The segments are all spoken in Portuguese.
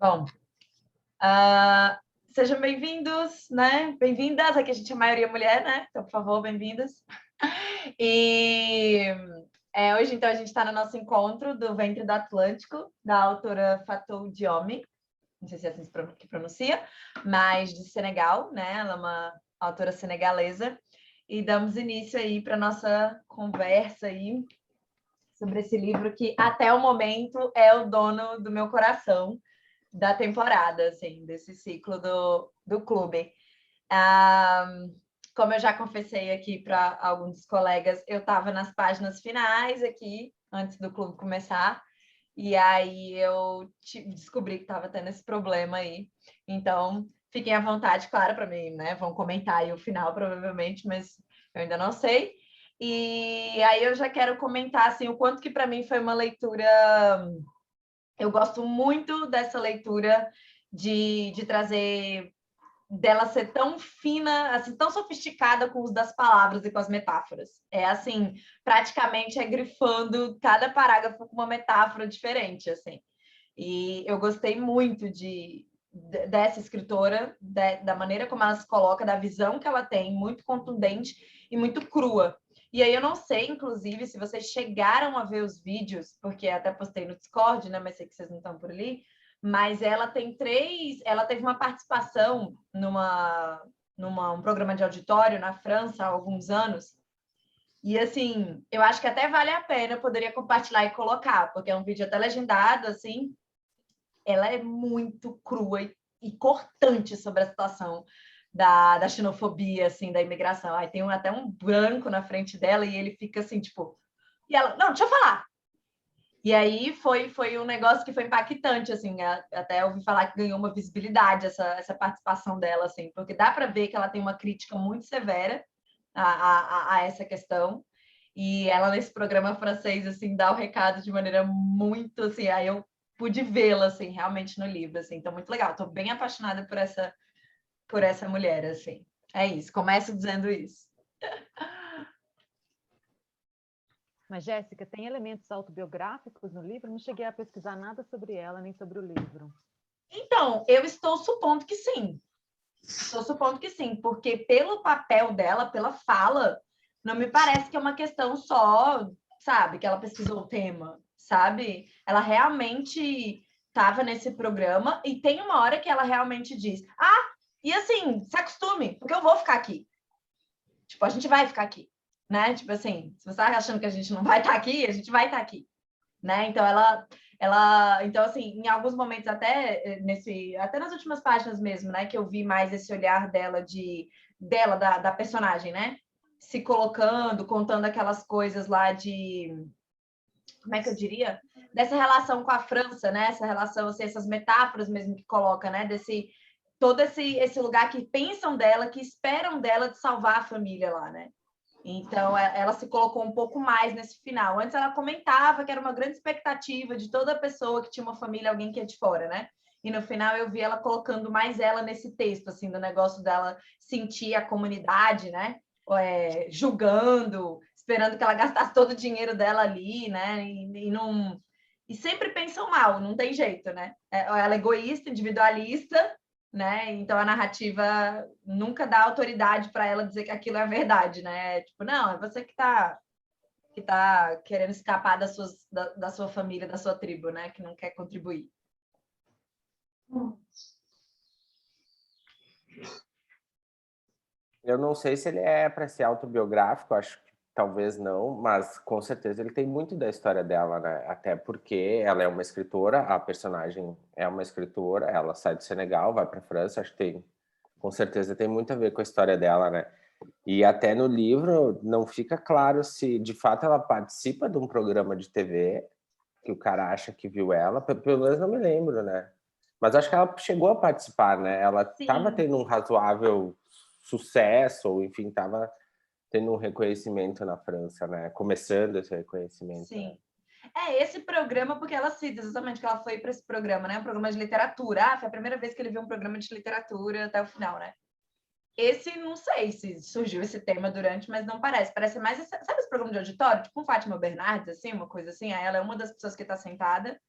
Bom, ah, sejam bem-vindos, né? Bem-vindas, aqui a gente é a maioria mulher, né? Então, por favor, bem-vindas. E hoje, então, a gente está no nosso encontro do Ventre do Atlântico, da autora Fatou Diome, não sei se é assim que pronuncia, mas de Senegal, né? Ela é uma autora senegalesa. E damos início aí para a nossa conversa aí sobre esse livro que, até o momento, é o dono do meu coração, da temporada, assim, desse ciclo do clube. Como eu já confessei aqui para alguns dos colegas, eu estava nas páginas finais aqui, antes do clube começar, e aí eu descobri que estava tendo esse problema aí. Então, fiquem à vontade, claro, para mim, né? Vão comentar aí o final, provavelmente, mas eu ainda não sei. E aí eu já quero comentar, assim, o quanto que para mim foi uma leitura... Eu gosto muito dessa leitura de trazer, dela ser tão fina, assim, tão sofisticada com o uso das palavras e com as metáforas. É assim, praticamente grifando cada parágrafo com uma metáfora diferente, assim. E eu gostei muito dessa escritora, da maneira como ela se coloca, da visão que ela tem, muito contundente e muito crua. E aí eu não sei, inclusive, se vocês chegaram a ver os vídeos, porque até postei no Discord, né? Mas sei que vocês não estão por ali. Mas ela teve uma participação um programa de auditório na França há alguns anos. E assim, eu acho que até vale a pena, eu poderia compartilhar e colocar, porque é um vídeo até legendado, assim. Ela é muito crua e cortante sobre a situação da xenofobia, assim, da imigração. Aí tem até um branco na frente dela e ele fica assim, tipo... E ela, não, deixa eu falar. E aí foi um negócio que foi impactante, assim, até ouvi falar que ganhou uma visibilidade essa participação dela, assim, porque dá para ver que ela tem uma crítica muito severa a essa questão. E ela, nesse programa francês, assim, dá o recado de maneira muito, assim, aí eu pude vê-la, assim, realmente no livro, assim, então muito legal. Estou bem apaixonada por essa mulher, assim. É isso, começo dizendo isso. Mas, Jéssica, tem elementos autobiográficos no livro? Não cheguei a pesquisar nada sobre ela, nem sobre o livro. Então, eu estou supondo que sim. Estou supondo que sim, porque pelo papel dela, pela fala, não me parece que é uma questão só, sabe, que ela pesquisou o tema, sabe? Ela realmente estava nesse programa e tem uma hora que ela realmente diz: ah, e assim, se acostume, porque eu vou ficar aqui. Tipo, a gente vai ficar aqui, né? Tipo assim, se você está achando que a gente não vai estar aqui, a gente vai estar aqui, né? Então então assim, em alguns momentos até nas últimas páginas mesmo, né, que eu vi mais esse olhar dela da personagem, né? Se colocando, contando aquelas coisas lá como é que eu diria? Dessa relação com a França, né? Essa relação, assim, essas metáforas mesmo que coloca, né? Todo esse lugar que pensam dela, que esperam dela de salvar a família lá, né? Então, ela se colocou um pouco mais nesse final. Antes, ela comentava que era uma grande expectativa de toda pessoa que tinha uma família, alguém que é de fora, né? E no final, eu vi ela colocando mais ela nesse texto, assim, do negócio dela sentir a comunidade, né? Julgando, esperando que ela gastasse todo o dinheiro dela ali, né? E sempre pensam mal, não tem jeito, né? Ela é egoísta, individualista, né? Então a narrativa nunca dá autoridade para ela dizer que aquilo é verdade, né? Tipo, não, é você que tá querendo escapar da sua família, da sua tribo, né? Que não quer contribuir. Eu não sei se ele é para ser autobiográfico, acho que talvez não, mas com certeza ele tem muito da história dela, né? Até porque ela é uma escritora, a personagem é uma escritora, ela sai do Senegal, vai para a França, acho que tem, com certeza tem muito a ver com a história dela, né? E até no livro não fica claro se de fato ela participa de um programa de TV, que o cara acha que viu ela, pelo menos não me lembro, né? Mas acho que ela chegou a participar, né? Ela estava tendo um razoável sucesso, ou enfim, estava tendo um reconhecimento na França, né? Começando esse reconhecimento. Sim. Esse programa, porque ela cita exatamente que ela foi para esse programa, né? Um programa de literatura. Ah, foi a primeira vez que ele viu um programa de literatura até o final, né? Esse, não sei se surgiu esse tema durante, mas não parece. Parece mais... Sabe esse programa de auditório? Tipo um Fátima Bernardes, assim, uma coisa assim? Aí ela é uma das pessoas que está sentada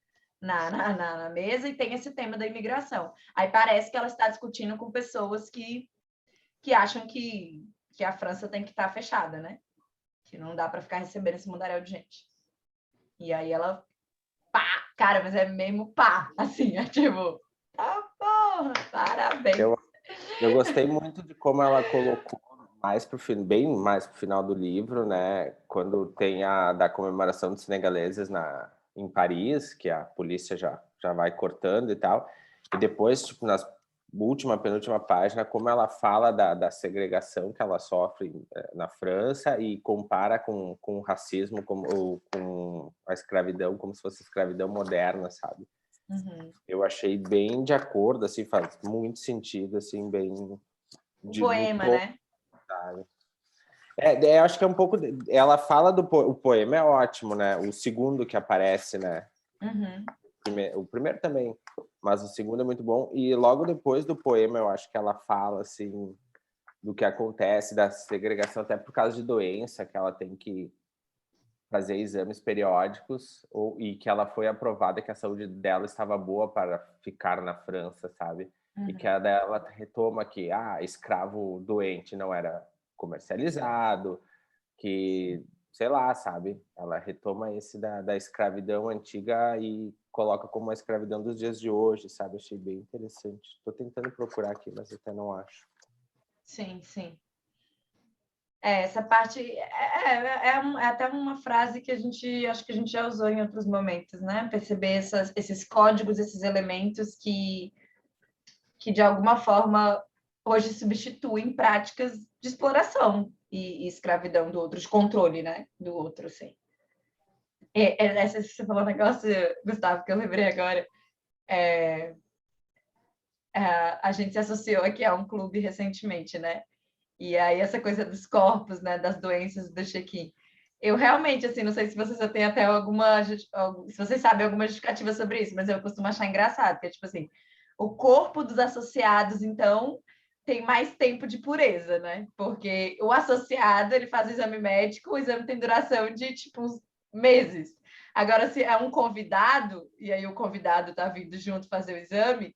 na mesa e tem esse tema da imigração. Aí parece que ela está discutindo com pessoas que acham que a França tem que estar fechada, né? Que não dá para ficar recebendo esse mundaréu de gente. E aí ela, pá, cara, mas é mesmo pá, assim, é tipo, tá porra, parabéns. Eu gostei muito de como ela colocou mais pro fim, bem mais pro final do livro, né? Quando tem a da comemoração dos senegaleses em Paris, que a polícia já vai cortando e tal. E depois, tipo, penúltima página, como ela fala da segregação que ela sofre na França e compara com o racismo, ou com a escravidão, como se fosse escravidão moderna, sabe? Uhum. Eu achei bem de acordo, assim, faz muito sentido, assim, bem... O poema, né? Eu acho que é um pouco... Ela fala o poema é ótimo, né? O segundo que aparece, né? Uhum. O primeiro também, mas o segundo é muito bom. E logo depois do poema, eu acho que ela fala, assim, do que acontece, da segregação, até por causa de doença, que ela tem que fazer exames periódicos, e que ela foi aprovada que a saúde dela estava boa para ficar na França, sabe? Uhum. E que ela retoma que escravo doente não era comercializado, que, sei lá, sabe? Ela retoma esse da escravidão antiga e coloca como a escravidão dos dias de hoje, sabe? Achei bem interessante. Estou tentando procurar aqui, mas até não acho. Sim, sim. Essa parte é até uma frase que acho que a gente já usou em outros momentos, né? Perceber esses códigos, esses elementos que de alguma forma hoje substituem práticas de exploração e escravidão do outro, de controle, né? Do outro, assim. Essa que você falou um negócio, Gustavo, que eu lembrei agora. A gente se associou aqui a um clube recentemente, né? E aí essa coisa dos corpos, né, das doenças do check-in. Eu realmente, assim, não sei se vocês já têm até se vocês sabem alguma justificativa sobre isso, mas eu costumo achar engraçado, porque, tipo assim, o corpo dos associados, então, tem mais tempo de pureza, né? Porque o associado, ele faz o exame médico, o exame tem duração de, tipo, uns meses. Agora, se é um convidado, e aí o convidado tá vindo junto fazer o exame,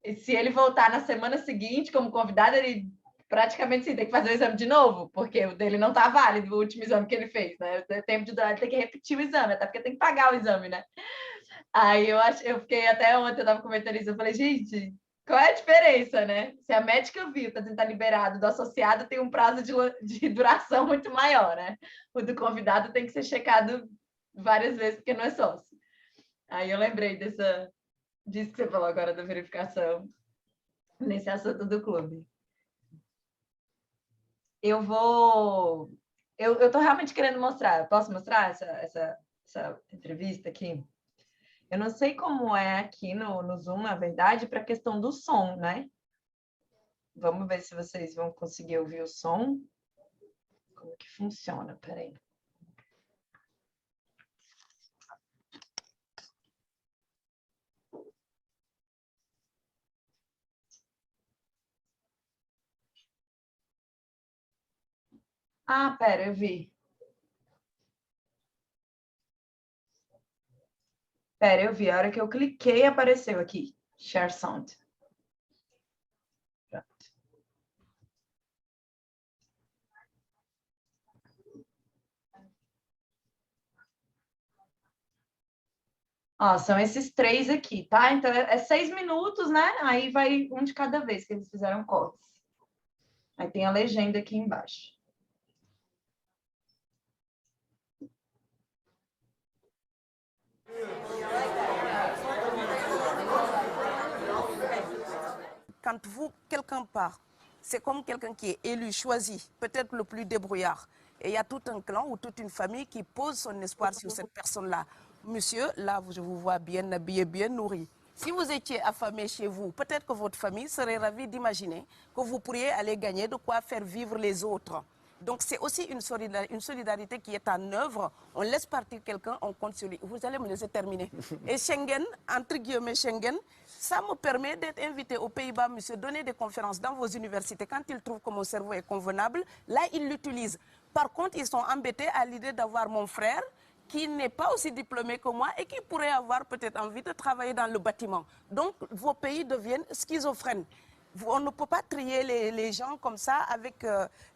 e se ele voltar na semana seguinte como convidado, ele praticamente sim, tem que fazer o exame de novo, porque o dele não está válido, o último exame que ele fez, né? O tempo de durar, ele tem que repetir o exame, até porque tem que pagar o exame, né? Aí eu fiquei até ontem, eu estava comentando isso, eu falei, gente, qual é a diferença, né? Se a médica viu, está dizendo liberado, do associado tem um prazo de duração muito maior, né? O do convidado tem que ser checado várias vezes, porque não é sócio. Aí eu lembrei disso que você falou agora da verificação nesse assunto do clube. Eu tô realmente querendo mostrar. Posso mostrar essa entrevista aqui? Eu não sei como é aqui no Zoom, na verdade, para a questão do som, né? Vamos ver se vocês vão conseguir ouvir o som. Como que funciona? Peraí. Pera, eu vi. Pera, eu vi. A hora que eu cliquei, apareceu aqui. Share sound. Pronto. Ó, são esses 3 aqui, tá? Então, é 6 minutos, né? Aí vai um de cada vez que eles fizeram cortes. Aí tem a legenda aqui embaixo. Quand quelqu'un part, c'est comme quelqu'un qui est élu, choisi, peut-être le plus débrouillard. Et il y a tout un clan ou toute une famille qui pose son espoir sur cette personne-là. Monsieur, là, je vous vois bien habillé, bien nourri. Si vous étiez affamé chez vous, peut-être que votre famille serait ravie d'imaginer que vous pourriez aller gagner de quoi faire vivre les autres. Donc c'est aussi une solidarité qui est en œuvre. On laisse partir quelqu'un, on compte sur lui. Vous allez me laisser terminer. Et Schengen, entre guillemets Schengen, ça me permet d'être invité aux Pays-Bas, monsieur, donner des conférences dans vos universités. Quand ils trouvent que mon cerveau est convenable, là, ils l'utilisent. Par contre, ils sont embêtés à l'idée d'avoir mon frère qui n'est pas aussi diplômé que moi et qui pourrait avoir peut-être envie de travailler dans le bâtiment. Donc, vos pays deviennent schizophrènes. On ne peut pas trier les gens comme ça avec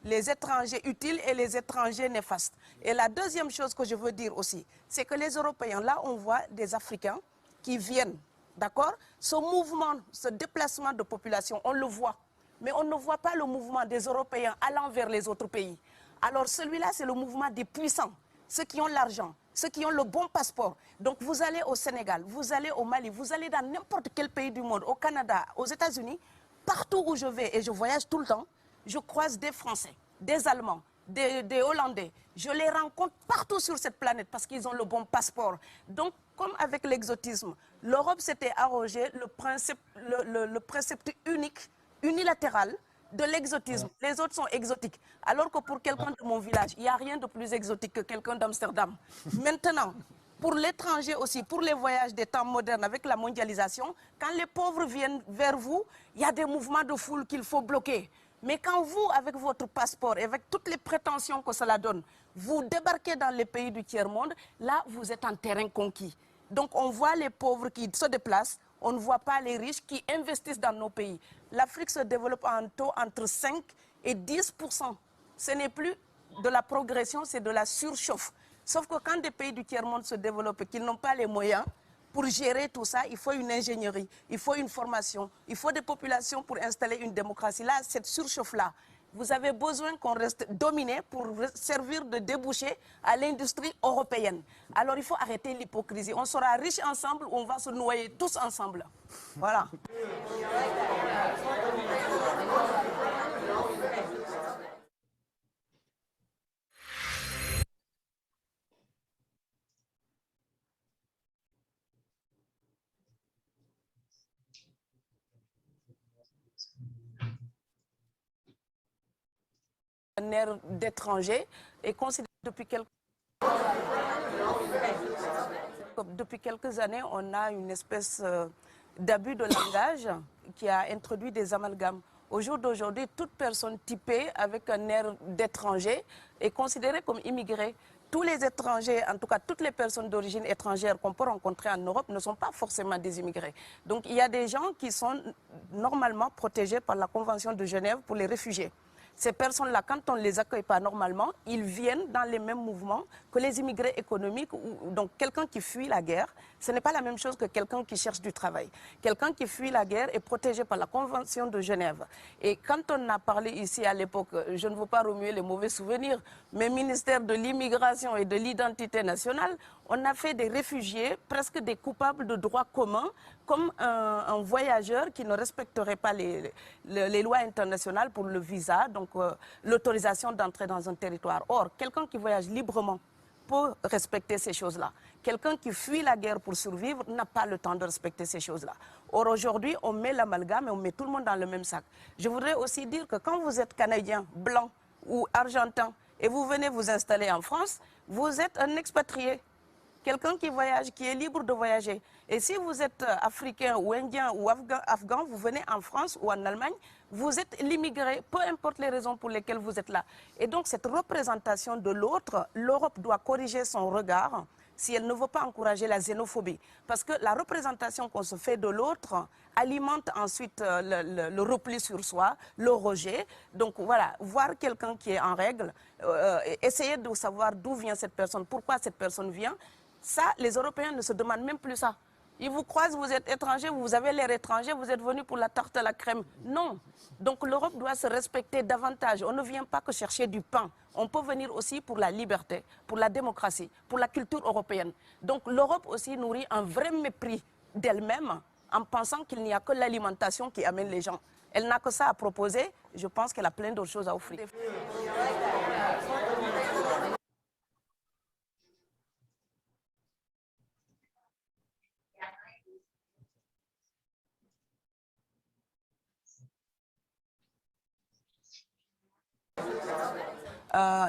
les étrangers utiles et les étrangers néfastes. Et la deuxième chose que je veux dire aussi, c'est que les Européens, là, on voit des Africains qui viennent, d'accord? Ce mouvement, ce déplacement de population, on le voit. Mais on ne voit pas le mouvement des Européens allant vers les autres pays. Alors celui-là, c'est le mouvement des puissants, ceux qui ont l'argent, ceux qui ont le bon passeport. Donc vous allez au Sénégal, vous allez au Mali, vous allez dans n'importe quel pays du monde, au Canada, aux États-Unis, partout où je vais, et je voyage tout le temps, je croise des Français, des Allemands, des Hollandais. Je les rencontre partout sur cette planète parce qu'ils ont le bon passeport. Donc, comme avec l'exotisme, l'Europe s'était arrogé le précepte unique, unilatéral, de l'exotisme. Les autres sont exotiques. Alors que pour quelqu'un de mon village, il n'y a rien de plus exotique que quelqu'un d'Amsterdam. Maintenant, pour l'étranger aussi, pour les voyages des temps modernes avec la mondialisation, quand les pauvres viennent vers vous, il y a des mouvements de foule qu'il faut bloquer. Mais quand vous, avec votre passeport et avec toutes les prétentions que cela donne, vous débarquez dans les pays du tiers-monde, là, vous êtes en terrain conquis. Donc, on voit les pauvres qui se déplacent, on ne voit pas les riches qui investissent dans nos pays. L'Afrique se développe en taux entre 5 et 10%. Ce n'est plus de la progression, c'est de la surchauffe. Sauf que quand des pays du tiers-monde se développent et qu'ils n'ont pas les moyens, pour gérer tout ça, il faut une ingénierie, il faut une formation, il faut des populations pour installer une démocratie. Là, cette surchauffe-là, vous avez besoin qu'on reste dominé pour servir de débouché à l'industrie européenne. Alors, il faut arrêter l'hypocrisie. On sera riches ensemble ou on va se noyer tous ensemble. Voilà. Un air d'étranger est considéré depuis quelques années, on a une espèce d'abus de langage qui a introduit des amalgames. Au jour d'aujourd'hui, toute personne typée avec un air d'étranger est considérée comme immigrée. Tous les étrangers, en tout cas toutes les personnes d'origine étrangère qu'on peut rencontrer en Europe ne sont pas forcément des immigrés. Donc il y a des gens qui sont normalement protégés par la Convention de Genève pour les réfugiés. Ces personnes-là, quand on ne les accueille pas normalement, ils viennent dans les mêmes mouvements que les immigrés économiques. Donc quelqu'un qui fuit la guerre, ce n'est pas la même chose que quelqu'un qui cherche du travail. Quelqu'un qui fuit la guerre est protégé par la Convention de Genève. Et quand on a parlé ici à l'époque, je ne veux pas remuer les mauvais souvenirs, mais ministère de l'immigration et de l'identité nationale, on a fait des réfugiés, presque des coupables de droit commun, comme un voyageur qui ne respecterait pas les lois internationales pour le visa, donc l'autorisation d'entrer dans un territoire. Or, quelqu'un qui voyage librement peut respecter ces choses-là. Quelqu'un qui fuit la guerre pour survivre n'a pas le temps de respecter ces choses-là. Or, aujourd'hui, on met l'amalgame et on met tout le monde dans le même sac. Je voudrais aussi dire que quand vous êtes Canadien, blanc ou Argentin, et vous venez vous installer en France, vous êtes un expatrié. Quelqu'un qui voyage, qui est libre de voyager. Et si vous êtes africain ou indien ou afghan, vous venez en France ou en Allemagne, vous êtes l'immigré, peu importe les raisons pour lesquelles vous êtes là. Et donc cette représentation de l'autre, l'Europe doit corriger son regard si elle ne veut pas encourager la xénophobie. Parce que la représentation qu'on se fait de l'autre alimente ensuite le repli sur soi, le rejet. Donc voilà, voir quelqu'un qui est en règle, essayer de savoir d'où vient cette personne, pourquoi cette personne vient. Ça, les Européens ne se demandent même plus ça. Ils vous croisent, vous êtes étranger, vous avez l'air étranger, vous êtes venu pour la tarte à la crème. Non. Donc l'Europe doit se respecter davantage. On ne vient pas que chercher du pain. On peut venir aussi pour la liberté, pour la démocratie, pour la culture européenne. Donc l'Europe aussi nourrit un vrai mépris d'elle-même en pensant qu'il n'y a que l'alimentation qui amène les gens. Elle n'a que ça à proposer. Je pense qu'elle a plein d'autres choses à offrir.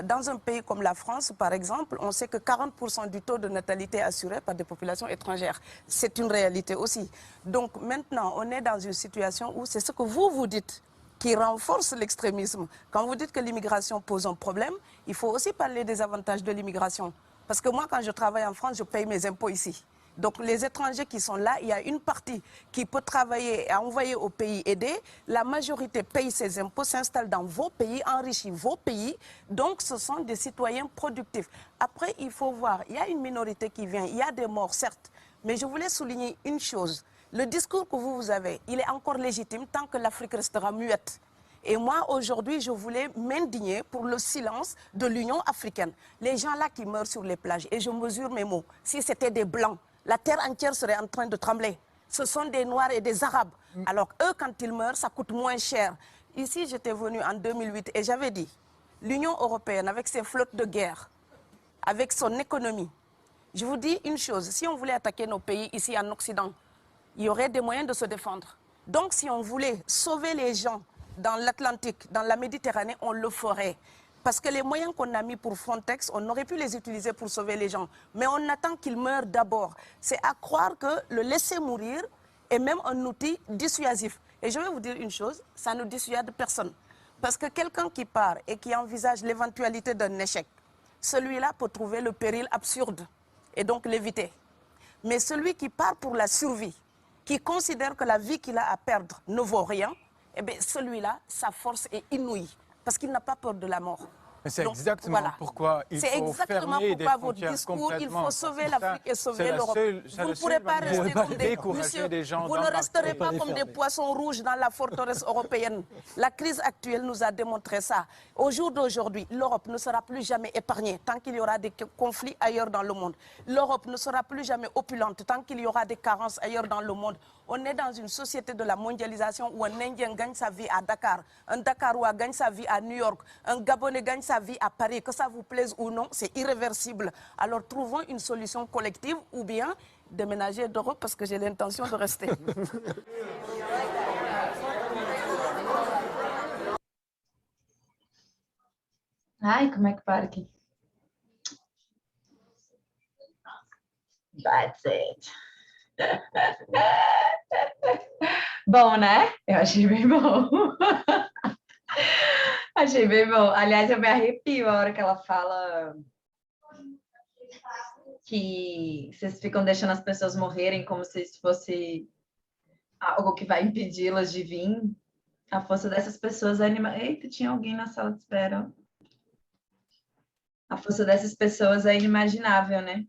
Dans un pays comme la France, par exemple, on sait que 40% du taux de natalité est assuré par des populations étrangères. C'est une réalité aussi. Donc maintenant, on est dans une situation où c'est ce que vous dites qui renforce l'extrémisme. Quand vous dites que l'immigration pose un problème, il faut aussi parler des avantages de l'immigration. Parce que moi, quand je travaille en France, je paye mes impôts ici. Donc, les étrangers qui sont là, il y a une partie qui peut travailler et envoyer au pays aidé. La majorité paye ses impôts, s'installe dans vos pays, enrichit vos pays. Donc, ce sont des citoyens productifs. Après, il faut voir, il y a une minorité qui vient, il y a des morts, certes. Mais je voulais souligner une chose. Le discours que vous avez, il est encore légitime tant que l'Afrique restera muette. Et moi, aujourd'hui, je voulais m'indigner pour le silence de l'Union africaine. Les gens là qui meurent sur les plages, et je mesure mes mots, si c'était des Blancs, la terre entière serait en train de trembler. Ce sont des Noirs et des Arabes. Alors eux, quand ils meurent, ça coûte moins cher. Ici, j'étais venue en 2008 et j'avais dit, l'Union européenne, avec ses flottes de guerre, avec son économie, je vous dis une chose, si on voulait attaquer nos pays ici en Occident, il y aurait des moyens de se défendre. Donc si on voulait sauver les gens dans l'Atlantique, dans la Méditerranée, on le ferait. Parce que les moyens qu'on a mis pour Frontex, on aurait pu les utiliser pour sauver les gens. Mais on attend qu'ils meurent d'abord. C'est à croire que le laisser mourir est même un outil dissuasif. Et je vais vous dire une chose, ça ne dissuade personne. Parce que quelqu'un qui part et qui envisage l'éventualité d'un échec, celui-là peut trouver le péril absurde et donc l'éviter. Mais celui qui part pour la survie, qui considère que la vie qu'il a à perdre ne vaut rien, eh bien celui-là, sa force est inouïe. Parce qu'il n'a pas peur de la mort. C'est exactement pourquoi il faut fermer des frontières complètement. Il faut sauver l'Afrique et sauver l'Europe. Vous ne pourrez pas rester comme des... Vous ne resterez pas comme des poissons rouges dans la forteresse européenne. La crise actuelle nous a démontré ça. Au jour d'aujourd'hui, l'Europe ne sera plus jamais épargnée tant qu'il y aura des conflits ailleurs dans le monde. L'Europe ne sera plus jamais opulente tant qu'il y aura des carences ailleurs dans le monde. On est dans une société de la mondialisation où un Indien gagne sa vie à Dakar, un Dakarois gagne sa vie à New York, un Gabonais gagne sa vie à Paris. Que ça vous plaise ou non, c'est irréversible. Alors trouvons une solution collective ou bien déménager d'Europe parce que j'ai l'intention de rester. Ai, como é que para aqui? That's it. Bom, né? Eu achei bem bom. Achei bem bom. Aliás, eu me arrepio a hora que ela fala que vocês ficam deixando as pessoas morrerem como se isso fosse algo que vai impedi-las de vir. A força dessas pessoas é Eita, tinha alguém na sala de espera. A força dessas pessoas é inimaginável, né?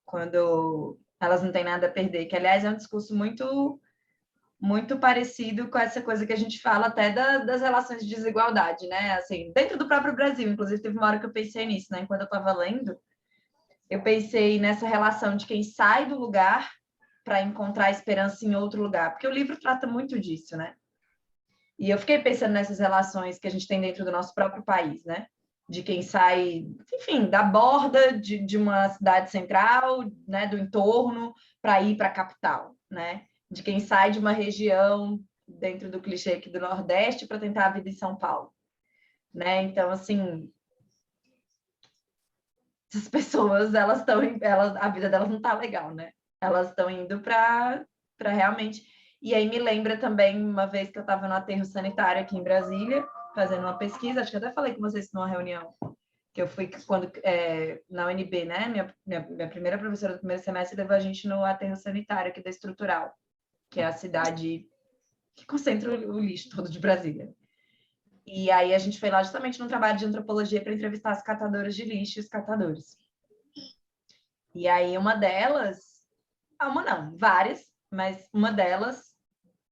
Quando elas não têm nada a perder. Que, aliás, é um discurso muito parecido com essa coisa que a gente fala até das relações de desigualdade, né? Assim, dentro do próprio Brasil, inclusive, teve uma hora que eu pensei nisso, né? Enquanto eu estava lendo, eu pensei nessa relação de quem sai do lugar para encontrar esperança em outro lugar, porque o livro trata muito disso, né? E eu fiquei pensando nessas relações que a gente tem dentro do nosso próprio país, né? De quem sai, enfim, da borda de uma cidade central, né, do entorno, para ir para a capital, né? De quem sai de uma região dentro do clichê aqui do Nordeste para tentar a vida em São Paulo, né? Então, assim, essas pessoas, a vida delas não tá legal, né? Elas estão indo para realmente... E aí me lembra também uma vez que eu estava no aterro sanitário aqui em Brasília, fazendo uma pesquisa, acho que eu até falei com vocês numa reunião, que eu fui na UNB, né? Minha primeira professora do primeiro semestre levou a gente no aterro sanitário aqui da Estrutural, que é a cidade que concentra o lixo todo de Brasília. E aí a gente foi lá justamente num trabalho de antropologia para entrevistar as catadoras de lixo e os catadores. E aí uma delas, várias, mas uma delas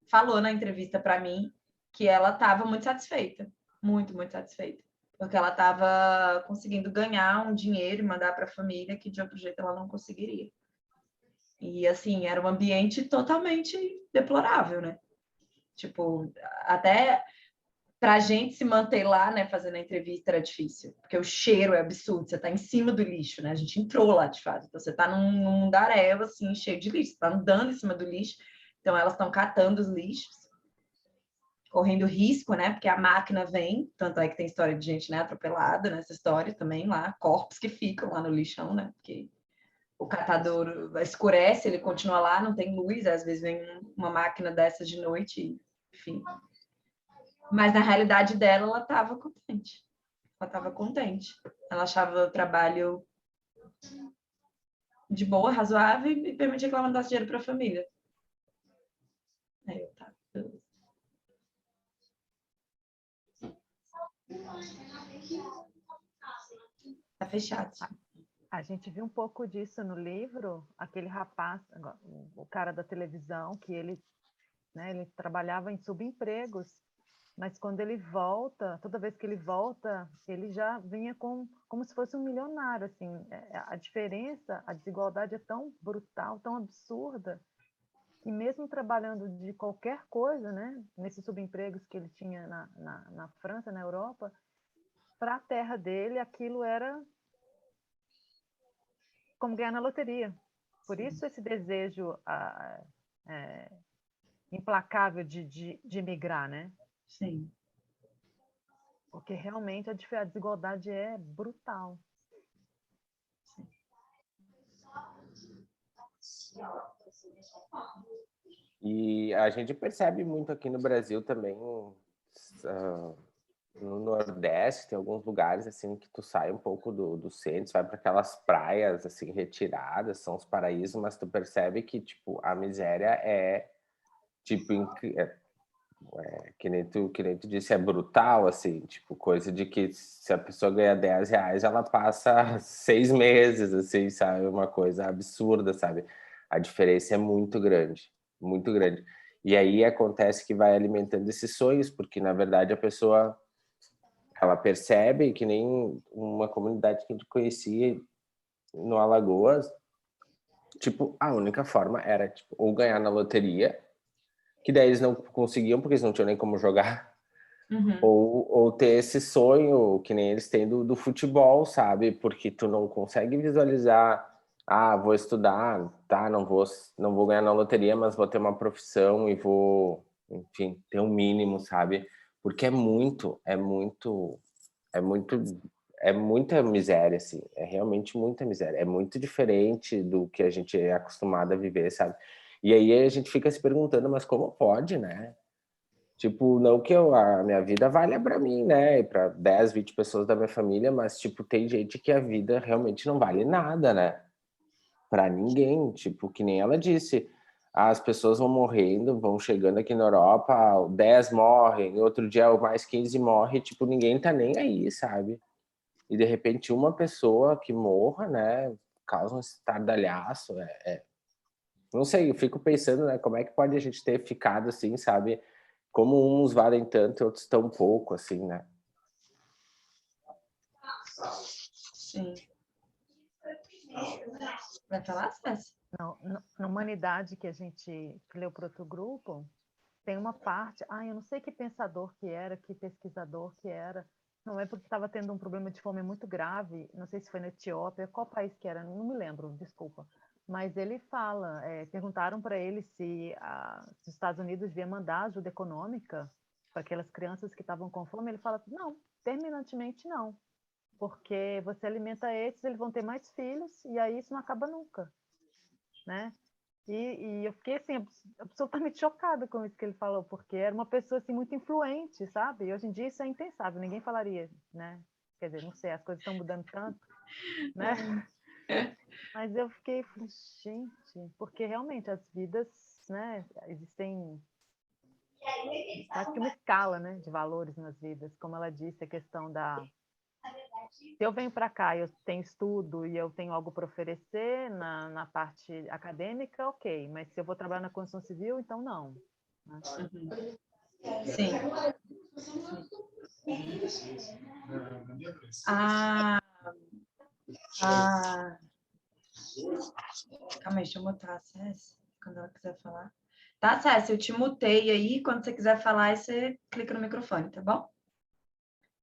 falou na entrevista para mim que ela estava muito satisfeita, muito satisfeita, porque ela estava conseguindo ganhar um dinheiro e mandar para a família que de outro jeito ela não conseguiria. E assim, era um ambiente totalmente deplorável, né? Tipo, até para a gente se manter lá, né, fazendo a entrevista era difícil, porque o cheiro é absurdo, você está em cima do lixo, né? A gente entrou lá, de fato, então você está num mundaréu, assim, cheio de lixo, você está andando em cima do lixo, então elas estão catando os lixos, correndo risco, né, porque a máquina vem, tanto é que tem história de gente, né, atropelada nessa história também lá, corpos que ficam lá no lixão, né, porque o catador escurece, ele continua lá, não tem luz, às vezes vem uma máquina dessas de noite, enfim... Mas, na realidade dela, ela estava contente. Ela estava contente. Ela achava o trabalho de boa, razoável, e permitia que ela mandasse dinheiro para a família. Aí eu, tá, beleza. Tá fechado. A gente viu um pouco disso no livro, aquele rapaz, o cara da televisão, que ele trabalhava em subempregos, mas quando ele volta, toda vez que ele volta, ele já vinha como se fosse um milionário, assim. A diferença, a desigualdade é tão brutal, tão absurda, que mesmo trabalhando de qualquer coisa, né, nesses subempregos que ele tinha na França, na Europa, para a terra dele, aquilo era como ganhar na loteria. Por isso esse desejo implacável de migrar, né? Sim. Porque realmente a desigualdade é brutal. E a gente percebe muito aqui no Brasil também, no Nordeste, tem alguns lugares assim que tu sai um pouco do centro, vai para aquelas praias assim retiradas, são os paraísos, mas tu percebe que tipo a miséria é tipo que nem tu disse, é brutal, assim, tipo, coisa de que se a pessoa ganha R$10, ela passa 6 meses, assim, sabe? Uma coisa absurda, sabe? A diferença é muito grande, muito grande. E aí acontece que vai alimentando esses sonhos, porque, na verdade, a pessoa, ela percebe que nem uma comunidade que a gente conhecia no Alagoas, tipo, a única forma era, tipo, ou ganhar na loteria, que daí eles não conseguiam, porque eles não tinham nem como jogar, ou ter esse sonho, que nem eles têm do futebol, sabe? Porque tu não consegue visualizar, vou estudar, tá, não vou ganhar na loteria, mas vou ter uma profissão e vou, enfim, ter um mínimo, sabe? Porque é muita miséria, assim, é realmente muita miséria, é muito diferente do que a gente é acostumado a viver, sabe? E aí a gente fica se perguntando, mas como pode, né? Tipo, não que a minha vida valha para mim, né? E para 10, 20 pessoas da minha família, mas, tipo, tem gente que a vida realmente não vale nada, né? Para ninguém. Tipo, que nem ela disse, as pessoas vão morrendo, vão chegando aqui na Europa, 10 morrem, outro dia mais 15 morre, tipo, ninguém tá nem aí, sabe? E, de repente, uma pessoa que morra, né? Causa um estardalhaço, não sei, eu fico pensando, né, como é que pode a gente ter ficado assim, sabe? Como uns valem tanto e outros tão pouco, assim, né? Sim. Vai falar, César? Não, na humanidade que a gente leu para outro grupo, tem uma parte, eu não sei que pensador que era, que pesquisador que era, não é porque estava tendo um problema de fome muito grave, não sei se foi na Etiópia, qual país que era, não me lembro, desculpa. Mas ele fala, perguntaram para ele se os Estados Unidos deviam mandar ajuda econômica para aquelas crianças que estavam com fome. Ele fala, não, terminantemente não, porque você alimenta eles vão ter mais filhos e aí isso não acaba nunca, né? E eu fiquei assim, absolutamente chocada com isso que ele falou, porque era uma pessoa assim, muito influente, sabe? E hoje em dia isso é impensável, ninguém falaria, né? Quer dizer, não sei, as coisas estão mudando tanto, né? Mas eu fiquei, gente, porque realmente as vidas, né, existem quase que uma escala, né, de valores nas vidas, como ela disse, a questão da... Se eu venho para cá, eu tenho estudo e eu tenho algo para oferecer na parte acadêmica, ok, mas se eu vou trabalhar na construção civil, então não. Né? Sim. Calma aí, deixa eu mutar a Cécia, quando ela quiser falar. Tá, Cécia, eu te mutei aí, quando você quiser falar, você clica no microfone, tá bom?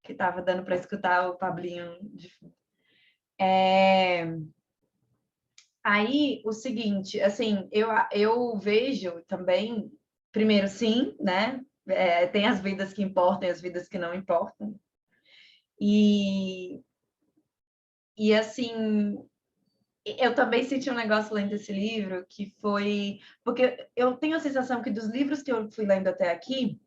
Que tava dando para escutar o Pablinho de fundo. Aí, o seguinte, assim, eu vejo também, primeiro, sim, né? Tem as vidas que importam e as vidas que não importam. E assim, eu também senti um negócio lendo esse livro, que foi... Porque eu tenho a sensação que dos livros que eu fui lendo até aqui,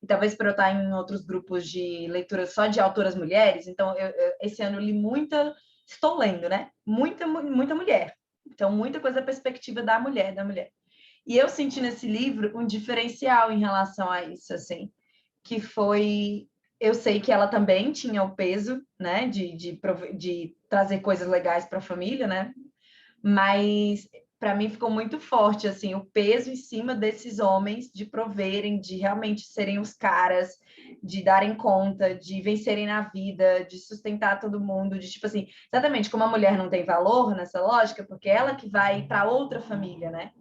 e talvez por eu estar em outros grupos de leitura só de autoras mulheres, então esse ano eu li muita estou lendo, né? Muita mulher. Então, muita coisa da perspectiva da mulher. E eu senti nesse livro um diferencial em relação a isso, assim, que foi... Eu sei que ela também tinha o peso, né, de trazer coisas legais para a família, né? Mas para mim ficou muito forte, assim, o peso em cima desses homens de proverem, de realmente serem os caras, de darem conta, de vencerem na vida, de sustentar todo mundo, de tipo assim, exatamente como a mulher não tem valor nessa lógica, porque ela que vai para outra família, né?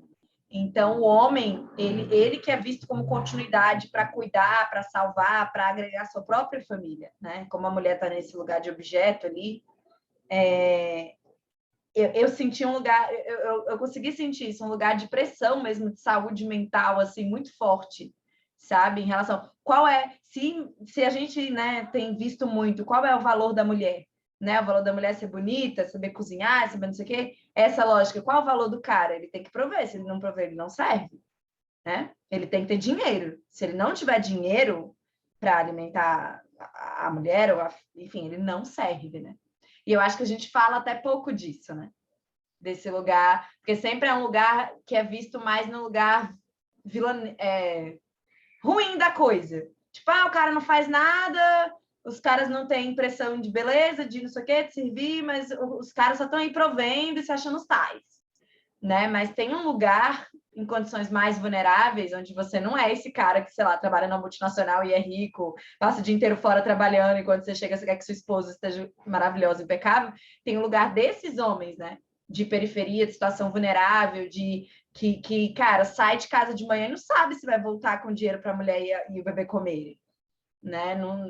Então, o homem, ele que é visto como continuidade para cuidar, para salvar, para agregar sua própria família, né? Como a mulher está nesse lugar de objeto ali, eu senti um lugar, eu consegui sentir isso, um lugar de pressão mesmo, de saúde mental, assim, muito forte, sabe? Em relação, qual é, se a gente, né, tem visto muito, qual é o valor da mulher? Né? O valor da mulher é ser bonita, saber cozinhar, saber não sei o quê. Essa lógica, qual é o valor do cara? Ele tem que prover, se ele não prover, ele não serve, né? Ele tem que ter dinheiro. Se ele não tiver dinheiro para alimentar a mulher, enfim, ele não serve, né? E eu acho que a gente fala até pouco disso, né? Desse lugar, porque sempre é um lugar que é visto mais no lugar ruim da coisa. Tipo, o cara não faz nada, os caras não têm impressão de beleza, de não sei o quê, de servir, mas os caras só estão aí provendo e se achando os tais, né? Mas tem um lugar em condições mais vulneráveis, onde você não é esse cara que, sei lá, trabalha na multinacional e é rico, passa o dia inteiro fora trabalhando, e quando você chega, você quer que sua esposa esteja maravilhosa, impecável. Tem um lugar desses homens, né? De periferia, de situação vulnerável, que cara, sai de casa de manhã e não sabe se vai voltar com dinheiro para a mulher e o bebê comer, né? Não,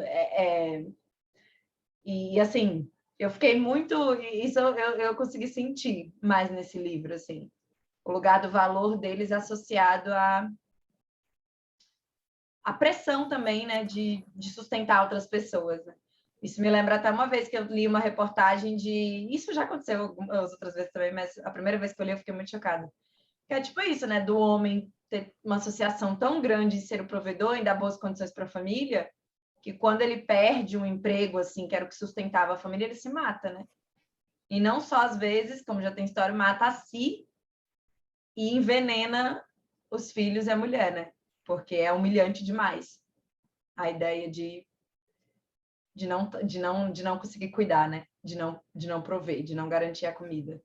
E, assim, eu fiquei muito... Isso eu consegui sentir mais nesse livro, assim. O lugar do valor deles associado à pressão também, né, de sustentar outras pessoas, né? Isso me lembra até uma vez que eu li uma reportagem de... Isso já aconteceu algumas outras vezes também, mas a primeira vez que eu li eu fiquei muito chocada. Que é tipo isso, né, do homem ter uma associação tão grande de ser o provedor e dar boas condições para a família, que quando ele perde um emprego, assim, que era o que sustentava a família, ele se mata, né? E não só às vezes, como já tem história, mata a si e envenena os filhos e a mulher, né? Porque é humilhante demais a ideia de não conseguir cuidar, né? De não prover, de não garantir a comida.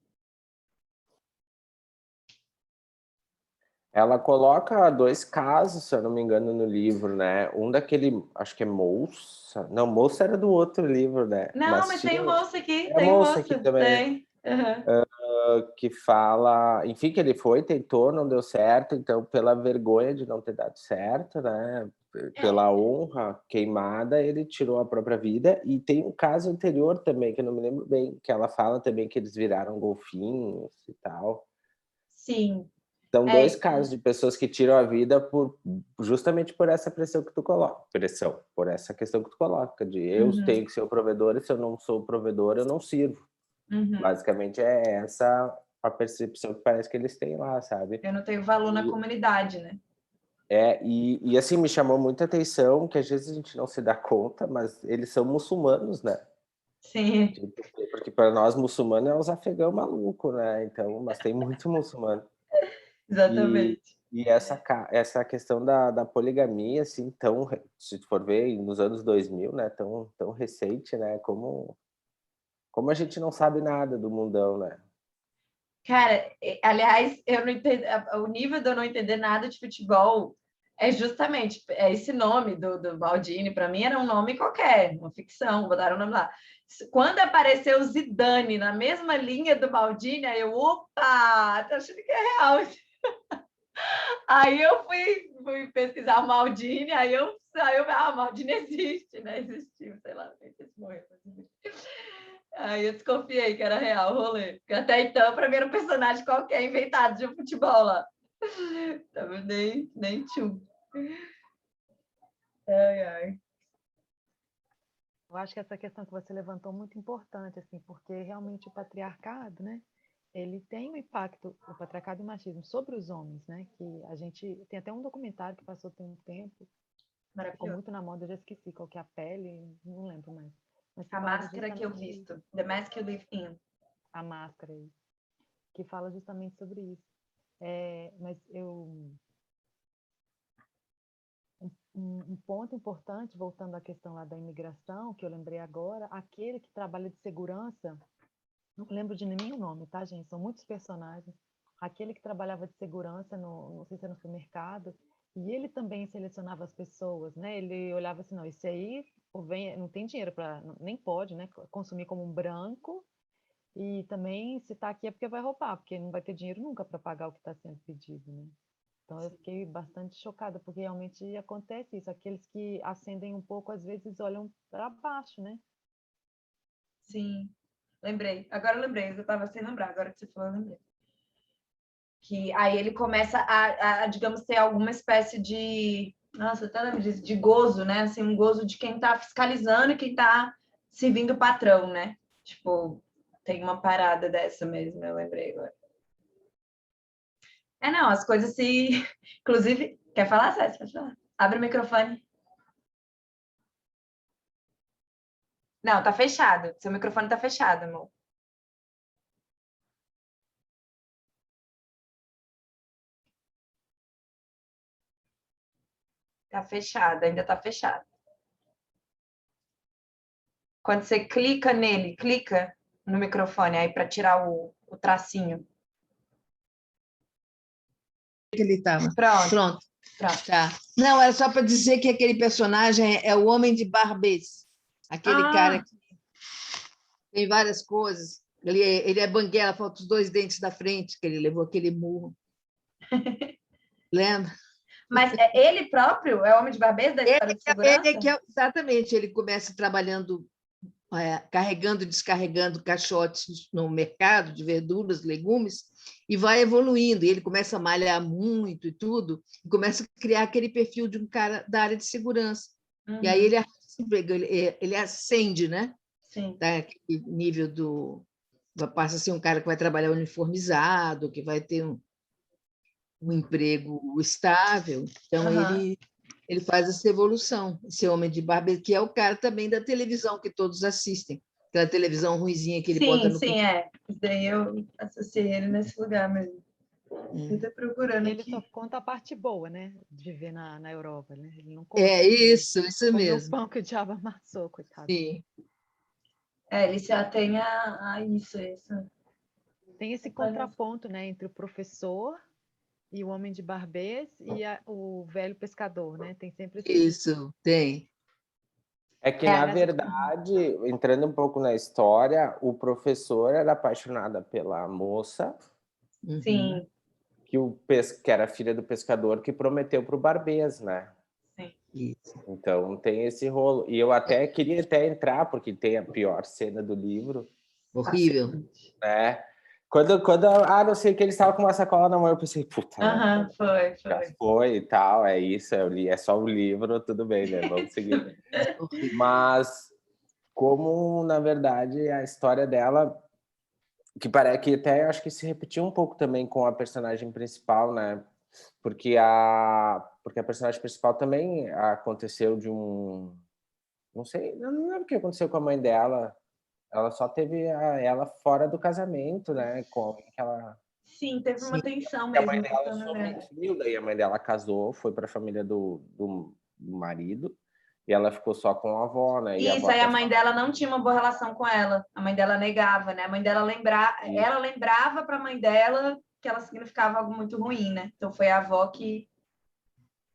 Ela coloca 2 casos, se eu não me engano, no livro, né? Um daquele, acho que é Moça. Não, Moça era do outro livro, né? Não, mas tem o moço aqui, tem Moça aqui também. tem. Uhum. Que fala, enfim, que ele foi, tentou, não deu certo, então pela vergonha de não ter dado certo, né? Pela honra queimada, ele tirou a própria vida. E tem um caso anterior também, que eu não me lembro bem, que ela fala também que eles viraram golfinhos e tal. Sim. São 2 casos de pessoas que tiram a vida justamente por essa pressão que tu coloca. Por essa questão que tu coloca, de eu tenho que ser o provedor, e se eu não sou o provedor, eu não sirvo. Basicamente é essa a percepção que parece que eles têm lá, sabe? Eu não tenho valor na comunidade, né? E assim, me chamou muita atenção, que às vezes a gente não se dá conta, mas eles são muçulmanos, né? Sim. Porque para nós, muçulmanos é os afegãos malucos, né? Então, mas tem muito muçulmano. Exatamente. E essa questão da poligamia, assim, se tu for ver, nos anos 2000, né, tão recente, né, como a gente não sabe nada do mundão, né? Cara, aliás, eu não entendo, o nível de eu não entender nada de futebol é justamente esse nome do Maldini, para mim era um nome qualquer, uma ficção, botaram o nome lá. Quando apareceu o Zidane na mesma linha do Maldini, aí eu, opa, tô achando que é real. Aí eu fui pesquisar o Maldini, Maldini existe, né? Existiu, sei lá, não sei se morreu. Aí eu desconfiei que era real o rolê. Porque até então, para mim, era um personagem qualquer inventado de futebol lá. Tava nem tchum. Ai, ai. Eu acho que essa questão que você levantou é muito importante, assim, porque realmente o patriarcado, né, ele tem um impacto, o patriarcado e o machismo, sobre os homens, né, que a gente... Tem até um documentário que passou tem um tempo, ficou muito na moda, eu já esqueci qual que é a pele, não lembro mais. A máscara que eu visto. The Mask You Live In. A máscara aí. Que fala justamente sobre isso. Mas um ponto importante, voltando à questão lá da imigração, que eu lembrei agora, aquele que trabalha de segurança, não lembro de nenhum nome, tá, gente? São muitos personagens. Aquele que trabalhava de segurança, não sei se era no supermercado, e ele também selecionava as pessoas, né? Ele olhava assim, não, esse aí não tem dinheiro para, nem pode, né? Consumir como um branco, e também se está aqui é porque vai roubar, porque não vai ter dinheiro nunca para pagar o que está sendo pedido, né? Então eu fiquei bastante chocada, porque realmente acontece isso. Aqueles que ascendem um pouco, às vezes olham para baixo, né? Sim, lembrei. Agora eu lembrei, eu estava sem lembrar, agora que você falou, eu lembrei. Que aí ele começa digamos, ter alguma espécie de... Nossa, até lembro disso, de gozo, né? Assim, um gozo de quem está fiscalizando e quem está servindo o patrão, né? Tipo, tem uma parada dessa mesmo, eu lembrei agora. Não, as coisas se... Inclusive, quer falar, César? Pode falar. Abre o microfone. Não, tá fechado. Seu microfone tá fechado, amor. Tá fechado, ainda tá fechado. Quando você clica nele, clica no microfone aí para tirar o tracinho. Que ele estava. Pronto. Tá. Não, era só para dizer que aquele personagem é o Homem de Barbês. Aquele cara que tem várias coisas. Ele é banguela, falta os 2 dentes da frente, que ele levou aquele murro. Lembra? Mas ele próprio é o Homem de Barbês da história de segurança? Exatamente, ele começa trabalhando, carregando e descarregando caixotes no mercado de verduras, legumes, e vai evoluindo. E ele começa a malhar muito e tudo, e começa a criar aquele perfil de um cara da área de segurança. E aí ele ascende, né? Sim. Tá, aquele nível passa a ser um cara que vai trabalhar uniformizado, que vai ter um emprego estável. Então, ele faz essa evolução, esse Homem de Barbês, que é o cara também da televisão que todos assistem, aquela televisão ruizinha que ele bota no... Sim, Isso daí eu associei ele nesse lugar mesmo. Estou procurando ele aqui. só conta a parte boa, né? De viver na Europa, né? Ele não conta. Isso mesmo. O pão que o diabo amassou, coitado. Sim. Ele se atém a isso. Tem esse contraponto, né? Entre o professor e o Homem de Barbês e o velho pescador, né? Tem sempre Isso, tem. É que, na verdade, entrando um pouco na história, o professor era apaixonado pela moça, Sim. que era filha do pescador, que prometeu para o Barbês, né? Sim. Isso. Então, tem esse rolo. E eu queria entrar, porque tem a pior cena do livro. Horrível. Né? Quando não sei que ele estava com uma sacola na mão, eu pensei, puta, foi. Já foi e tal, é isso, eu li, é só o livro, tudo bem, né? Vamos seguir. Mas como, na verdade, a história dela, que parece que até acho que se repetiu um pouco também com a personagem principal, né? Porque a personagem principal também aconteceu de um... Não sei, não lembro o que aconteceu com a mãe dela. Ela só teve ela fora do casamento, né? Com alguém que ela... Sim, teve uma tensão mesmo. A mãe dela sumiu, daí a mãe dela casou, foi para a família do marido, e ela ficou só com a avó, né? Isso, aí a mãe dela não tinha uma boa relação com ela. A mãe dela negava, né? A mãe dela ela lembrava para a mãe dela que ela significava algo muito ruim, né? Então foi a avó que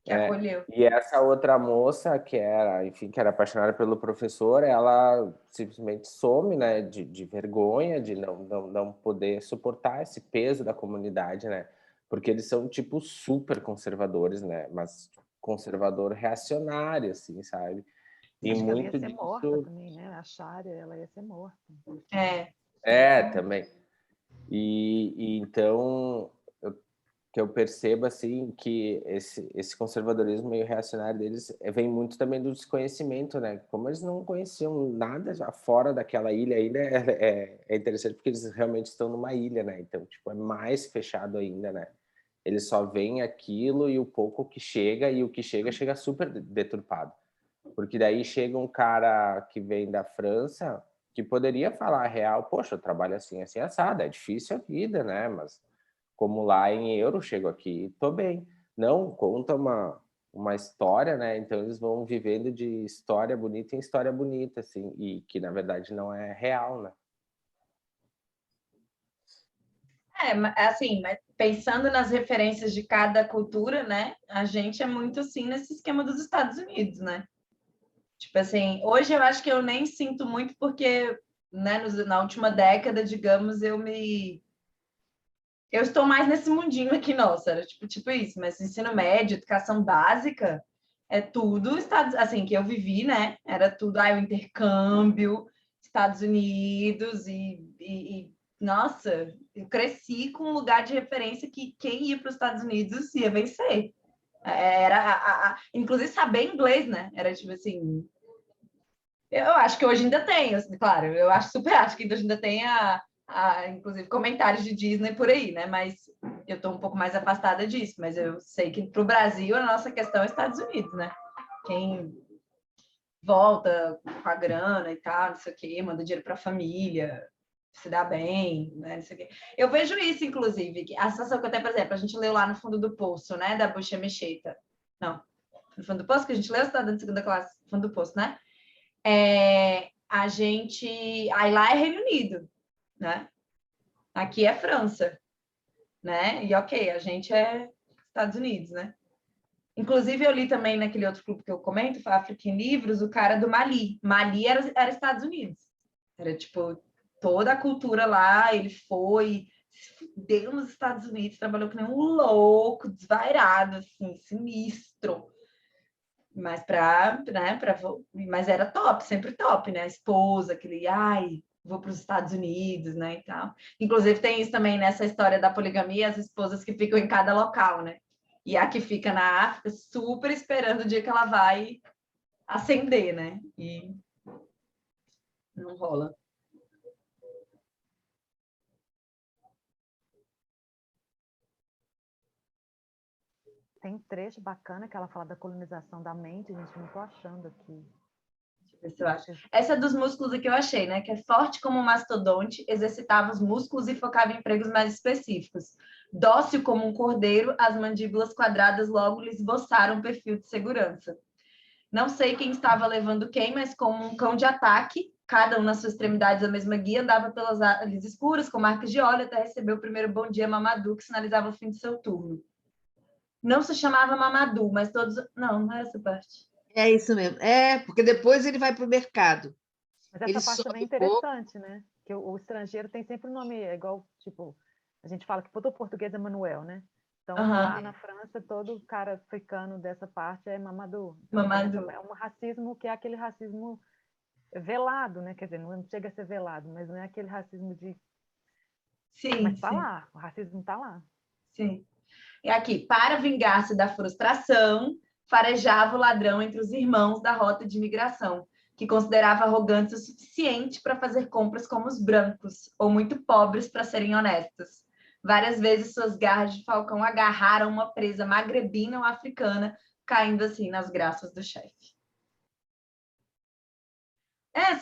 acolheu. E essa outra moça que era apaixonada pelo professor, ela simplesmente some, né? De vergonha, de não poder suportar esse peso da comunidade, né? Porque eles são tipo super conservadores, né? Mas conservador reacionário, assim, sabe? E muito muito ela ia ser morta também, né? A Sharia, ela ia ser morta. Também. E então que eu percebo assim que esse conservadorismo meio reacionário deles vem muito também do desconhecimento, né? Como eles não conheciam nada já fora daquela ilha, ainda é interessante porque eles realmente estão numa ilha, né? Então, tipo, é mais fechado ainda, né? Eles só veem aquilo e o pouco que chega, e o que chega super deturpado. Porque daí chega um cara que vem da França que poderia falar a real, poxa, eu trabalho assim, assim, assado, é difícil a vida, né? Mas como lá em euro, chego aqui, tô bem. Não, conta uma história, né? Então eles vão vivendo de história bonita em história bonita, assim, e que na verdade não é real, né? Assim, mas pensando nas referências de cada cultura, né? A gente é muito assim nesse esquema dos Estados Unidos, né? Tipo assim, hoje eu acho que eu nem sinto muito porque, né, na última década, digamos, eu estou mais nesse mundinho aqui, nossa, era tipo isso, mas ensino médio, educação básica, é tudo Estados, assim, que eu vivi, né? Era tudo o intercâmbio, Estados Unidos nossa, eu cresci com um lugar de referência que quem ia para os Estados Unidos ia vencer. Era, inclusive, saber inglês, né? Era tipo assim. Eu acho que hoje ainda tem, assim, claro, eu acho que hoje ainda tem inclusive, comentários de Disney por aí, né? Mas eu estou um pouco mais afastada disso, mas eu sei que para o Brasil a nossa questão é Estados Unidos, né? Quem volta com a grana e tal, não sei o quê, manda dinheiro para a família, se dá bem, né? Não sei o quê. Eu vejo isso, inclusive, que a situação que eu tenho, por exemplo, a gente leu lá no Fundo do Poço, né? Da Bucha Mecheta. Não, no Fundo do Poço, que a gente leu, você está dando segunda classe, Fundo do Poço, né? A gente. Aí lá é Reino Unido, né? Aqui é França, né? E ok, a gente é Estados Unidos, né? Inclusive, eu li também naquele outro clube que eu comento, África em Livros, o cara do Mali. Mali era Estados Unidos. Era tipo toda a cultura lá, ele foi, deu nos Estados Unidos, trabalhou que nem um louco, desvairado, assim, sinistro. Mas mas era top, sempre top, né? A esposa, aquele, ai, vou para os Estados Unidos, né, e tal. Inclusive tem isso também nessa história da poligamia, as esposas que ficam em cada local, né? E a que fica na África super esperando o dia que ela vai ascender, né? E não rola. Tem trecho bacana que ela fala da colonização da mente, gente, não estou achando aqui. Eu acho. Essa dos músculos aqui eu achei, né? Que é forte como um mastodonte, exercitava os músculos e focava em empregos mais específicos. Dócil como um cordeiro, as mandíbulas quadradas logo lhe esboçaram um perfil de segurança. Não sei quem estava levando quem, mas como um cão de ataque, cada um na sua extremidade da mesma guia, andava pelas áreas escuras com marcas de óleo até receber o primeiro bom dia Mamadou, que sinalizava o fim de seu turno. Não se chamava Mamadou, mas todos... Não é essa parte. É isso mesmo. Porque depois ele vai para o mercado. Mas essa parte também é interessante, né? Que o estrangeiro tem sempre um nome, igual, tipo, a gente fala que todo português é Manuel, né? Então, lá na França, todo cara africano dessa parte é Mamadou. Então, Mamadou. é um racismo que é aquele racismo velado, né? Quer dizer, não chega a ser velado, mas não é aquele racismo de... Sim, mas tá lá, o racismo tá lá. Sim. E aqui, para vingar-se da frustração, farejava o ladrão entre os irmãos da rota de imigração, que considerava arrogantes o suficiente para fazer compras como os brancos, ou muito pobres para serem honestos. Várias vezes suas garras de falcão agarraram uma presa magrebina ou africana, caindo assim nas graças do chefe.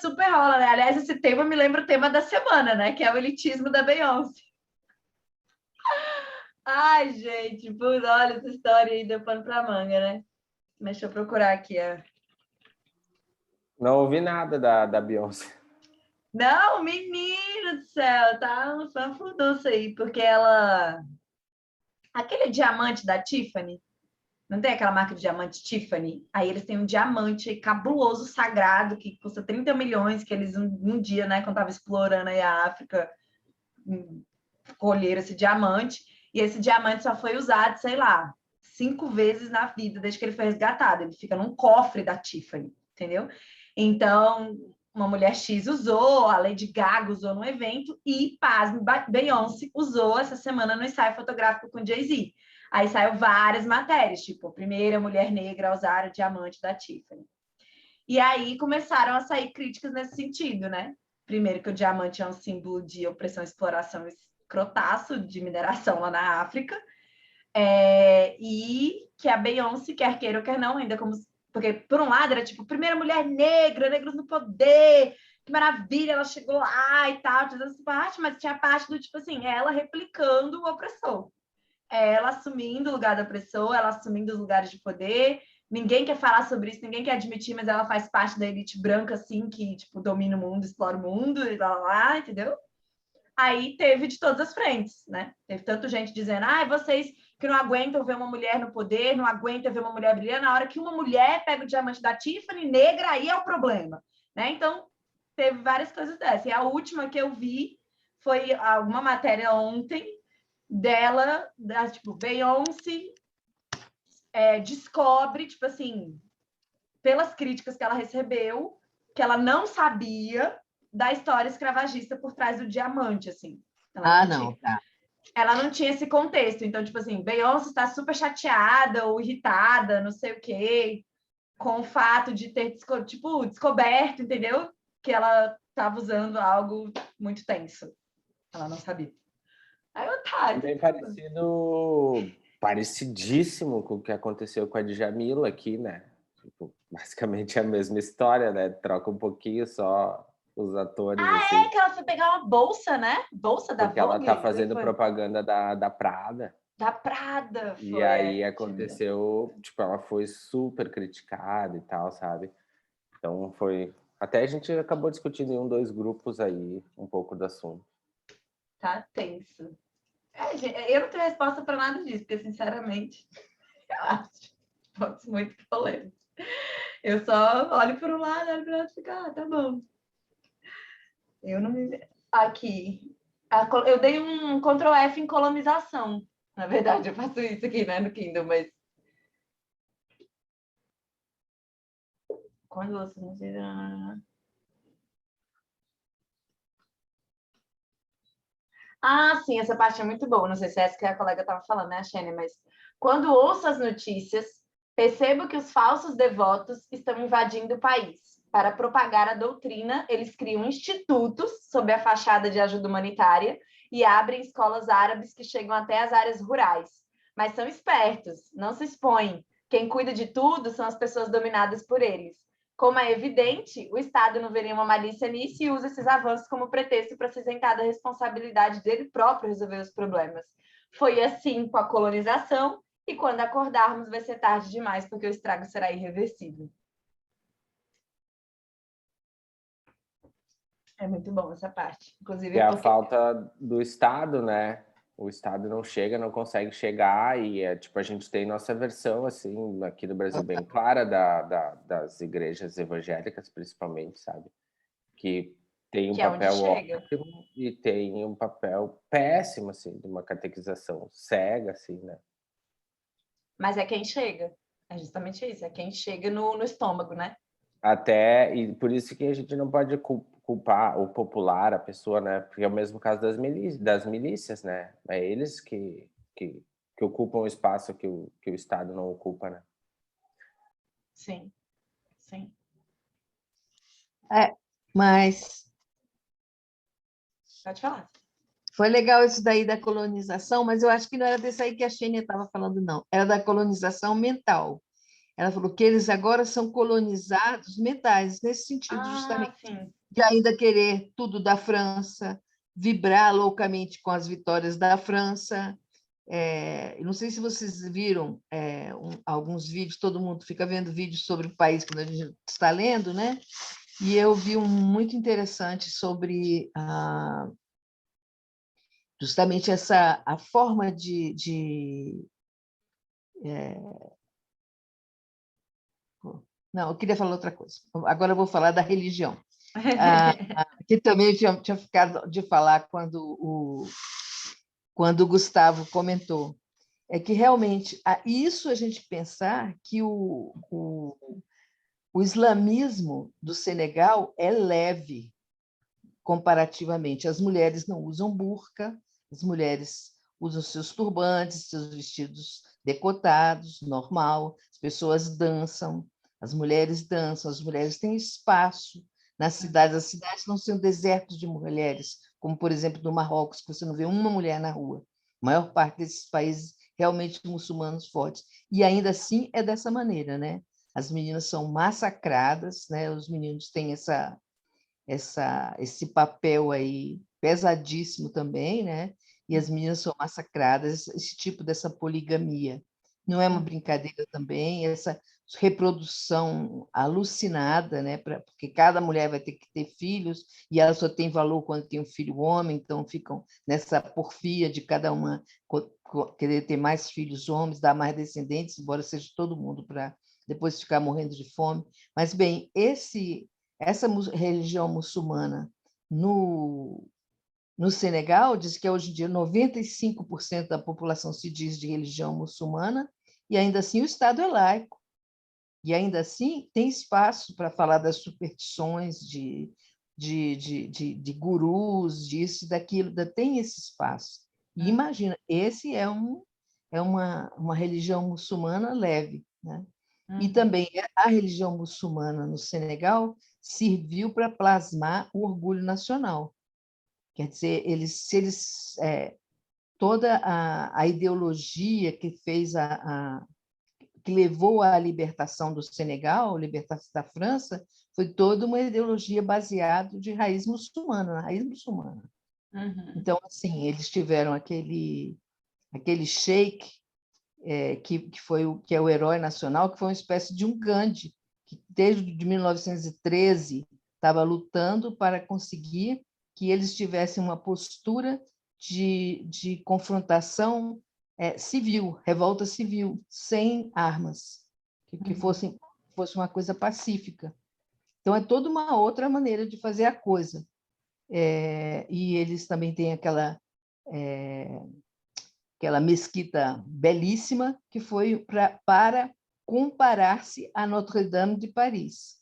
Super rola, né? Aliás, esse tema me lembra o tema da semana, né? Que é o elitismo da Beyoncé. Ai, gente, olha essa história aí, deu pano pra manga, né? Mas deixa eu procurar aqui. Não ouvi nada da Beyoncé. Não, menino do céu, tá um fanfuduço aí, porque ela... Aquele diamante da Tiffany, não tem aquela marca de diamante Tiffany? Aí eles têm um diamante cabuloso, sagrado, que custa 30 milhões, que eles um dia, né, quando estavam explorando aí a África, colheram esse diamante, e esse diamante só foi usado, sei lá, 5 vezes na vida, desde que ele foi resgatado. Ele fica num cofre da Tiffany, entendeu? Então, uma mulher X usou, a Lady Gaga usou no evento, e, pasme, Beyoncé usou essa semana no ensaio fotográfico com Jay-Z. Aí saiu várias matérias, tipo, a primeira mulher negra a usar o diamante da Tiffany. E aí começaram a sair críticas nesse sentido, né? Primeiro que o diamante é um símbolo de opressão e exploração escrotaço de mineração lá na África, e que a Beyoncé, quer queira ou quer não, ainda como Porque, por um lado, era tipo, primeira mulher negra, negros no poder, que maravilha, ela chegou lá e tal, toda essa parte, mas tinha a parte do tipo assim, ela replicando o opressor. Ela assumindo o lugar da opressor, ela assumindo os lugares de poder. Ninguém quer falar sobre isso, ninguém quer admitir, mas ela faz parte da elite branca, assim, que, tipo, domina o mundo, explora o mundo, e lá, entendeu? Aí teve de todas as frentes, né? Teve tanto gente dizendo, vocês que não aguentam ver uma mulher no poder, não aguentam ver uma mulher brilhando, na hora que uma mulher pega o diamante da Tiffany, negra, aí é o problema, né? Então, teve várias coisas dessas. E a última que eu vi foi uma matéria ontem dela, tipo, Beyoncé descobre, tipo assim, pelas críticas que ela recebeu, que ela não sabia da história escravagista por trás do diamante, assim. Ela não tinha esse contexto. Então, tipo assim, Beyoncé está super chateada ou irritada, não sei o quê, com o fato de ter, tipo, descoberto, entendeu? Que ela estava usando algo muito tenso. Ela não sabia. Aí eu bem parecidíssimo com o que aconteceu com a Djamila aqui, né? Tipo, basicamente a mesma história, né? Troca um pouquinho só os atores. Assim. É que ela foi pegar uma bolsa, né? Bolsa da Porque ela tá fazendo propaganda da Prada. Da Prada, foi. E aí aconteceu, tipo, ela foi super criticada e tal, sabe? Então foi... Até a gente acabou discutindo em 2 grupos aí um pouco do assunto. Tá tenso. Eu não tenho resposta para nada disso, porque, sinceramente, eu acho pontos muito polêmicos. Eu só olho para um lado, olho para o outro e fico, tá bom. Eu não me... Aqui. Eu dei um Ctrl F em colonização. Na verdade, eu faço isso aqui, né, no Kindle, mas... Quando você não sei... sim, essa parte é muito boa. Não sei se é essa que a colega estava falando, né, Xênia? Mas quando ouço as notícias, percebo que os falsos devotos estão invadindo o país. Para propagar a doutrina, eles criam institutos sob a fachada de ajuda humanitária e abrem escolas árabes que chegam até as áreas rurais. Mas são espertos, não se expõem. Quem cuida de tudo são as pessoas dominadas por eles. Como é evidente, o Estado não veria uma malícia nisso e usa esses avanços como pretexto para se isentar da responsabilidade dele próprio resolver os problemas. Foi assim com a colonização e quando acordarmos vai ser tarde demais porque o estrago será irreversível. É muito bom essa parte. Inclusive, a falta do Estado, né? O Estado não chega, não consegue chegar e tipo, a gente tem nossa versão, assim, aqui do Brasil bem clara das igrejas evangélicas, principalmente, sabe? Que tem um papel ótimo e tem um papel péssimo, assim, de uma catequização cega, assim, né? Mas é quem chega. É justamente isso, é quem chega no estômago, né? E por isso que a gente não pode culpar o popular, a pessoa, né? Porque é o mesmo caso das milícias, né? É eles que ocupam o espaço que o Estado não ocupa, né? Sim, sim. Mas... Pode falar. Foi legal isso daí da colonização, mas eu acho que não era desse aí que a Xênia estava falando, não. Era da colonização mental. Ela falou que eles agora são colonizados mentais, nesse sentido, justamente. Sim. De ainda querer tudo da França, vibrar loucamente com as vitórias da França. Não sei se vocês viram alguns vídeos, todo mundo fica vendo vídeos sobre o país quando a gente está lendo, né? E eu vi um muito interessante sobre justamente a forma Não, eu queria falar outra coisa. Agora eu vou falar da religião. Que também tinha ficado de falar quando o Gustavo comentou. É que realmente isso a gente pensar que o islamismo do Senegal é leve comparativamente. As mulheres não usam burca, as mulheres usam seus turbantes, seus vestidos decotados, normal, as pessoas dançam, as mulheres têm espaço nas cidades. As cidades não são desertos de mulheres, como, por exemplo, no Marrocos, que você não vê uma mulher na rua. A maior parte desses países realmente muçulmanos fortes. E ainda assim é dessa maneira, né? as meninas são massacradas, né? Os meninos têm esse papel aí pesadíssimo também, né? E as meninas são massacradas, esse tipo dessa poligamia. Não é uma brincadeira também, essa reprodução alucinada, né? Porque cada mulher vai ter que ter filhos e ela só tem valor quando tem um filho homem, então ficam nessa porfia de cada uma querer ter mais filhos homens, dar mais descendentes, embora seja todo mundo para depois ficar morrendo de fome. Mas, bem, essa religião muçulmana no Senegal, diz que hoje em dia 95% da população se diz de religião muçulmana, e ainda assim o Estado é laico. E ainda assim tem espaço para falar das superstições de gurus, disso, daquilo, tem esse espaço. E imagina, esse é uma religião muçulmana leve, né? E também a religião muçulmana no Senegal serviu para plasmar o orgulho nacional. Quer dizer, toda a ideologia que fez que levou à libertação do Senegal, libertação da França, foi toda uma ideologia baseada de raiz muçulmana, na raiz muçulmana. Então, assim, eles tiveram aquele sheik que é o herói nacional, que foi uma espécie de um Gandhi, que desde 1913 estava lutando para conseguir que eles tivessem uma postura de confrontação civil, revolta civil, sem armas, que fosse uma coisa pacífica. Então, é toda uma outra maneira de fazer a coisa. E eles também têm aquela mesquita belíssima que foi para comparar-se a Notre-Dame de Paris.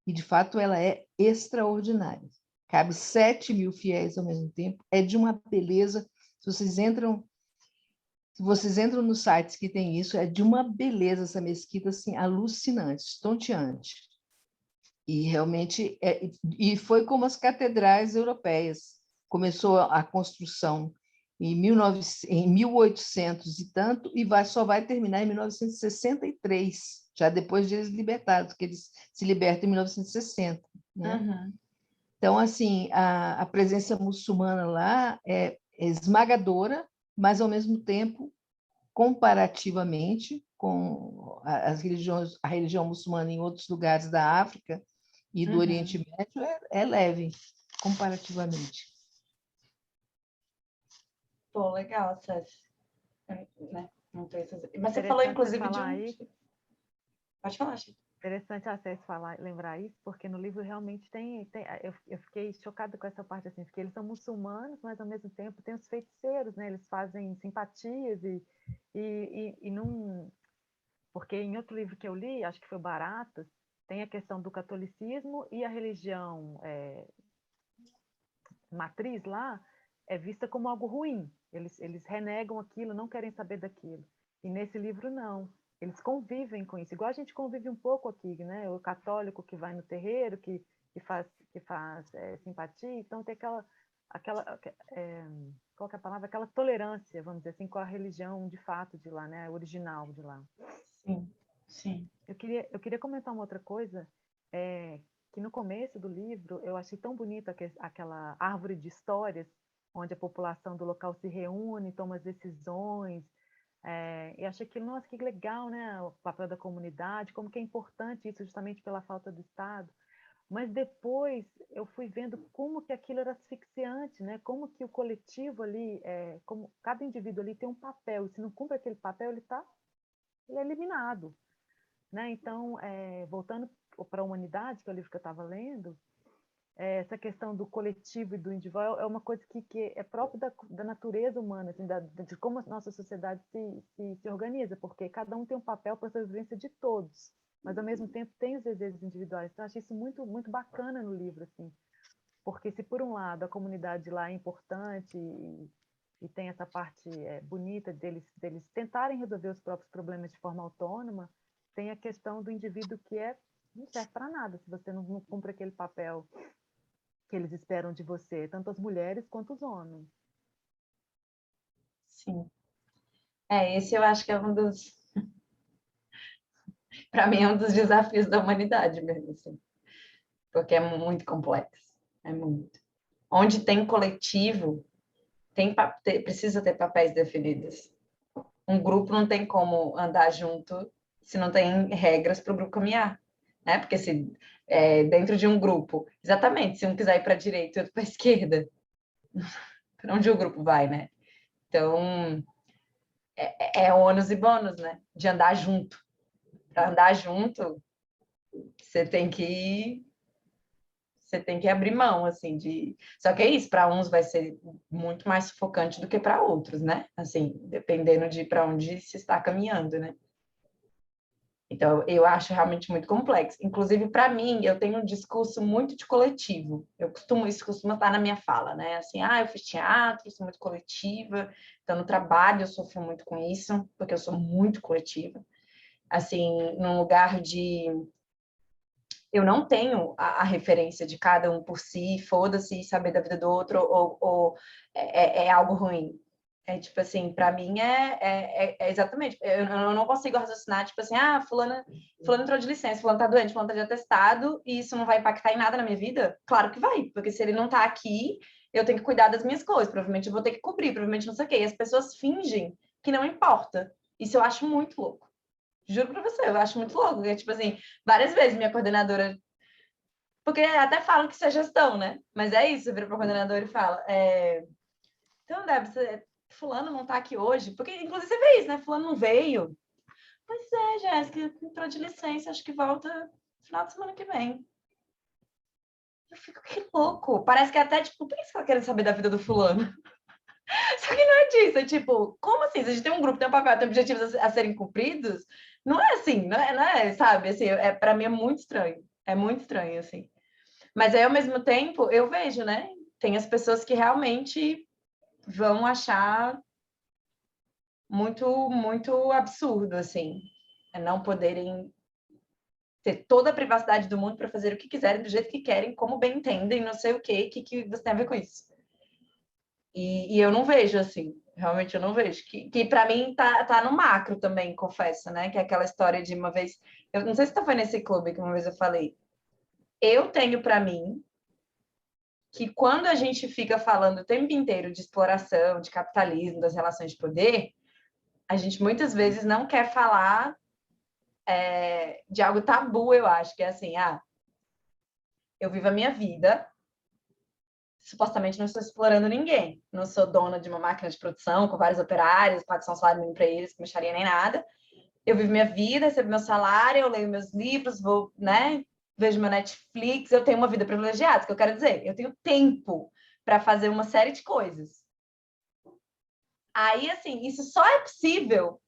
E, de fato, ela é extraordinária. Cabe 7.000 fiéis ao mesmo tempo. É de uma beleza. Se vocês entram nos sites que tem isso, é de uma beleza essa mesquita assim, alucinante, estonteante. E realmente e foi como as catedrais europeias. Começou a construção em 1800 e tanto, e só vai terminar em 1963, já depois de eles libertados, que eles se libertam em 1960. Né? Então, assim, a presença muçulmana lá é esmagadora, mas, ao mesmo tempo, comparativamente com a religião muçulmana em outros lugares da África e do Oriente Médio, é leve, comparativamente. Pô, legal, César. Né? Mas você falou, inclusive, de um... Pode falar, Chico. Interessante a César lembrar isso, porque no livro realmente eu fiquei chocada com essa parte, assim, porque eles são muçulmanos, mas ao mesmo tempo tem os feiticeiros, né? Eles fazem simpatias e não... Porque em outro livro que eu li, acho que foi Baratas, tem a questão do catolicismo e a religião matriz lá é vista como algo ruim. Eles renegam aquilo, não querem saber daquilo. E nesse livro, não. Eles convivem com isso, igual a gente convive um pouco aqui, né? O católico que vai no terreiro, que faz simpatia, então tem aquela qual que é a palavra? Aquela tolerância, vamos dizer assim, com a religião de fato de lá, né? Original de lá. Sim, sim. Eu queria comentar uma outra coisa, que no começo do livro eu achei tão bonita aquela árvore de histórias, onde a população do local se reúne, toma as decisões, e achei que, nossa, que legal, né? O papel da comunidade, como que é importante isso justamente pela falta do Estado. Mas depois eu fui vendo como que aquilo era asfixiante, né? Como que o coletivo ali, como cada indivíduo ali tem um papel, e se não cumpre aquele papel, ele é eliminado. Né? Então, voltando para a humanidade, que é o livro que eu estava lendo, essa questão do coletivo e do individual é uma coisa que é própria da natureza humana, assim, de como a nossa sociedade se organiza, porque cada um tem um papel para a sobrevivência de todos, mas ao mesmo tempo tem os desejos individuais. Então, eu achei isso muito, muito bacana no livro, assim, porque se por um lado a comunidade lá é importante e tem essa parte bonita deles tentarem resolver os próprios problemas de forma autônoma, tem a questão do indivíduo que não serve para nada se você não cumpre aquele papel que eles esperam de você, tanto as mulheres quanto os homens. Sim. Esse eu acho que é um dos Para mim é um dos desafios da humanidade mesmo, assim, porque é muito complexo, é muito. Onde tem coletivo, precisa ter papéis definidos. Um grupo não tem como andar junto se não tem regras para o grupo caminhar, né? Porque se dentro de um grupo, exatamente, se um quiser ir para a direita e outro para a esquerda, para onde o grupo vai, né? Então, é ônus e bônus, né? De andar junto. Para andar junto, você tem que abrir mão, assim, de... Só que é isso, para uns vai ser muito mais sufocante do que para outros, né? Assim, dependendo de para onde se está caminhando, né? Então, eu acho realmente muito complexo. Inclusive, para mim, eu tenho um discurso muito de coletivo. Isso costuma estar na minha fala, né? Assim, eu fiz teatro, sou muito coletiva. Então, no trabalho, eu sofro muito com isso, porque eu sou muito coletiva. Assim, num lugar de... Eu não tenho a referência de cada um por si, foda-se, saber da vida do outro, ou é algo ruim. É tipo assim, para mim é exatamente. Eu não consigo raciocinar, tipo assim, fulano entrou de licença, fulano tá doente, fulano tá de atestado, e isso não vai impactar em nada na minha vida? Claro que vai, porque se ele não tá aqui, eu tenho que cuidar das minhas coisas, provavelmente eu vou ter que cobrir, provavelmente não sei o quê. E as pessoas fingem que não importa. Isso eu acho muito louco. Juro pra você, eu acho muito louco. Porque, tipo assim, várias vezes minha coordenadora. Porque até falam que isso é gestão, né? Mas é isso, você vira pra coordenadora e fala. Então, deve ser. Fulano não tá aqui hoje. Porque, inclusive, você vê isso, né? Fulano não veio. Pois é, Jéssica, entrou de licença, acho que volta no final de semana que vem. Eu fico, que louco. Parece que até, tipo, por que você tá querendo saber da vida do fulano? Só que não é disso, é tipo, como assim? Se a gente tem um grupo, tem um papel, tem objetivos a serem cumpridos, não é assim, não é, sabe? Assim, para mim é muito estranho, assim. Mas aí, ao mesmo tempo, eu vejo, né? Tem as pessoas que realmente vão achar muito, muito absurdo, assim, não poderem ter toda a privacidade do mundo para fazer o que quiserem, do jeito que querem, como bem entendem, não sei o que você tem a ver com isso. E eu não vejo, assim, realmente eu não vejo. Que para mim tá no macro também, confesso, né? Que é aquela história de uma vez. Eu não sei se foi nesse clube que uma vez eu falei. Eu tenho para mim que quando a gente fica falando o tempo inteiro de exploração, de capitalismo, das relações de poder, a gente muitas vezes não quer falar de algo tabu, eu acho, que é assim, eu vivo a minha vida, supostamente não estou explorando ninguém. Não sou dona de uma máquina de produção com vários operários, pago só um salário mínimo para eles, que não mexeria nem nada. Eu vivo minha vida, recebo meu salário, eu leio meus livros, vou, né? Vejo meu Netflix, eu tenho uma vida privilegiada, que eu quero dizer, eu tenho tempo para fazer uma série de coisas. Aí, assim, isso só é possível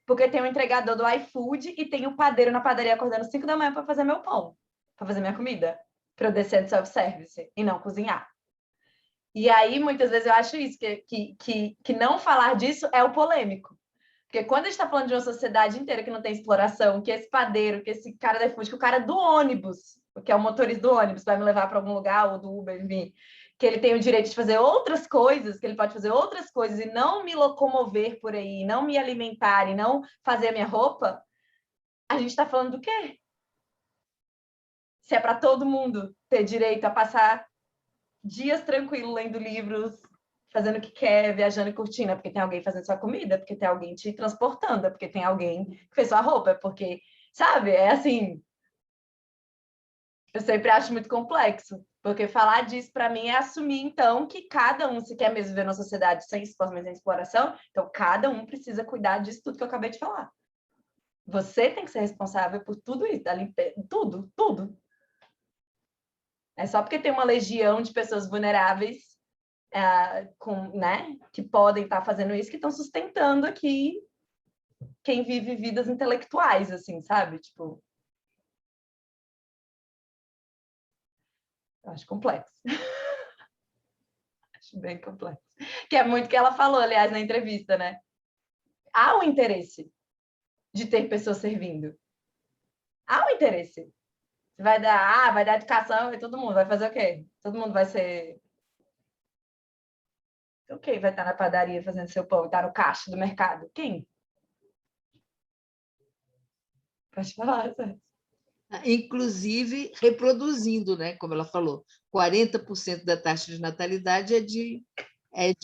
porque tem um entregador do iFood e tem um padeiro na padaria acordando 5 da manhã para fazer meu pão, para fazer minha comida, para eu descer de self-service e não cozinhar. E aí, muitas vezes, eu acho isso, que não falar disso é o polêmico. Porque quando a gente está falando de uma sociedade inteira que não tem exploração, que esse padeiro, que esse cara da iFood, que o cara do ônibus, que é o motorista do ônibus, vai me levar para algum lugar, ou do Uber, enfim, que ele tem o direito de fazer outras coisas, que ele pode fazer outras coisas e não me locomover por aí, não me alimentar e não fazer a minha roupa, a gente está falando do quê? Se é para todo mundo ter direito a passar dias tranquilo lendo livros, fazendo o que quer, viajando e curtindo, é porque tem alguém fazendo sua comida, é porque tem alguém te transportando, é porque tem alguém que fez sua roupa, é porque, sabe, é assim. Eu sempre acho muito complexo, porque falar disso para mim é assumir, então, que cada um, se quer mesmo viver numa sociedade sem exploração, então cada um precisa cuidar disso tudo que eu acabei de falar. Você tem que ser responsável por tudo isso, da limpeza, tudo. É só porque tem uma legião de pessoas vulneráveis né, que podem estar fazendo isso, que estão sustentando aqui quem vive vidas intelectuais, assim, sabe? Tipo, eu acho complexo. Acho bem complexo. Que é muito o que ela falou, aliás, na entrevista, né? Há um interesse de ter pessoas servindo. Há um interesse. Vai dar educação e todo mundo vai fazer o quê? Todo mundo vai ser... Ok, vai estar na padaria fazendo seu pão, estar no caixa do mercado. Quem? Pode falar, Zé. Inclusive reproduzindo, né? Como ela falou, 40% da taxa de natalidade é de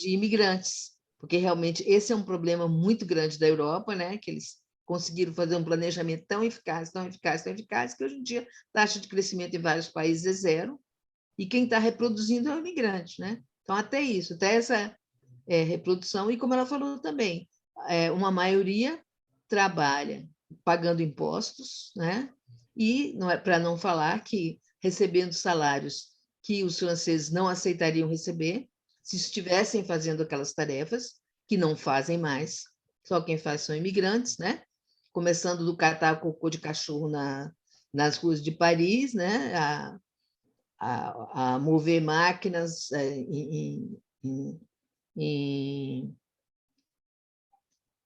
imigrantes, porque realmente esse é um problema muito grande da Europa, né? Que eles conseguiram fazer um planejamento tão eficaz, tão eficaz, tão eficaz, que hoje em dia a taxa de crescimento em vários países é zero, e quem está reproduzindo é o imigrante, né? Então, até isso, até essa reprodução, e como ela falou também, uma maioria trabalha pagando impostos, né? E não é para não falar que recebendo salários que os franceses não aceitariam receber se estivessem fazendo aquelas tarefas, que não fazem mais, só quem faz são imigrantes, né? Começando do catar cocô de cachorro nas ruas de Paris, né? A mover máquinas em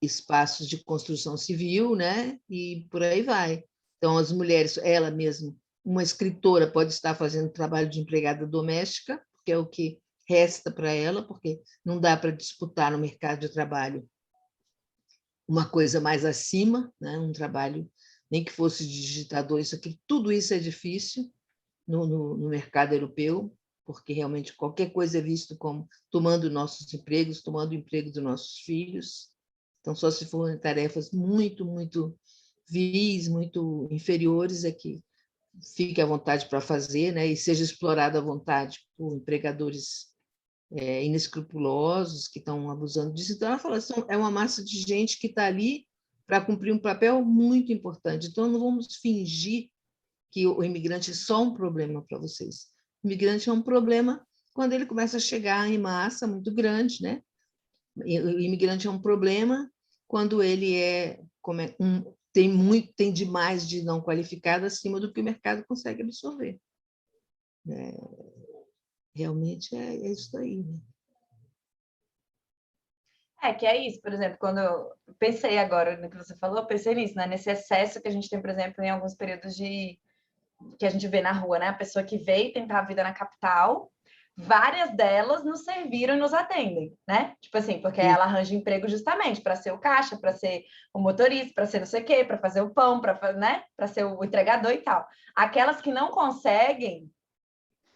espaços de construção civil, né? E por aí vai. Então, as mulheres, ela mesma, uma escritora pode estar fazendo trabalho de empregada doméstica, que é o que resta para ela, porque não dá para disputar no mercado de trabalho uma coisa mais acima, né? Um trabalho, nem que fosse digitador, isso aqui, tudo isso é difícil no mercado europeu, porque realmente qualquer coisa é visto como tomando nossos empregos, tomando o emprego dos nossos filhos. Então, só se forem tarefas muito, muito vis, muito inferiores, é que fique à vontade para fazer, né? E seja explorado à vontade por empregadores inescrupulosos que estão abusando disso. Então, ela fala assim, é uma massa de gente que está ali para cumprir um papel muito importante. Então, não vamos fingir que o imigrante é só um problema para vocês. O imigrante é um problema quando ele começa a chegar em massa muito grande, né? O imigrante é um problema quando ele tem demais de não qualificado acima do que o mercado consegue absorver. Realmente é isso aí, né? Que é isso, por exemplo, quando eu pensei agora no que você falou, eu pensei nisso, né? Nesse excesso que a gente tem, por exemplo, em alguns períodos que a gente vê na rua, né? A pessoa que veio tentar a vida na capital, várias delas nos serviram e nos atendem, né? Tipo assim, porque ela arranja emprego justamente para ser o caixa, para ser o motorista, para ser não sei o quê, para fazer o pão, né? Para ser o entregador e tal. Aquelas que não conseguem,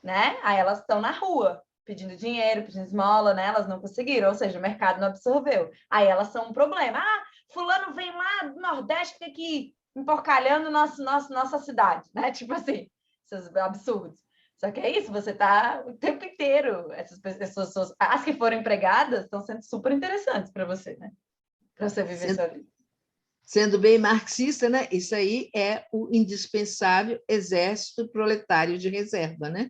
né? Aí elas estão na rua pedindo dinheiro, pedindo esmola, né? Elas não conseguiram, ou seja, o mercado não absorveu. Aí elas são um problema. Fulano vem lá do Nordeste, fica aqui emporcalhando nossa cidade, né? Tipo assim, esses absurdos. Só que é isso, você tá o tempo inteiro. Essas pessoas, as que foram empregadas, estão sendo super interessantes para você, né? Para você viver sua vida. Sendo bem marxista, né? Isso aí é o indispensável exército proletário de reserva, né?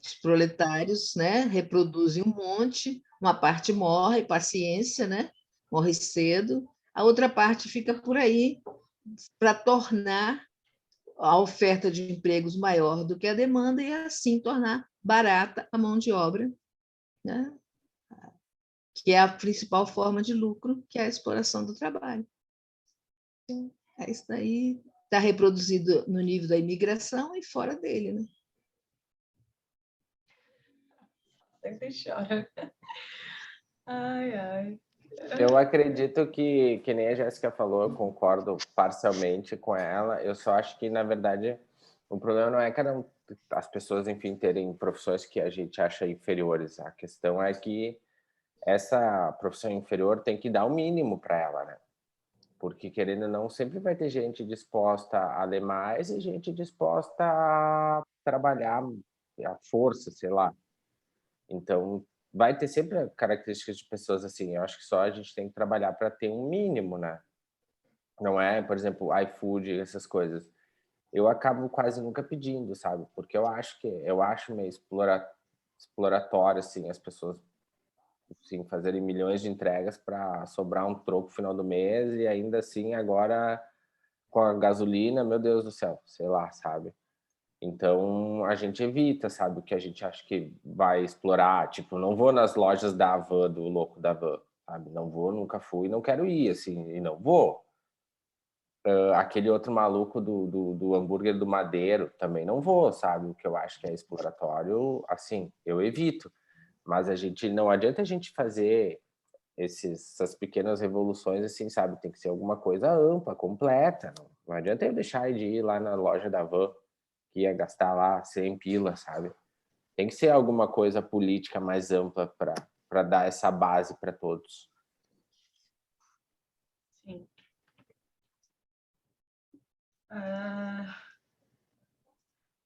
Os proletários, né, reproduzem um monte, uma parte morre, paciência, né? Morre cedo, a outra parte fica por aí para tornar a oferta de empregos maior do que a demanda e assim tornar barata a mão de obra, né? Que é a principal forma de lucro, que é a exploração do trabalho. Isso daí está reproduzido no nível da imigração e fora dele, né? Sempre chora. Ai. Eu acredito que nem a Jéssica falou, eu concordo parcialmente com ela. Eu só acho que, na verdade, o problema não é as pessoas, enfim, terem profissões que a gente acha inferiores. A questão é que essa profissão inferior tem que dar o mínimo para ela, né? Porque, querendo ou não, sempre vai ter gente disposta a ler mais e gente disposta a trabalhar à força, sei lá. Então, vai ter sempre características de pessoas assim. Eu acho que só a gente tem que trabalhar para ter um mínimo, né? Não é, por exemplo, iFood, essas coisas. Eu acabo quase nunca pedindo, sabe? Porque eu acho meio exploratório, assim, as pessoas assim, fazerem milhões de entregas para sobrar um troco no final do mês e ainda assim agora com a gasolina, meu Deus do céu, sei lá, sabe? Então a gente evita, sabe, o que a gente acha que vai explorar. Tipo, não vou nas lojas da Havan, do louco da Havan, sabe? Não vou, nunca fui, não quero ir, assim, e não vou. Aquele outro maluco do hambúrguer do Madeiro, também não vou, sabe? O que eu acho que é exploratório, assim, eu evito. Mas não adianta a gente fazer essas pequenas revoluções, assim, sabe? Tem que ser alguma coisa ampla, completa. Não adianta eu deixar de ir lá na loja da Van, que ia gastar lá 100 pila, sabe? Tem que ser alguma coisa política mais ampla para dar essa base para todos. Sim.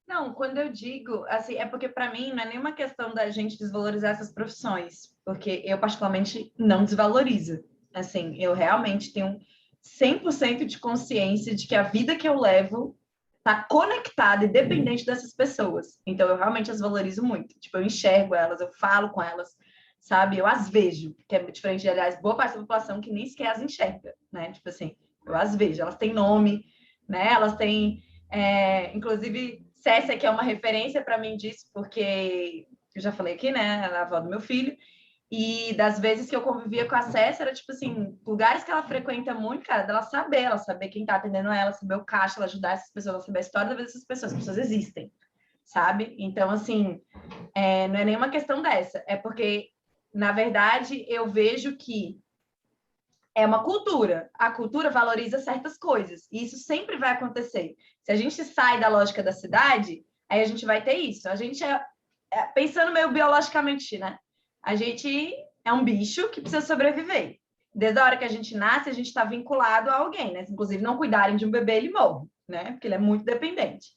Não, quando eu digo, assim, é porque para mim não é nenhuma questão da gente desvalorizar essas profissões, porque eu particularmente não desvalorizo. Assim, eu realmente tenho 100% de consciência de que a vida que eu levo está conectada e dependente dessas pessoas. Então, eu realmente as valorizo muito. Tipo, eu enxergo elas, eu falo com elas, sabe? Eu as vejo, que é diferente de, aliás, boa parte da população que nem sequer as enxerga, né? Tipo assim, eu as vejo, elas têm nome, né? Elas têm, inclusive, Cécia, que é uma referência para mim disso, porque eu já falei aqui, né? Ela é a avó do meu filho, e das vezes que eu convivia com a Cécia, era tipo assim, lugares que ela frequenta muito, cara, dela saber quem tá atendendo ela, saber o caixa, ela ajudar essas pessoas, ela saber a história da vida dessas pessoas, as pessoas existem, sabe? Então, assim, não é nenhuma questão dessa, é porque, na verdade, eu vejo que é uma cultura. A cultura valoriza certas coisas. E isso sempre vai acontecer. Se a gente sai da lógica da cidade, aí a gente vai ter isso. A gente pensando meio biologicamente, né? A gente é um bicho que precisa sobreviver. Desde a hora que a gente nasce, a gente está vinculado a alguém, né? Se, inclusive, não cuidarem de um bebê, ele morre, né? Porque ele é muito dependente.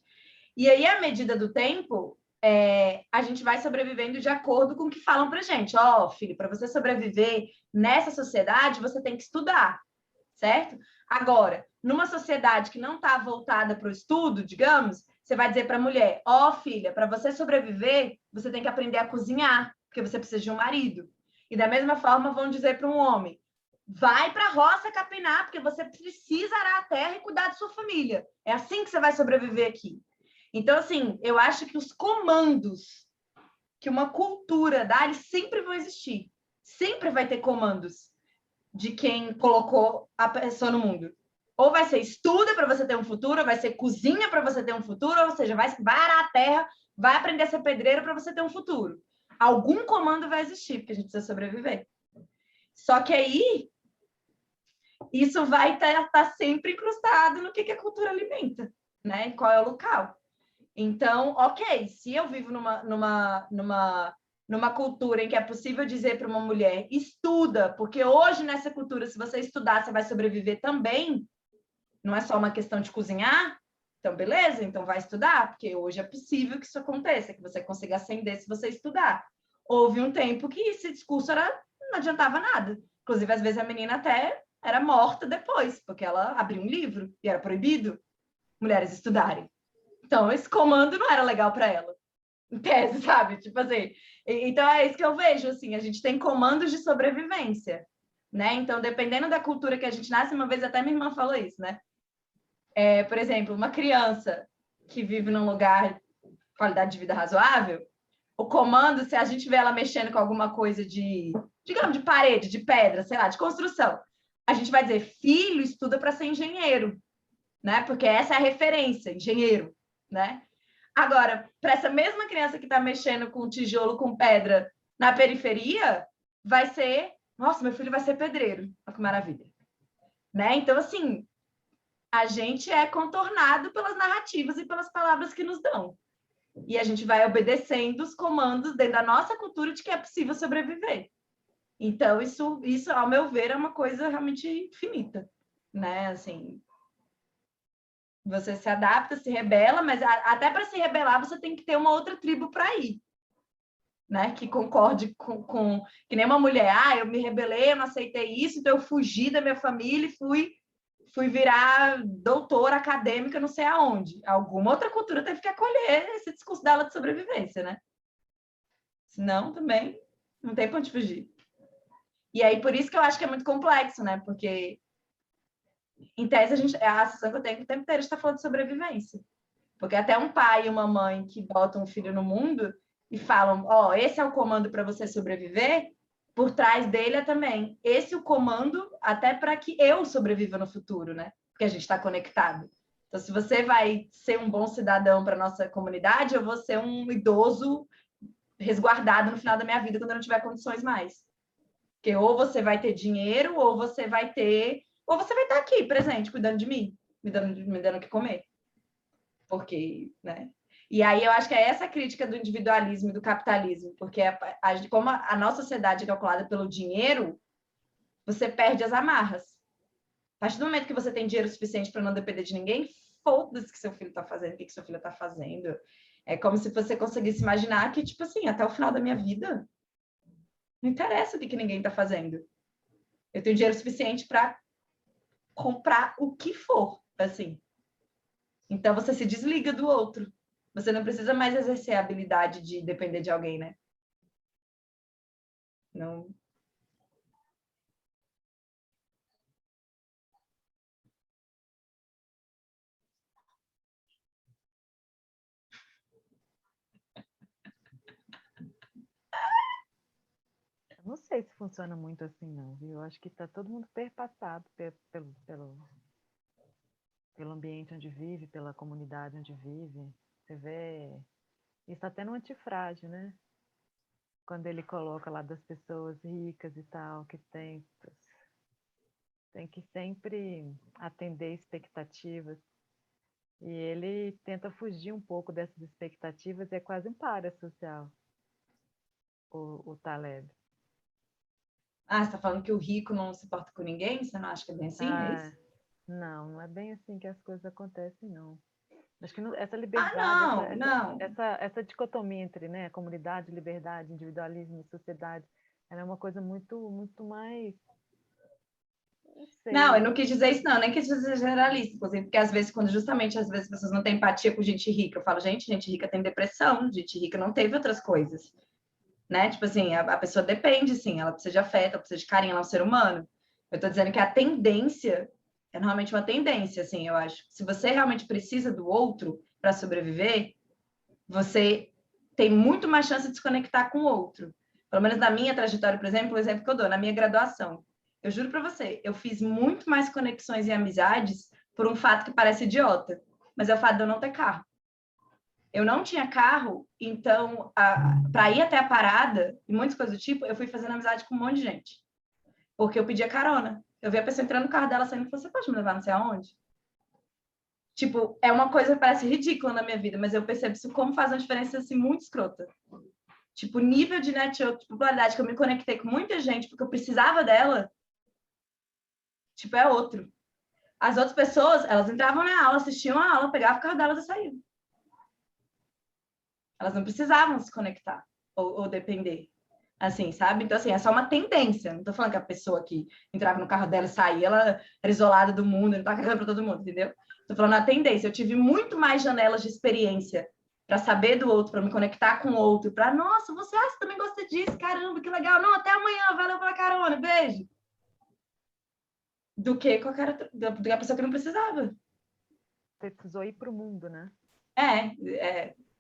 E aí, à medida do tempo, a gente vai sobrevivendo de acordo com o que falam pra gente. Ó, filho, para você sobreviver nessa sociedade, você tem que estudar, certo? Agora, numa sociedade que não está voltada para o estudo, digamos, você vai dizer para a mulher, ó, filha, para você sobreviver, você tem que aprender a cozinhar, porque você precisa de um marido. E da mesma forma vão dizer para um homem, vai para a roça capinar, porque você precisa arar a terra e cuidar de sua família. É assim que você vai sobreviver aqui. Então, assim, eu acho que os comandos que uma cultura dá, eles sempre vão existir. Sempre vai ter comandos de quem colocou a pessoa no mundo. Ou vai ser estuda para você ter um futuro, ou vai ser cozinha para você ter um futuro, ou seja, vai arar a terra, vai aprender a ser pedreiro para você ter um futuro. Algum comando vai existir, porque a gente precisa sobreviver. Só que aí, isso vai estar sempre incrustado no que a cultura alimenta, né? Qual é o local. Então, ok, se eu vivo numa cultura em que é possível dizer para uma mulher, estuda, porque hoje nessa cultura, se você estudar, você vai sobreviver também, não é só uma questão de cozinhar, então beleza, então vai estudar, porque hoje é possível que isso aconteça, que você consiga ascender se você estudar. Houve um tempo que esse discurso não adiantava nada. Inclusive, às vezes a menina até era morta depois, porque ela abriu um livro e era proibido mulheres estudarem. Então, esse comando não era legal para ela, em tese, sabe? Tipo assim, então é isso que eu vejo, assim, a gente tem comandos de sobrevivência, né? Então, dependendo da cultura que a gente nasce, uma vez até minha irmã falou isso, né? Por exemplo, uma criança que vive num lugar de qualidade de vida razoável, o comando, se a gente vê ela mexendo com alguma coisa digamos, de parede, de pedra, sei lá, de construção, a gente vai dizer, filho, estuda para ser engenheiro, né? Porque essa é a referência, engenheiro, né? Agora, para essa mesma criança que está mexendo com tijolo, com pedra na periferia, vai ser, nossa, meu filho vai ser pedreiro. Olha que maravilha. Né? Então, assim, a gente é contornado pelas narrativas e pelas palavras que nos dão. E a gente vai obedecendo os comandos dentro da nossa cultura de que é possível sobreviver. Então, isso ao meu ver, é uma coisa realmente finita, né? Assim, você se adapta, se rebela, mas até para se rebelar você tem que ter uma outra tribo para ir, né? Que concorde com que nem uma mulher, eu me rebelei, eu não aceitei isso, então eu fugi da minha família e fui virar doutora acadêmica não sei aonde. Alguma outra cultura teve que acolher esse discurso dela de sobrevivência, né? Senão também não tem para onde fugir. E aí por isso que eu acho que é muito complexo, né? Porque em tese, a sensação que eu tenho que o tempo inteiro está falando de sobrevivência. Porque até um pai e uma mãe que botam um filho no mundo e falam, esse é o comando para você sobreviver, por trás dele é também esse o comando até para que eu sobreviva no futuro, né? Porque a gente está conectado. Então, se você vai ser um bom cidadão para a nossa comunidade, eu vou ser um idoso resguardado no final da minha vida, quando eu não tiver condições mais. Porque ou você vai ter dinheiro, ou você vai estar aqui, presente, cuidando de mim, me dando o que comer. Porque, né? E aí eu acho que é essa crítica do individualismo e do capitalismo, porque como a nossa sociedade é calculada pelo dinheiro, você perde as amarras. A partir do momento que você tem dinheiro suficiente para não depender de ninguém, foda-se o que seu filho está fazendo, o que sua filha está fazendo. É como se você conseguisse imaginar que, tipo assim, até o final da minha vida, não interessa o que ninguém está fazendo. Eu tenho dinheiro suficiente para comprar o que for, assim. Então, você se desliga do outro. Você não precisa mais exercer a habilidade de depender de alguém, né? Não... Não sei se funciona muito assim, não, viu? Eu acho que está todo mundo perpassado pelo ambiente onde vive, pela comunidade onde vive. Você vê isso até no Antifrágil, né? Quando ele coloca lá das pessoas ricas e tal, que tem que sempre atender expectativas. E ele tenta fugir um pouco dessas expectativas, é quase um parasocial, o Taleb. Ah, você está falando que o rico não se porta com ninguém? Você não acha que é bem assim? É isso? Não é bem assim que as coisas acontecem, não. Acho que essa liberdade, essa dicotomia entre, né, comunidade, liberdade, individualismo e sociedade, ela é uma coisa muito, muito mais... Não, eu não quis dizer isso, não, nem quis dizer generalista, inclusive, porque às vezes, às vezes as pessoas não têm empatia com gente rica, eu falo, gente rica tem depressão, gente rica não teve outras coisas, né? Tipo assim, a pessoa depende, sim, ela precisa de afeto, ela precisa de carinho, ela é um ser humano. Eu tô dizendo que a tendência é normalmente uma tendência, assim, eu acho. Se você realmente precisa do outro para sobreviver, você tem muito mais chance de se conectar com o outro. Pelo menos na minha trajetória, por exemplo, o exemplo que eu dou, na minha graduação. Eu juro para você, eu fiz muito mais conexões e amizades por um fato que parece idiota, mas é o fato de eu não ter carro. Eu não tinha carro, então, para ir até a parada e muitas coisas do tipo, eu fui fazendo amizade com um monte de gente. Porque eu pedia carona. Eu vi a pessoa entrando no carro dela saindo e falei, você pode me levar não sei aonde? Tipo, é uma coisa que parece ridícula na minha vida, mas eu percebo isso como faz uma diferença assim, muito escrota. Tipo, o nível de network, de popularidade que eu me conectei com muita gente porque eu precisava dela, tipo, é outro. As outras pessoas, elas entravam na aula, assistiam a aula, pegavam o carro delas e saíam. Elas não precisavam se conectar ou depender. Assim, sabe? Então, assim, é só uma tendência. Não tô falando que a pessoa que entrava no carro dela e saía, ela era isolada do mundo, não tá cagando pra todo mundo, entendeu? Tô falando a tendência. Eu tive muito mais janelas de experiência para saber do outro, para me conectar com o outro, para, nossa, você também gosta disso, caramba, que legal. Não, até amanhã, valeu pela carona, beijo. Do que com a pessoa que não precisava. Você precisou ir para o mundo, né?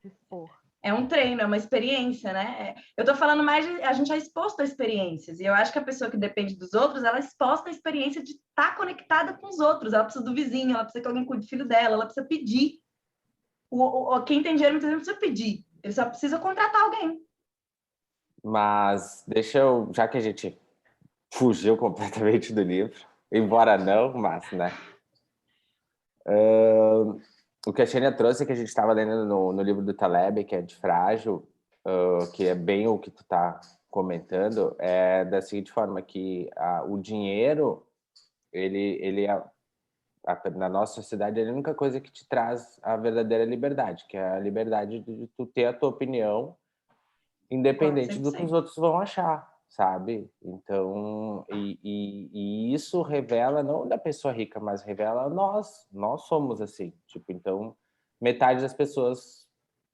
Se expor. É um treino, é uma experiência, né? Eu tô falando mais de a gente é exposto a experiências, e eu acho que a pessoa que depende dos outros, ela é exposta à experiência de estar conectada com os outros, ela precisa do vizinho, ela precisa que alguém cuide do filho dela, ela precisa pedir. Quem tem dinheiro muitas vezes não precisa pedir, ele só precisa contratar alguém. Mas deixa eu, já que a gente fugiu completamente do livro, embora não, mas, né? O que a Xenia trouxe, que a gente estava lendo no livro do Taleb, que é Antifrágil, que é bem o que tu está comentando, é da seguinte forma, que o dinheiro, ele na nossa sociedade, é a única coisa que te traz a verdadeira liberdade, que é a liberdade de tu ter a tua opinião, independente do que os outros vão achar, sabe? Então, e isso revela, não da pessoa rica, mas revela nós somos assim, tipo, então, metade das pessoas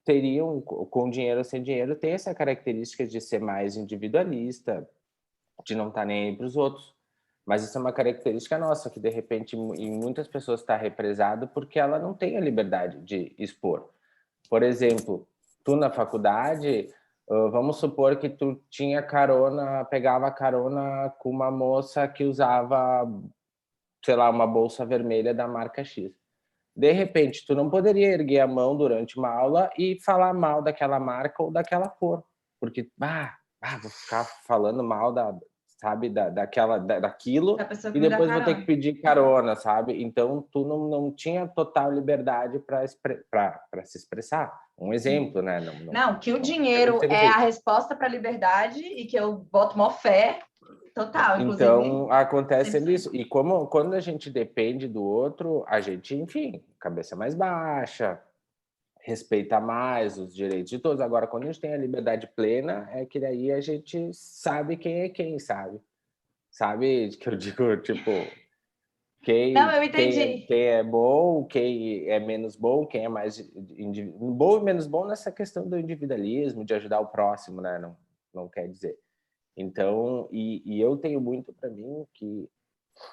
teriam, com dinheiro ou sem dinheiro, tem essa característica de ser mais individualista, de não estar nem aí para os outros, mas isso é uma característica nossa, que de repente em muitas pessoas está represado porque ela não tem a liberdade de expor. Por exemplo, tu na faculdade, vamos supor que tu pegava carona com uma moça que usava, sei lá, uma bolsa vermelha da marca X. De repente, tu não poderia erguer a mão durante uma aula e falar mal daquela marca ou daquela cor, porque, vou ficar falando mal sabe? Daquilo, pessoa e que me dá depois vou ter carona. que pedir carona, sabe? Então, tu não tinha total liberdade para se expressar. Um exemplo, né? Não, que o dinheiro é a resposta para a liberdade e que eu boto mó fé total, inclusive. Então, acontece isso. E quando a gente depende do outro, a gente, enfim, cabeça mais baixa, respeita mais os direitos de todos. Agora, quando a gente tem a liberdade plena, é que daí a gente sabe quem é quem, sabe? Sabe que eu digo, tipo, Não, eu entendi. quem é bom, quem é menos bom, quem é mais bom e menos bom nessa questão do individualismo, de ajudar o próximo, né? Não quer dizer. Então, e eu tenho muito para mim que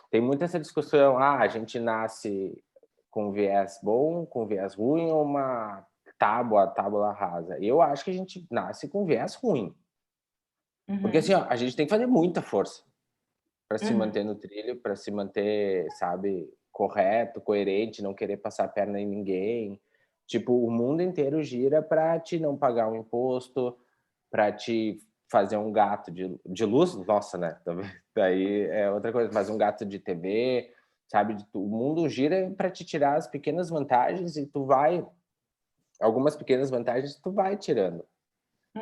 tem muita essa discussão, a gente nasce com viés bom, com viés ruim, ou uma tábua rasa. Eu acho que a gente nasce com viés ruim. Porque assim, ó, a gente tem que fazer muita força para se manter no trilho, para se manter, sabe, correto, coerente, não querer passar a perna em ninguém. Tipo, o mundo inteiro gira para te não pagar um imposto, para te fazer um gato de luz, nossa, né? Daí é outra coisa, fazer um gato de TV, sabe? O mundo gira para te tirar as pequenas vantagens e algumas pequenas vantagens tu vai tirando.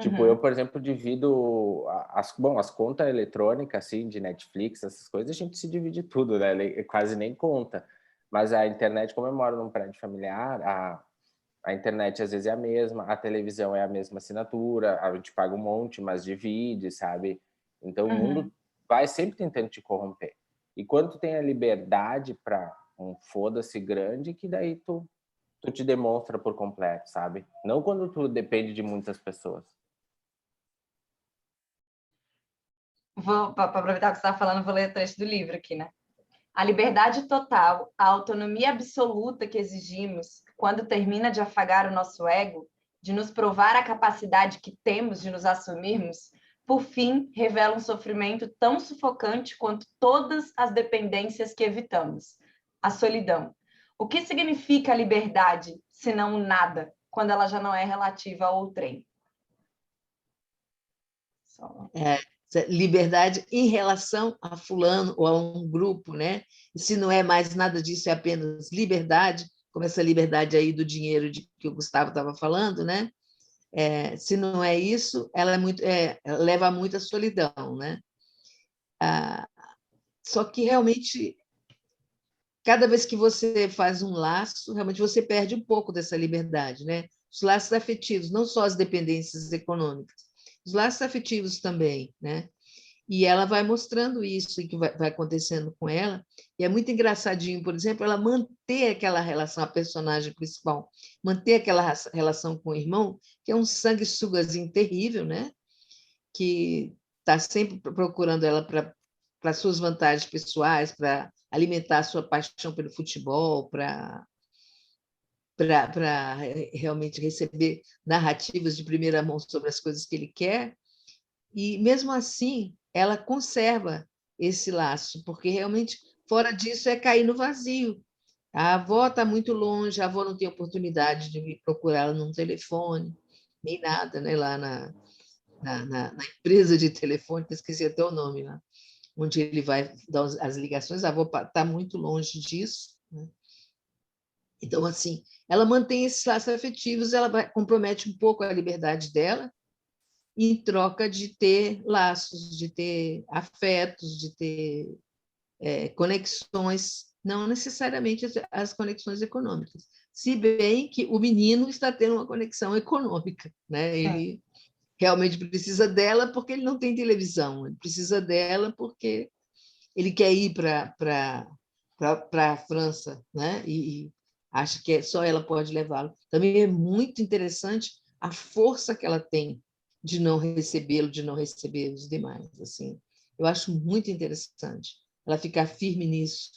Tipo, eu, por exemplo, divido as contas eletrônicas, assim, de Netflix, essas coisas, a gente se divide tudo, né? Quase nem conta. Mas a internet, como eu moro num prédio familiar, a internet às vezes é a mesma, a televisão é a mesma assinatura, a gente paga um monte, mas divide, sabe? Então o mundo vai sempre tentando te corromper. E quando tu tem a liberdade para um foda-se grande, que daí tu te demonstra por completo, sabe? Não quando tu depende de muitas pessoas. Para aproveitar que você estava falando, vou ler o trecho do livro aqui, né? A liberdade total, a autonomia absoluta que exigimos quando termina de afagar o nosso ego, de nos provar a capacidade que temos de nos assumirmos, por fim, revela um sofrimento tão sufocante quanto todas as dependências que evitamos. A solidão. O que significa a liberdade, se não o nada, quando ela já não é relativa ao outrem? Liberdade em relação a fulano ou a um grupo, né? E se não é mais nada disso, é apenas liberdade, como essa liberdade aí do dinheiro que o Gustavo estava falando, né? Se não é isso, ela leva a muita solidão, né? Só que realmente, cada vez que você faz um laço, realmente você perde um pouco dessa liberdade, né? Os laços afetivos, não só as dependências econômicas, os laços afetivos também, né? E ela vai mostrando isso e que vai acontecendo com ela. E é muito engraçadinho, por exemplo, ela manter aquela relação, a personagem principal, manter aquela relação com o irmão, que é um sanguessugazinho terrível, né? Que está sempre procurando ela para suas vantagens pessoais, para alimentar a sua paixão pelo futebol, para realmente receber narrativas de primeira mão sobre as coisas que ele quer. E, mesmo assim, ela conserva esse laço, porque realmente, fora disso, é cair no vazio. A avó está muito longe, a avó não tem oportunidade de me procurá-la num telefone, nem nada, né? Lá na empresa de telefone, que eu esqueci até o nome, lá, onde ele vai dar as ligações, a avó está muito longe disso, né? Então, assim, ela mantém esses laços afetivos, ela compromete um pouco a liberdade dela, em troca de ter laços, de ter afetos, de ter conexões, não necessariamente as conexões econômicas. Se bem que o menino está tendo uma conexão econômica, né? Ele realmente precisa dela porque ele não tem televisão, ele precisa dela porque ele quer ir para a França, né? E acha que só ela pode levá-lo. Também é muito interessante a força que ela tem de não recebê-lo, de não receber os demais. Assim, eu acho muito interessante ela ficar firme nisso,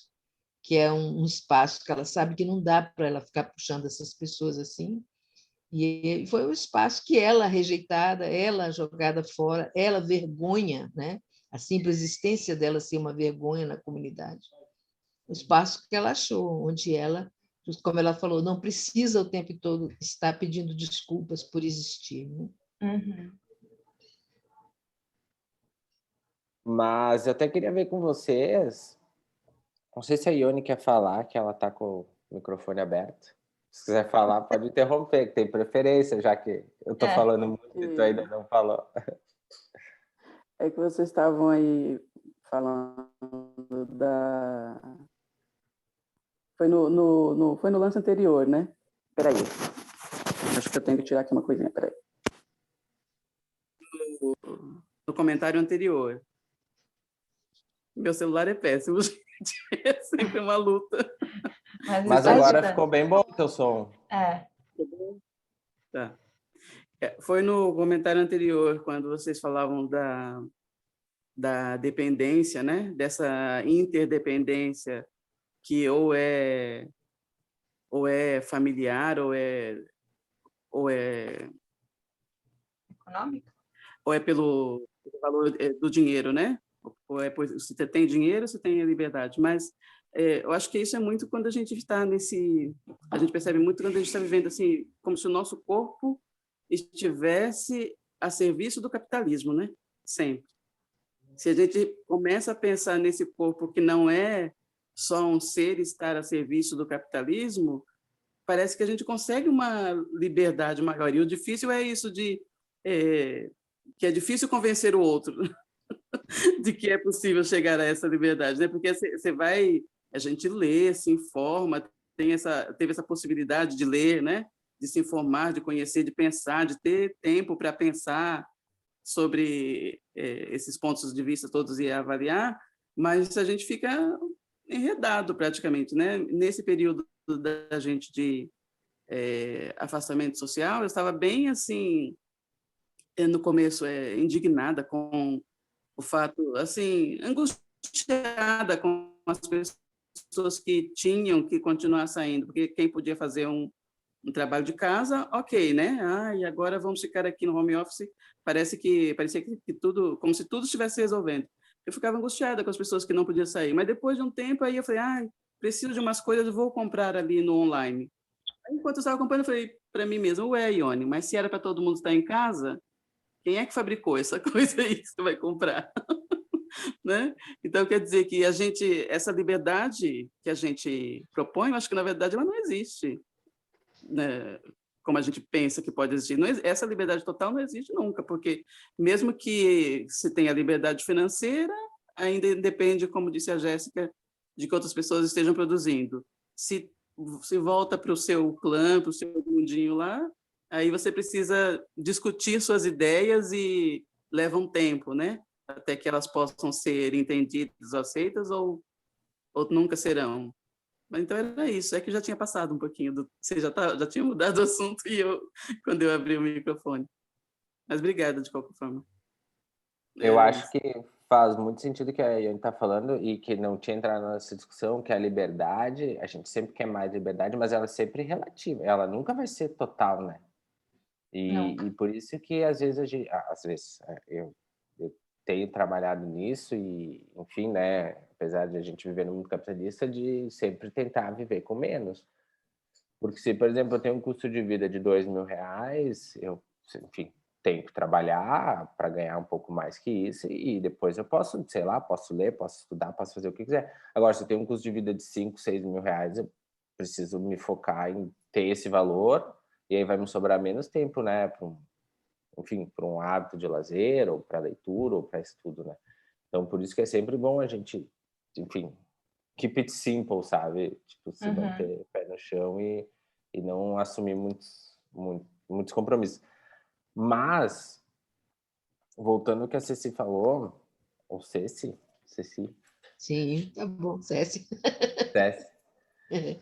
que é um espaço que ela sabe que não dá para ela ficar puxando essas pessoas assim. E foi um espaço que ela rejeitada, ela jogada fora, ela vergonha, né? A simples existência dela ser uma vergonha na comunidade. O espaço que ela achou, onde ela, como ela falou, não precisa o tempo todo estar pedindo desculpas por existir, né? Mas eu até queria ver com vocês, não sei se a Ione quer falar, que ela está com o microfone aberto. Se quiser falar, pode interromper, que tem preferência, já que eu estou falando muito e tu ainda não falou. É que vocês estavam aí falando da... Foi no lance anterior, né? Peraí. Acho que eu tenho que tirar aqui uma coisinha, peraí. No comentário anterior. Meu celular é péssimo, gente. É sempre uma luta. Mas agora ficou bem bom o teu som. Tá. Foi no comentário anterior, quando vocês falavam da dependência, né? Dessa interdependência que ou é familiar ou é econômica, ou é pelo valor do dinheiro, né? Ou é se você tem dinheiro, você tem a liberdade. Mas eu acho que isso é muito quando a gente está a gente percebe muito quando a gente está vivendo assim, como se o nosso corpo estivesse a serviço do capitalismo, né? Sempre. Se a gente começa a pensar nesse corpo que não é só um ser estar a serviço do capitalismo, parece que a gente consegue uma liberdade maior. E o difícil é isso que é difícil convencer o outro de que é possível chegar a essa liberdade, né? Porque a gente lê, se informa, teve essa possibilidade de ler, né? De se informar, de conhecer, de pensar, de ter tempo para pensar sobre esses pontos de vista todos e avaliar, mas a gente fica enredado praticamente, né? Nesse período da gente de afastamento social, eu estava bem assim, no começo, indignada com o fato, assim, angustiada com as pessoas que tinham que continuar saindo, porque quem podia fazer um trabalho de casa, ok, né? E agora vamos ficar aqui no home office, parecia que tudo, como se tudo estivesse resolvendo. Eu ficava angustiada com as pessoas que não podiam sair, mas depois de um tempo aí eu falei, preciso de umas coisas, vou comprar ali no online. Aí, enquanto eu estava comprando, eu falei para mim mesma, ué, Ione, mas se era para todo mundo estar em casa, quem é que fabricou essa coisa aí que você vai comprar? Né? Então, quer dizer que essa liberdade que a gente propõe, eu acho que, na verdade, ela não existe, né? Como a gente pensa que pode existir. Essa liberdade total não existe nunca, porque mesmo que se tenha liberdade financeira, ainda depende, como disse a Jéssica, de que outras pessoas estejam produzindo. Se volta para o seu clã, para o seu mundinho lá, aí você precisa discutir suas ideias e leva um tempo, né? Até que elas possam ser entendidas, aceitas, ou nunca serão. Mas então era isso, é que eu já tinha passado um pouquinho, você já tinha mudado o assunto quando eu abri o microfone. Mas obrigada, de qualquer forma. Eu acho que faz muito sentido o que a Ione está falando e que não tinha entrado nessa discussão, que a liberdade, a gente sempre quer mais liberdade, mas ela é sempre relativa, ela nunca vai ser total, né? E por isso que às vezes eu tenho trabalhado nisso e, enfim, né, apesar de a gente viver no mundo capitalista, de sempre tentar viver com menos. Porque se, por exemplo, eu tenho um custo de vida de R$2.000, eu, enfim, tenho que trabalhar para ganhar um pouco mais que isso e depois eu posso, sei lá, posso ler, posso estudar, posso fazer o que quiser. Agora, se eu tenho um custo de vida de R$5.000, R$6.000, eu preciso me focar em ter esse valor e aí vai me sobrar menos tempo, né, para um hábito de lazer ou para leitura ou para estudo, né? Então, por isso que é sempre bom a gente, enfim, keep it simple, sabe? Tipo, se manter pé no chão e não assumir muitos compromissos. Mas, voltando ao que a Ceci falou, ou Ceci? Sim, tá bom, Ceci.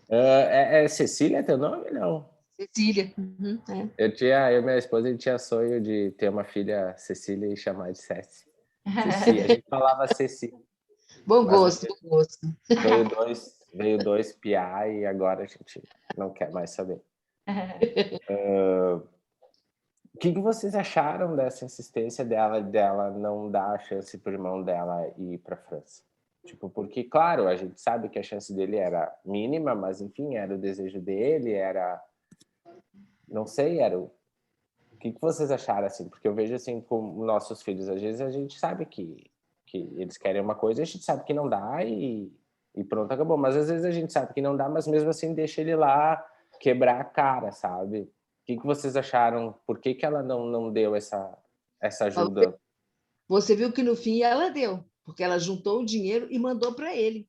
É Cecília teu nome? Não. Cecília. Eu e minha esposa, a gente tinha sonho de ter uma filha Cecília e chamar de Ceci. Ceci, a gente falava Ceci. Bom gosto, bom gosto. Veio dois piá e agora a gente não quer mais saber. O que vocês acharam dessa insistência dela não dar a chance para o irmão dela ir para a França? Tipo, porque, claro, a gente sabe que a chance dele era mínima, mas, enfim, era o desejo dele, não sei, o que vocês acharam, assim? Porque eu vejo, assim, com nossos filhos, às vezes a gente sabe que que eles querem uma coisa, a gente sabe que não dá e pronto, acabou. Mas às vezes a gente sabe que não dá, mas mesmo assim deixa ele lá quebrar a cara, sabe? O que vocês acharam? Por que ela não deu essa ajuda? Você viu que no fim ela deu, porque ela juntou o dinheiro e mandou para ele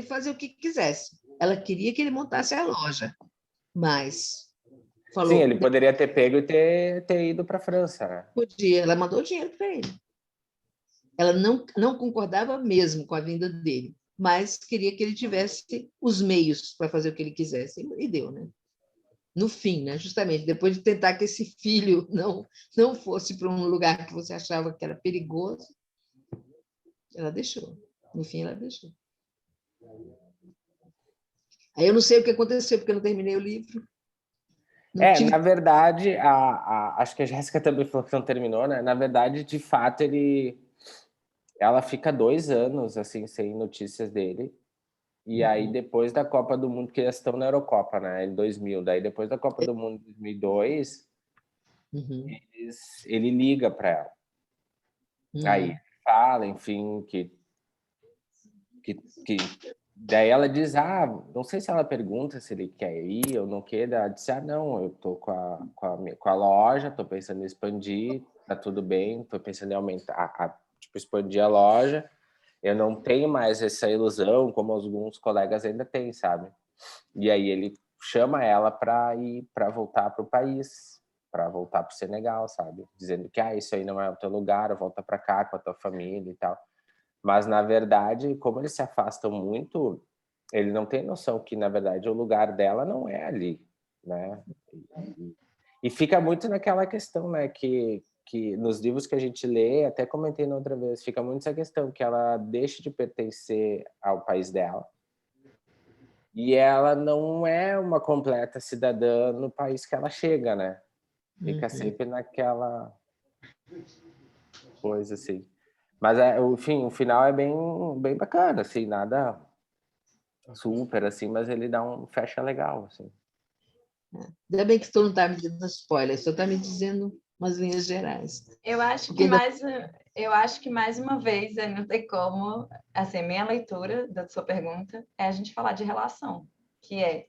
fazer o que quisesse. Ela queria que ele montasse a loja, mas falou... Sim, ele poderia ter pego e ter ido para a França, né? Podia, ela mandou o dinheiro para ele. Ela não concordava mesmo com a vinda dele, mas queria que ele tivesse os meios para fazer o que ele quisesse, e deu, né? No fim, né? Justamente, depois de tentar que esse filho não fosse para um lugar que você achava que era perigoso, ela deixou. No fim, ela deixou. Aí eu não sei o que aconteceu, porque eu não terminei o livro. Na verdade, acho que a Jéssica também falou que não terminou, né? Na verdade, de fato, ela fica 2 anos, assim, sem notícias dele. E aí, depois da Copa do Mundo, que eles estão na Eurocopa, né? Em 2000. Daí, depois da Copa do Mundo de 2002, ele liga para ela. Aí, fala, enfim, que daí ela diz, não sei se ela pergunta se ele quer ir ou não quer. Ela disse, não, eu tô com a loja, tô pensando em expandir, tá tudo bem, tô pensando em aumentar, expandir a loja. Eu não tenho mais essa ilusão, como alguns colegas ainda têm, sabe? E aí ele chama ela para voltar para o país, para voltar para o Senegal, sabe? Dizendo que isso aí não é o teu lugar, volta para cá com a tua família e tal. Mas, na verdade, como eles se afastam muito, ele não tem noção que, na verdade, o lugar dela não é ali, né? E fica muito naquela questão, né? Que nos livros que a gente lê, até comentei na outra vez, fica muito essa questão que ela deixa de pertencer ao país dela e ela não é uma completa cidadã no país que ela chega, né? Fica sempre naquela coisa assim. Mas, enfim, o final é bem bacana, assim, nada super, assim, mas ele dá fecha legal, assim. Ainda bem que tu não está me dando spoiler, só está me dizendo umas linhas gerais. Eu acho que mais uma vez, não tem como, assim, minha leitura da sua pergunta é a gente falar de relação, que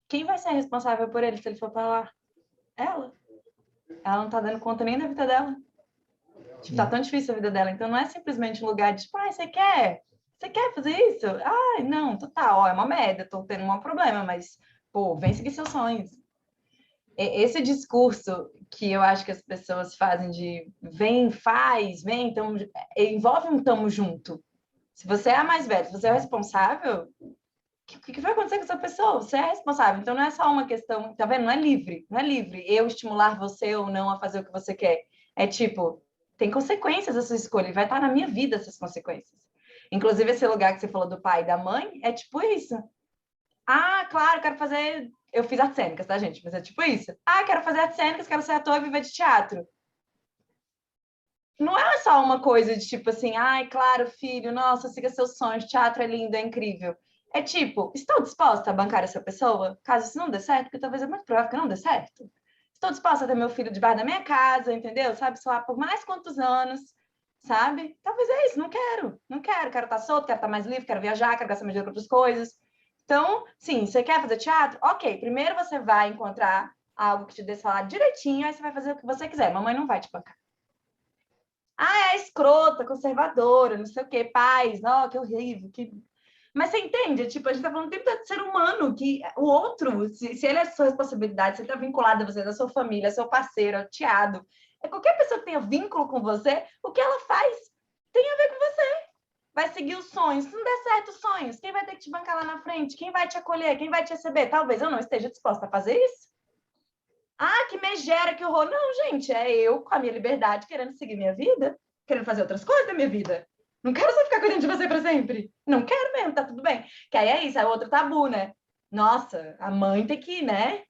quem vai ser responsável por ele se ele for para lá? Ela. Ela não está dando conta nem da vida dela. Tipo, tá tão difícil a vida dela, então não é simplesmente um lugar de, tipo, você quer fazer isso? Não, tu tá, é uma merda, tô tendo um problema, mas, pô, vem seguir seus sonhos. Esse discurso que eu acho que as pessoas fazem de vem, faz, vem, então, envolve um tamo junto. Se você é a mais velha, se você é o responsável, o que vai acontecer com essa pessoa? Você é responsável, então não é só uma questão, tá vendo? Não é livre eu estimular você ou não a fazer o que você quer. É tipo, tem consequências a sua escolha, e vai estar na minha vida essas consequências. Inclusive, esse lugar que você falou do pai e da mãe, é tipo isso. Claro, quero fazer... Eu fiz artes cênicas, tá, gente? Mas é tipo isso. Quero fazer artes cênicas, quero ser ator e viver de teatro. Não é só uma coisa de tipo assim, claro, filho, nossa, siga seus sonhos, teatro é lindo, é incrível. É tipo, estou disposta a bancar essa pessoa? Caso isso não dê certo, porque talvez é muito provável que não dê certo. Estou disposta a ter meu filho debaixo da minha casa, entendeu? Sabe, só por mais quantos anos, sabe? Talvez é isso, não quero, quero estar solto, quero estar mais livre, quero viajar, quero gastar meu dinheiro com outras coisas. Então, sim, você quer fazer teatro? Ok, primeiro você vai encontrar algo que te dê salário direitinho, aí você vai fazer o que você quiser. Mamãe não vai te bancar. É escrota, conservadora, não sei o quê, paz, que horrível. Mas você entende? Tipo, a gente tá falando o tempo todo de ser humano, que o outro, se ele é sua responsabilidade, se ele tá vinculado a você, da sua família, seu parceiro, ao teado, qualquer pessoa que tenha vínculo com você, o que ela faz tem a ver com você. Vai seguir os sonhos. Se não der certo os sonhos, quem vai ter que te bancar lá na frente? Quem vai te acolher? Quem vai te receber? Talvez eu não esteja disposta a fazer isso. Que megera, que horror. Não, gente, é eu com a minha liberdade, querendo seguir minha vida, querendo fazer outras coisas da minha vida. Não quero só ficar cuidando de você para sempre. Não quero mesmo, tá tudo bem. Que aí é isso, é outro tabu, né? Nossa, a mãe tem que, né,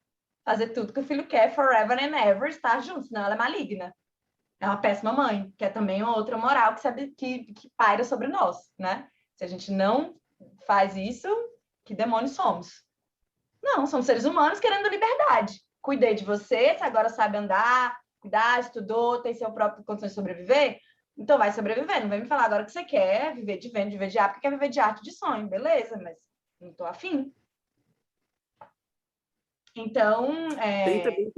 fazer tudo que o filho quer, forever and ever, estar junto, senão ela é maligna. É uma péssima mãe, que é também uma outra moral que paira sobre nós, né? Se a gente não faz isso, que demônios somos? Não, somos seres humanos querendo liberdade. Cuidei de você, você agora sabe andar, cuidar, estudou, tem seu próprio condições de sobreviver, então vai sobreviver. Não vem me falar agora que você quer viver de venda, viver de arte, porque quer viver de arte de sonho, beleza, mas não tô afim. Então, Tem também,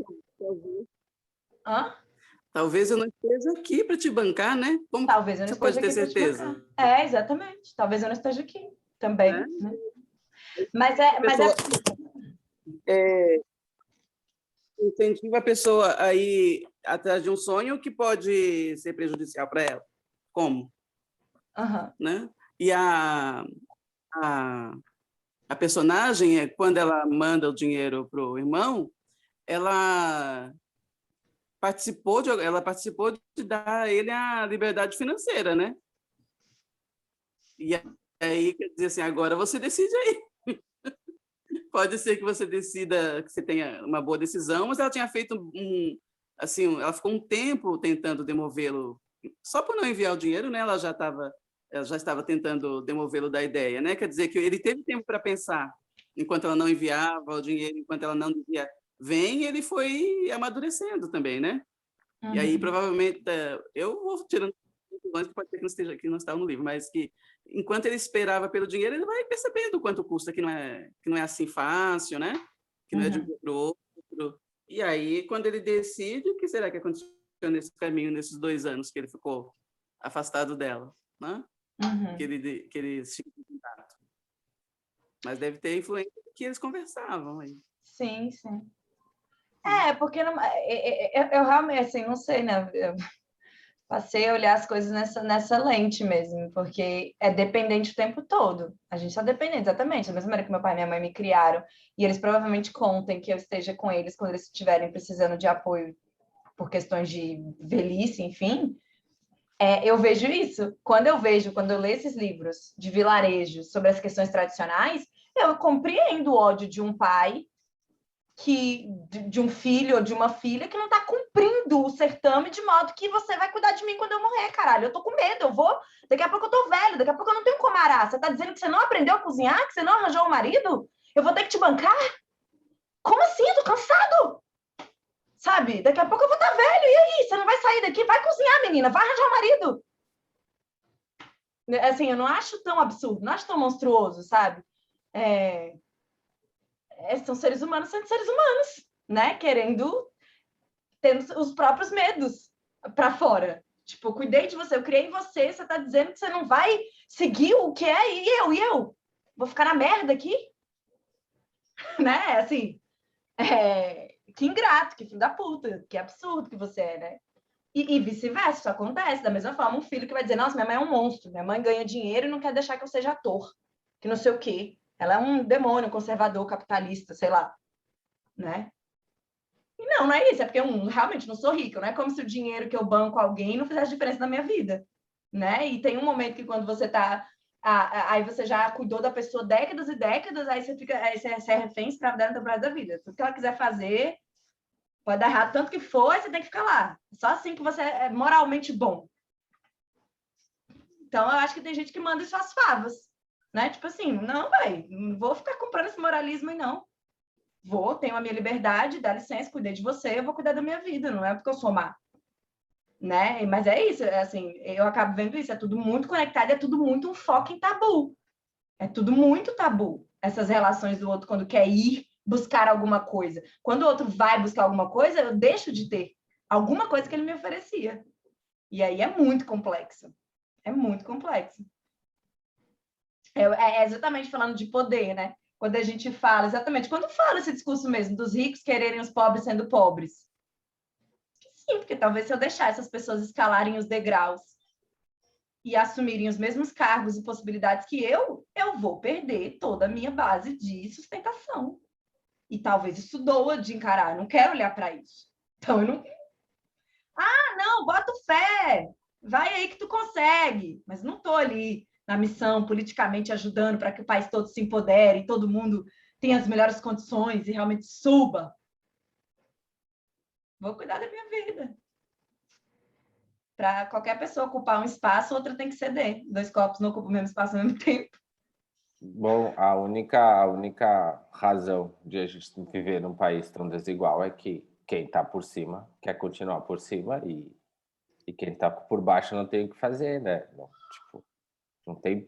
talvez eu não esteja aqui para te bancar, né? Como talvez eu não você pode ter esteja aqui pra te certeza? bancar. Exatamente. Talvez eu não esteja aqui também, Né? né? Mas incentiva a pessoa a ir atrás de um sonho que pode ser prejudicial para ela. Como? Né? E a personagem, quando ela manda o dinheiro para o irmão, ela participou de dar a ele a liberdade financeira, né? E aí, quer dizer assim, agora você decide aí. Pode ser que você decida, que você tenha uma boa decisão, mas ela tinha feito assim, ela ficou um tempo tentando demovê-lo, só por não enviar o dinheiro, né? Ela já estava tentando demovê-lo da ideia, né? Quer dizer que ele teve tempo para pensar, enquanto ela não enviava o dinheiro, enquanto ela não dizia vem, ele foi amadurecendo também, né? E aí, provavelmente, eu vou tirando que pode ser que não esteja aqui, não está no livro, mas que enquanto ele esperava pelo dinheiro, ele vai percebendo o quanto custa, que não é assim fácil, né? Que não é de um para o outro. E aí, quando ele decide, o que será que aconteceu nesse caminho, nesses 2 anos que ele ficou afastado dela, né? Que ele se contato. Mas deve ter influência do que eles conversavam aí. Sim. Porque eu realmente, assim, não sei, né? Eu passei a olhar as coisas nessa lente mesmo, porque é dependente o tempo todo. A gente está dependente, exatamente. Da mesma maneira que meu pai e minha mãe me criaram, e eles provavelmente contem que eu esteja com eles quando eles estiverem precisando de apoio por questões de velhice, enfim. Eu vejo isso. Quando eu leio esses livros de vilarejo sobre as questões tradicionais, eu compreendo o ódio de um pai de um filho ou de uma filha que não está cumprindo o certame de modo que você vai cuidar de mim quando eu morrer, caralho. Eu tô com medo, daqui a pouco eu tô velho, daqui a pouco eu não tenho como arar. Você tá dizendo que você não aprendeu a cozinhar, que você não arranjou um marido? Eu vou ter que te bancar? Como assim? Eu tô cansado. Sabe? Daqui a pouco eu vou estar velho, e aí? Você não vai sair daqui? Vai cozinhar, menina, vai arranjar um marido. Assim, eu não acho tão absurdo, não acho tão monstruoso, sabe? São seres humanos sendo seres humanos, né? Tendo os próprios medos para fora. Tipo, cuidei de você, eu criei você, você tá dizendo que você não vai seguir o que é, e eu? Vou ficar na merda aqui? Né? Assim, que ingrato, que filho da puta, que absurdo que você é, né? E vice-versa, isso acontece. Da mesma forma, um filho que vai dizer, nossa, minha mãe é um monstro, minha mãe ganha dinheiro e não quer deixar que eu seja ator, que não sei o quê. Ela é um demônio, conservador, capitalista, sei lá, né? E não é isso, é porque eu realmente não sou rica, não é como se o dinheiro que eu banco alguém não fizesse diferença na minha vida, né? E tem um momento que quando você tá... aí você já cuidou da pessoa décadas e décadas, aí você é refém escravidado da vida. Tudo que ela quiser fazer, pode dar errado tanto que for, aí você tem que ficar lá. Só assim que você é moralmente bom. Então, eu acho que tem gente que manda isso às favas, né? Tipo assim, não, velho, não vou ficar comprando esse moralismo aí, não. Tenho a minha liberdade, dá licença, cuidei de você, eu vou cuidar da minha vida, não é porque eu sou má. Né? Mas é isso, assim, eu acabo vendo isso, é tudo muito conectado, é tudo muito um foco em tabu. É tudo muito tabu, essas relações do outro quando quer ir buscar alguma coisa. Quando o outro vai buscar alguma coisa, eu deixo de ter alguma coisa que ele me oferecia. E aí é muito complexo. É muito complexo. É exatamente falando de poder, né? Quando a gente fala, exatamente, quando fala esse discurso mesmo dos ricos quererem os pobres sendo pobres. Sim, porque talvez se eu deixar essas pessoas escalarem os degraus e assumirem os mesmos cargos e possibilidades que eu vou perder toda a minha base de sustentação. E talvez isso doa de encarar, eu não quero olhar para isso. Então eu não... não, bota fé, vai aí que tu consegue. Mas não estou ali na missão, politicamente ajudando para que o país todo se empodere, todo mundo tenha as melhores condições e realmente suba. Vou cuidar da minha vida. Para qualquer pessoa ocupar um espaço, outra tem que ceder. 2 corpos não ocupam o mesmo espaço ao mesmo tempo. Bom, a única razão de a gente viver num país tão desigual é que quem está por cima quer continuar por cima e quem está por baixo não tem o que fazer, né? Não, tipo,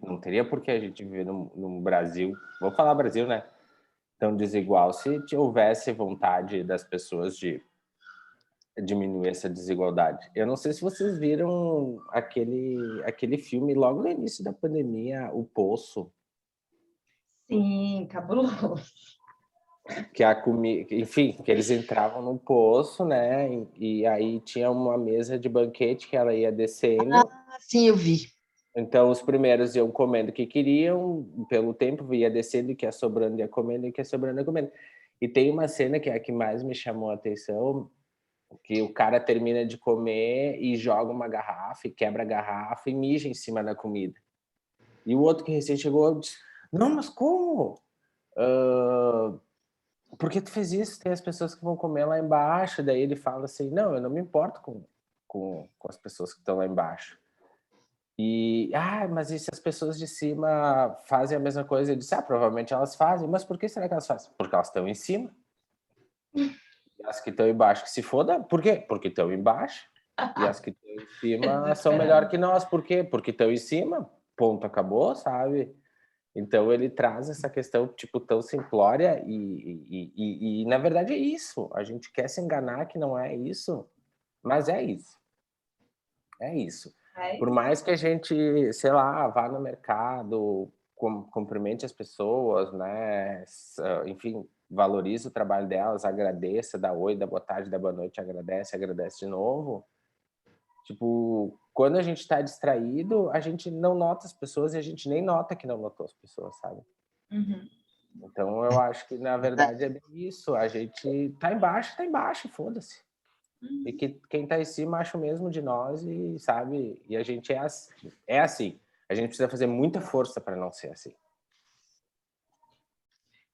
não teria por que a gente viver num Brasil, vou falar Brasil, né? Tão desigual, se houvesse vontade das pessoas de diminuir essa desigualdade. Eu não sei se vocês viram aquele filme logo no início da pandemia, O Poço. Sim, cabuloso. Que enfim, que eles entravam no poço, né? E aí tinha uma mesa de banquete que ela ia descendo. Ah, sim, eu vi. Então os primeiros iam comendo o que queriam, pelo tempo ia descendo e que ia sobrando ia comendo, e que ia sobrando ia comendo. E tem uma cena que é a que mais me chamou a atenção, que o cara termina de comer e joga uma garrafa, e quebra a garrafa e mija em cima da comida. E o outro que recém chegou diz, não, mas como? Por que tu fez isso? Tem as pessoas que vão comer lá embaixo. Daí ele fala assim, não, eu não me importo com as pessoas que estão lá embaixo. Mas e se as pessoas de cima fazem a mesma coisa? Ele disse, provavelmente elas fazem. Mas por que será que elas fazem? Porque elas estão em cima. E as que estão embaixo que se fodam. Por quê? Porque estão embaixo. E as que estão em cima são melhor que nós. Por quê? Porque estão em cima. Ponto, acabou, sabe? Então ele traz essa questão tipo tão simplória e na verdade é isso. A gente quer se enganar que não é isso, mas é isso. É isso. Por mais que a gente, sei lá, vá no mercado, cumprimente as pessoas, né? Enfim, valorize o trabalho delas, agradeça, dá oi, dá boa tarde, dá boa noite, agradece de novo. Tipo, quando a gente está distraído, a gente não nota as pessoas e a gente nem nota que não notou as pessoas, sabe? Uhum. Então, eu acho que, na verdade, é bem isso. A gente tá embaixo, foda-se. Uhum. E que quem tá em cima acha o mesmo de nós e, sabe? E a gente é assim. A gente precisa fazer muita força para não ser assim.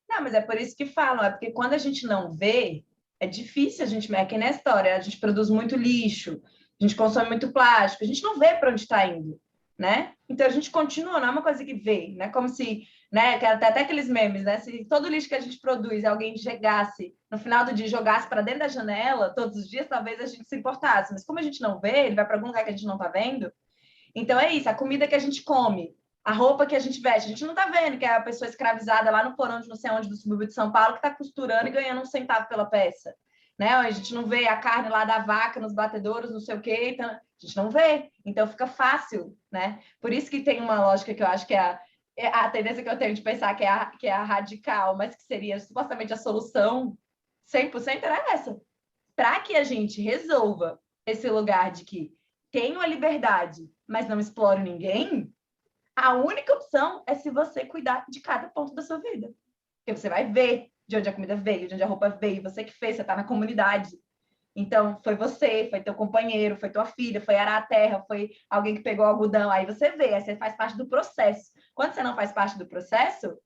Não, mas é por isso que falam, é porque quando a gente não vê, é difícil a gente, é que na história, a gente produz muito lixo, a gente consome muito plástico, a gente não vê para onde está indo, né? Então a gente continua, não é uma coisa que vê, né? Como se, né, até aqueles memes, né? Se todo lixo que a gente produz, alguém chegasse no final do dia e jogasse para dentro da janela todos os dias, talvez a gente se importasse, mas como a gente não vê, ele vai para algum lugar que a gente não está vendo. Então é isso, a comida que a gente come, a roupa que a gente veste, a gente não está vendo que é a pessoa escravizada lá no porão de não sei onde do subúrbio de São Paulo que está costurando e ganhando 1 centavo pela peça, né? A gente não vê a carne lá da vaca nos batedouros, não sei o quê, então, a gente não vê, então fica fácil, né? Por isso que tem uma lógica que eu acho que é a tendência que eu tenho de pensar que é a radical, mas que seria supostamente a solução 100% era essa. Para que a gente resolva esse lugar de que tenho a liberdade, mas não exploro ninguém, a única opção é se você cuidar de cada ponto da sua vida. Porque você vai ver de onde a comida veio, de onde a roupa veio, você que fez, você está na comunidade. Então, foi você, foi teu companheiro, foi tua filha, foi arar a terra, foi alguém que pegou o algodão. Aí você vê, aí você faz parte do processo. Quando você não faz parte do processo,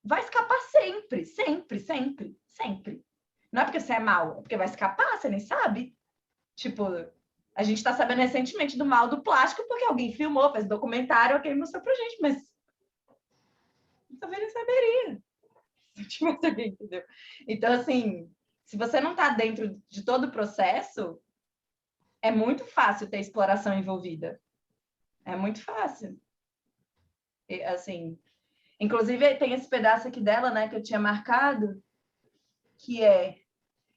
vai escapar sempre, sempre, sempre, sempre. Não é porque você é mal, é porque vai escapar, você nem sabe. Tipo, a gente está sabendo recentemente do mal do plástico porque alguém filmou, fez documentário, alguém mostrou pra gente, mas talvez não saberia. Entendeu? Então, assim, se você não está dentro de todo o processo, é muito fácil ter exploração envolvida. É muito fácil. E, assim, inclusive, tem esse pedaço aqui dela, né, que eu tinha marcado, que é: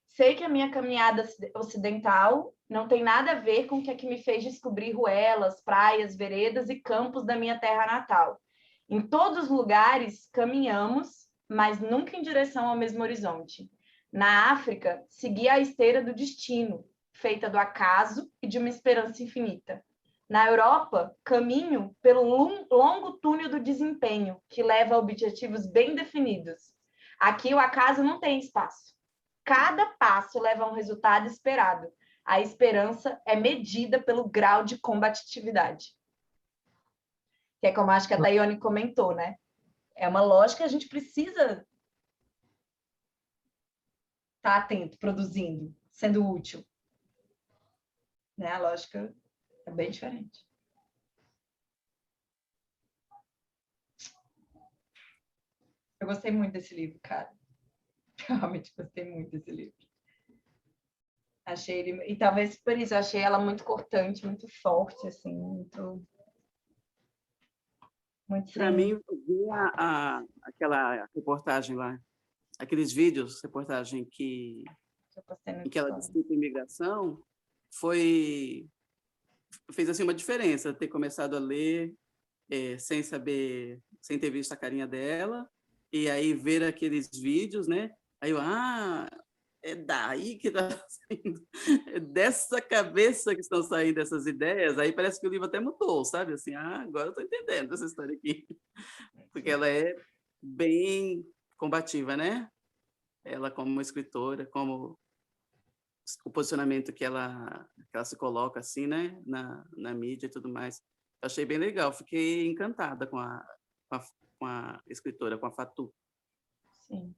sei que a minha caminhada ocidental não tem nada a ver com o que me fez descobrir ruelas, praias, veredas e campos da minha terra natal. Em todos os lugares caminhamos, mas nunca em direção ao mesmo horizonte. Na África, segui a esteira do destino, feita do acaso e de uma esperança infinita. Na Europa, caminho pelo longo túnel do desempenho, que leva a objetivos bem definidos. Aqui o acaso não tem espaço. Cada passo leva a um resultado esperado. A esperança é medida pelo grau de combatividade. Que é como acho que a Daiane comentou, né? É uma lógica que a gente precisa estar atento, produzindo, sendo útil. Né? A lógica é bem diferente. Eu gostei muito desse livro, cara. Eu realmente gostei muito desse livro. Achei ele... E talvez por isso, eu achei ela muito cortante, muito forte, assim, muito Para mim, eu vi aquela reportagem lá, aqueles vídeos, reportagem que ela discute imigração, fez assim uma diferença ter começado a ler sem saber, sem ter visto a carinha dela, e aí ver aqueles vídeos, né? Aí eu, é daí que está saindo, é dessa cabeça que estão saindo essas ideias. Aí parece que o livro até mudou, sabe? Assim, agora eu estou entendendo essa história aqui. Porque ela é bem combativa, né? Ela como escritora, como o posicionamento que ela se coloca assim, né? Na mídia e tudo mais. Eu achei bem legal, fiquei encantada com a escritora, com a Fatou. Sim.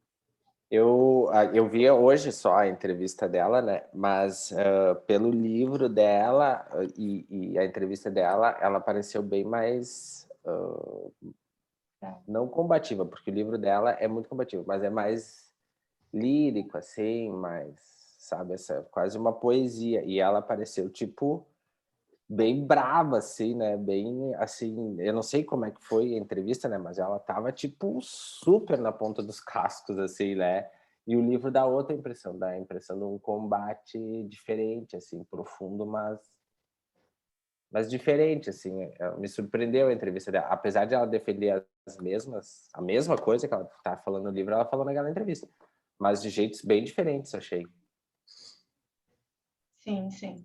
Eu vi hoje só a entrevista dela, né? Mas pelo livro dela e a entrevista dela, ela pareceu bem mais não combativa, porque o livro dela é muito combativo, mas é mais lírico, assim, mais, sabe, quase uma poesia. E ela pareceu tipo bem brava, assim, né? Bem, assim, eu não sei como é que foi a entrevista, né? Mas ela tava, tipo, super na ponta dos cascos, assim, né? E o livro dá outra impressão, dá a impressão de um combate diferente, assim, profundo, mas diferente, assim. Me surpreendeu a entrevista dela. Apesar de ela defender a mesma coisa que ela tá falando no livro, ela falou naquela entrevista. Mas de jeitos bem diferentes, achei. Sim, sim.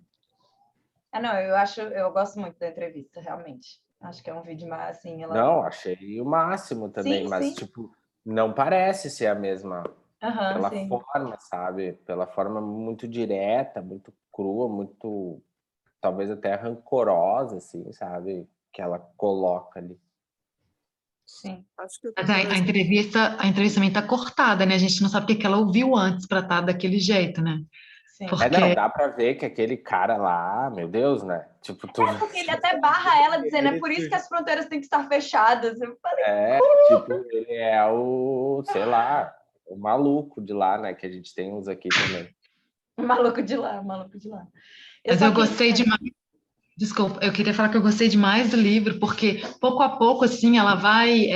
Não, eu gosto muito da entrevista, realmente. Acho que é um vídeo mais assim, ela... Não, achei o máximo também, Sim, mas sim. tipo, não parece ser a mesma pela sim. forma, sabe? Pela forma muito direta, muito crua, muito talvez até rancorosa, assim, sabe? Que ela coloca ali. Sim. Acho que Mas a entrevista também está cortada, né? A gente não sabe o que ela ouviu antes para estar daquele jeito, né? Sim. Porque... não, dá pra ver que aquele cara lá, meu Deus, né? Tipo, porque ele até barra ela dizendo, é por isso que as fronteiras têm que estar fechadas. Eu falei, tipo, ele é sei lá, o maluco de lá, né? Que a gente tem uns aqui também. Maluco de lá, maluco de lá. Mas eu gostei demais. Desculpa, eu queria falar que eu gostei demais do livro, porque pouco a pouco, assim, ela vai...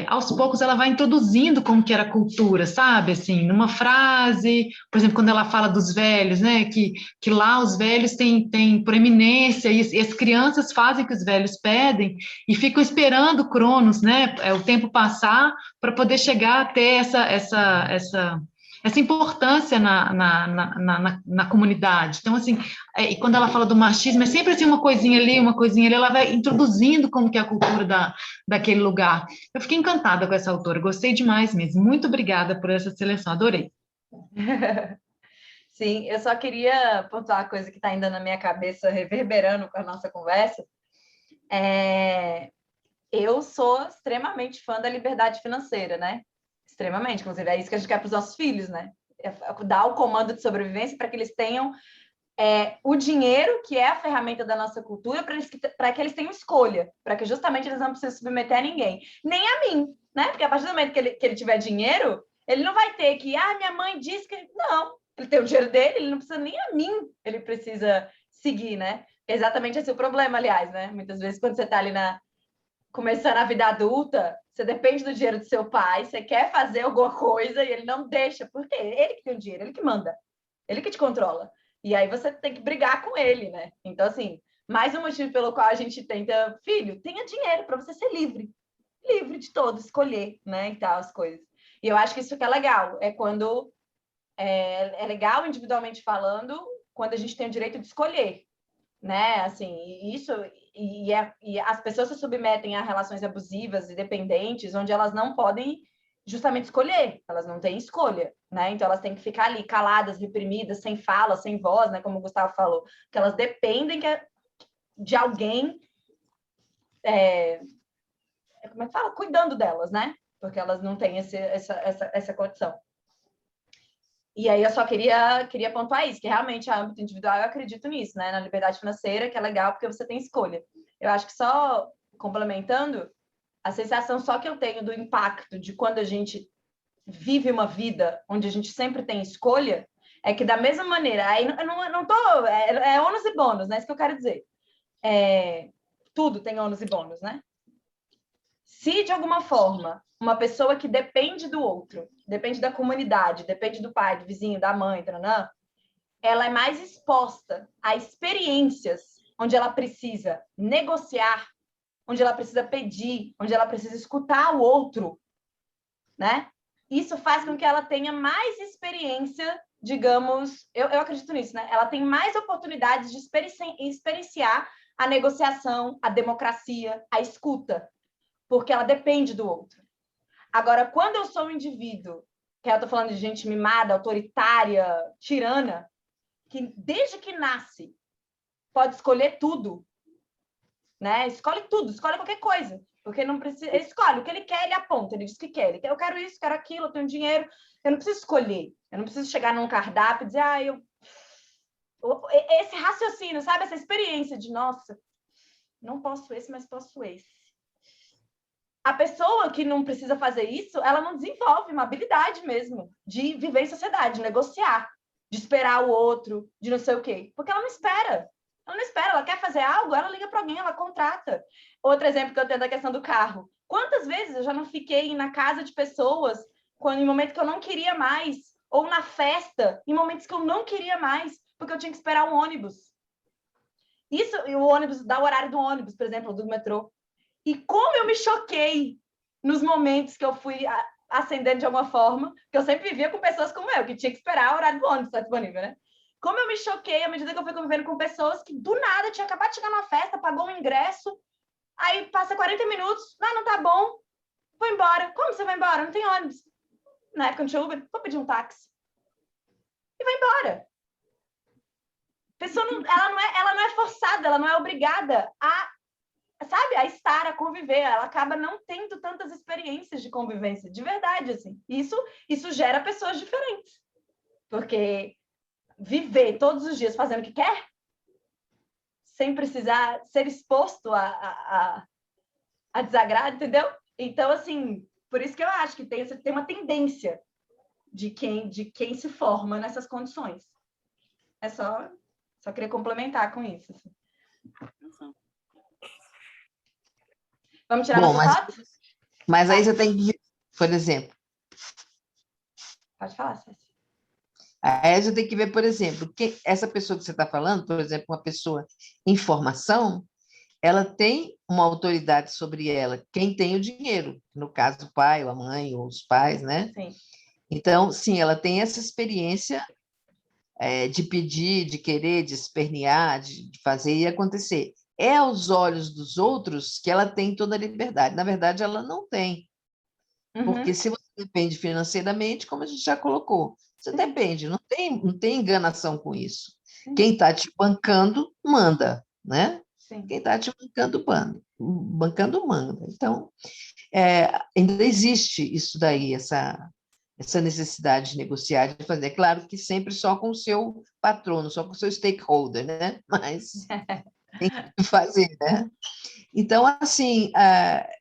aos poucos ela vai introduzindo como que era a cultura, sabe? Assim, numa frase, por exemplo, quando ela fala dos velhos, né? Que lá os velhos têm proeminência e as crianças fazem o que os velhos pedem e ficam esperando o Cronos, né? O tempo passar para poder chegar a ter essa importância na comunidade. Então, assim, e quando ela fala do machismo, é sempre assim uma coisinha ali, ela vai introduzindo como que é a cultura daquele lugar. Eu fiquei encantada com essa autora, gostei demais mesmo. Muito obrigada por essa seleção, adorei. Sim, eu só queria pontuar uma coisa que está ainda na minha cabeça, reverberando com a nossa conversa. Eu sou extremamente fã da liberdade financeira, né? Extremamente, inclusive é isso que a gente quer para os nossos filhos, né? Dar o comando de sobrevivência para que eles tenham o dinheiro, que é a ferramenta da nossa cultura, para que eles tenham escolha, para que justamente eles não precisem submeter a ninguém, nem a mim, né? Porque a partir do momento que ele tiver dinheiro, ele não vai ter que, minha mãe disse que... Não, ele tem o dinheiro dele, ele não precisa nem a mim, ele precisa seguir, né? É exatamente esse o problema, aliás, né? Muitas vezes, quando você está ali começando a vida adulta, você depende do dinheiro do seu pai, você quer fazer alguma coisa e ele não deixa, porque ele que tem o dinheiro, ele que manda, ele que te controla. E aí você tem que brigar com ele, né? Então, assim, mais um motivo pelo qual a gente tenta, filho, tenha dinheiro para você ser livre de todo, escolher, né? E tal, as coisas. E eu acho que isso que é legal, é quando é legal individualmente falando, quando a gente tem o direito de escolher, né? Assim, isso e as pessoas se submetem a relações abusivas e dependentes, onde elas não podem justamente escolher, elas não têm escolha, né? Então elas têm que ficar ali caladas, reprimidas, sem fala, sem voz, né? Como o Gustavo falou, que elas dependem de alguém, como é que fala? Cuidando delas, né? Porque elas não têm essa condição. E aí eu só queria pontuar isso, que realmente a âmbito individual eu acredito nisso, né? Na liberdade financeira, que é legal porque você tem escolha. Eu acho que só complementando, a sensação só que eu tenho do impacto de quando a gente vive uma vida onde a gente sempre tem escolha, é que da mesma maneira, aí eu não tô, é ônus e bônus, né? Isso que eu quero dizer. Tudo tem ônus e bônus, né? Se de alguma forma uma pessoa que depende do outro, depende da comunidade, depende do pai, do vizinho, da mãe, taranã, ela é mais exposta a experiências onde ela precisa negociar, onde ela precisa pedir, onde ela precisa escutar o outro, né? Isso faz com que ela tenha mais experiência, digamos, eu acredito nisso, né? Ela tem mais oportunidades de experienciar a negociação, a democracia, a escuta, porque ela depende do outro. Agora, quando eu sou um indivíduo, que eu estou falando de gente mimada, autoritária, tirana, que desde que nasce pode escolher tudo, né? Escolhe tudo, escolhe qualquer coisa, porque não precisa. Ele escolhe o que ele quer, ele aponta, ele diz que quer. Ele quer, eu quero isso, quero aquilo, eu tenho dinheiro. Eu não preciso escolher, eu não preciso chegar num cardápio e dizer, esse raciocínio, sabe? Essa experiência de, nossa, não posso esse, mas posso esse. A pessoa que não precisa fazer isso, ela não desenvolve uma habilidade mesmo de viver em sociedade, de negociar, de esperar o outro, de não sei o quê. Porque ela não espera. Ela não espera, ela quer fazer algo, ela liga para alguém, ela contrata. Outro exemplo que eu tenho da questão do carro. Quantas vezes eu já não fiquei na casa de pessoas em momentos que eu não queria mais, ou na festa, em momentos que eu não queria mais, porque eu tinha que esperar um ônibus. Isso, o ônibus, dá o horário do ônibus, por exemplo, do metrô. E como eu me choquei nos momentos que eu fui ascendendo de alguma forma, que eu sempre vivia com pessoas como eu, que tinha que esperar o horário do ônibus estar disponível, né? Como eu me choquei à medida que eu fui convivendo com pessoas que, do nada, tinha acabado de chegar numa festa, pagou um ingresso, aí passa 40 minutos, não tá bom, vou embora. Como você vai embora? Não tem ônibus. Na época não tinha Uber, vou pedir um táxi. E vai embora. A pessoa ela não é forçada, ela não é obrigada a estar, a conviver, ela acaba não tendo tantas experiências de convivência, de verdade, assim. Isso gera pessoas diferentes, porque viver todos os dias fazendo o que quer, sem precisar ser exposto a desagrado, entendeu? Então, assim, por isso que eu acho que tem uma tendência de quem se forma nessas condições. É só queria complementar com isso. Assim. Vamos tirar nossa foto? Mas aí você tem que, por exemplo... Pode falar, Cécia. Aí você tem que ver, por exemplo, que essa pessoa que você está falando, por exemplo, uma pessoa em formação, ela tem uma autoridade sobre ela, quem tem o dinheiro, no caso o pai, ou a mãe, ou os pais, né? Sim. Então, sim, ela tem essa experiência de pedir, de querer, de espernear, de fazer e acontecer. É aos olhos dos outros que ela tem toda a liberdade. Na verdade, ela não tem. Porque se você depende financeiramente, como a gente já colocou, você depende, não tem enganação com isso. Quem está te bancando, manda, né? Sim. Quem está te bancando, manda. Então, ainda existe isso daí, essa necessidade de negociar, de fazer. É claro que sempre só com o seu patrono, só com o seu stakeholder, né? Mas tem que fazer, né? Então, assim,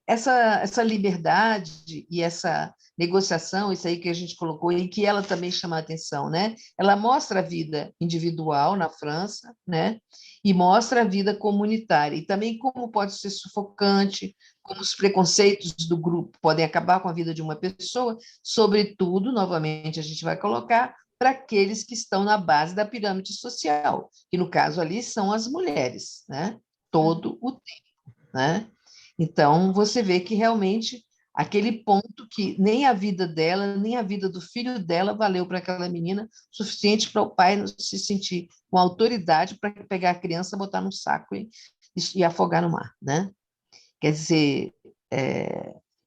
essa liberdade e essa negociação, isso aí que a gente colocou, e que ela também chama a atenção, né? Ela mostra a vida individual na França, né? E mostra a vida comunitária, e também como pode ser sufocante, como os preconceitos do grupo podem acabar com a vida de uma pessoa, sobretudo, novamente, a gente vai colocar, para aqueles que estão na base da pirâmide social, que no caso ali são as mulheres, né? Todo o tempo, né? Então, você vê que realmente aquele ponto que nem a vida dela, nem a vida do filho dela valeu para aquela menina, suficiente para o pai se sentir com autoridade para pegar a criança, botar no saco e afogar no mar, né? Quer dizer,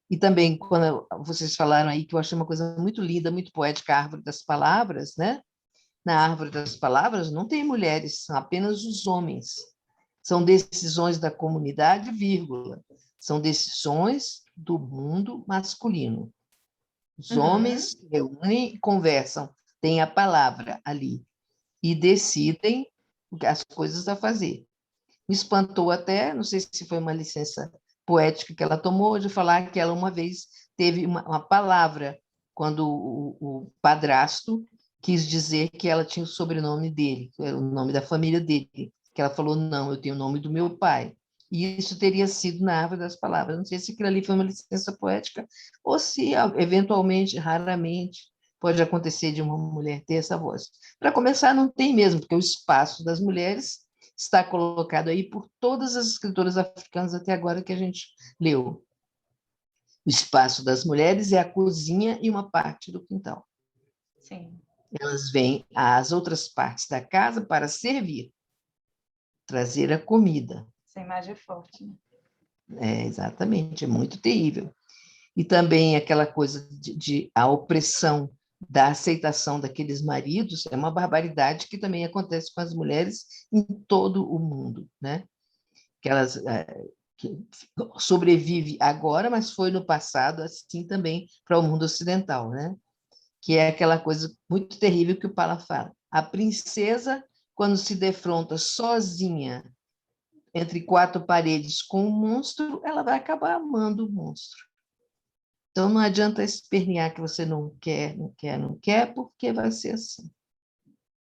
e também, quando vocês falaram aí, que eu achei uma coisa muito linda, muito poética, a árvore das palavras, né? Na árvore das palavras não tem mulheres, são apenas os homens. São decisões da comunidade, vírgula. São decisões do mundo masculino. Os homens se reúnem e conversam, têm a palavra ali e decidem as coisas a fazer. Me espantou até, não sei se foi uma licença poética que ela tomou, de falar que ela uma vez teve uma palavra quando o padrasto quis dizer que ela tinha o sobrenome dele, que era o nome da família dele, que ela falou, não, eu tenho o nome do meu pai. E isso teria sido na árvore das palavras. Não sei se aquilo ali foi uma licença poética ou se, eventualmente, raramente, pode acontecer de uma mulher ter essa voz. Para começar, não tem mesmo, porque o espaço das mulheres está colocado aí por todas as escritoras africanas até agora que a gente leu. O espaço das mulheres é a cozinha e uma parte do quintal. Sim. Elas vêm às outras partes da casa para servir, trazer a comida. Essa imagem é forte, né? Exatamente, é muito terrível. E também aquela coisa de a opressão da aceitação daqueles maridos é uma barbaridade que também acontece com as mulheres em todo o mundo, né? Que elas que sobrevive agora, mas foi no passado assim também para o mundo ocidental, né? Que é aquela coisa muito terrível que o Pala fala. A princesa, quando se defronta sozinha entre quatro paredes com um monstro, ela vai acabar amando o monstro. Então, não adianta espernear que você não quer, não quer, não quer, porque vai ser assim.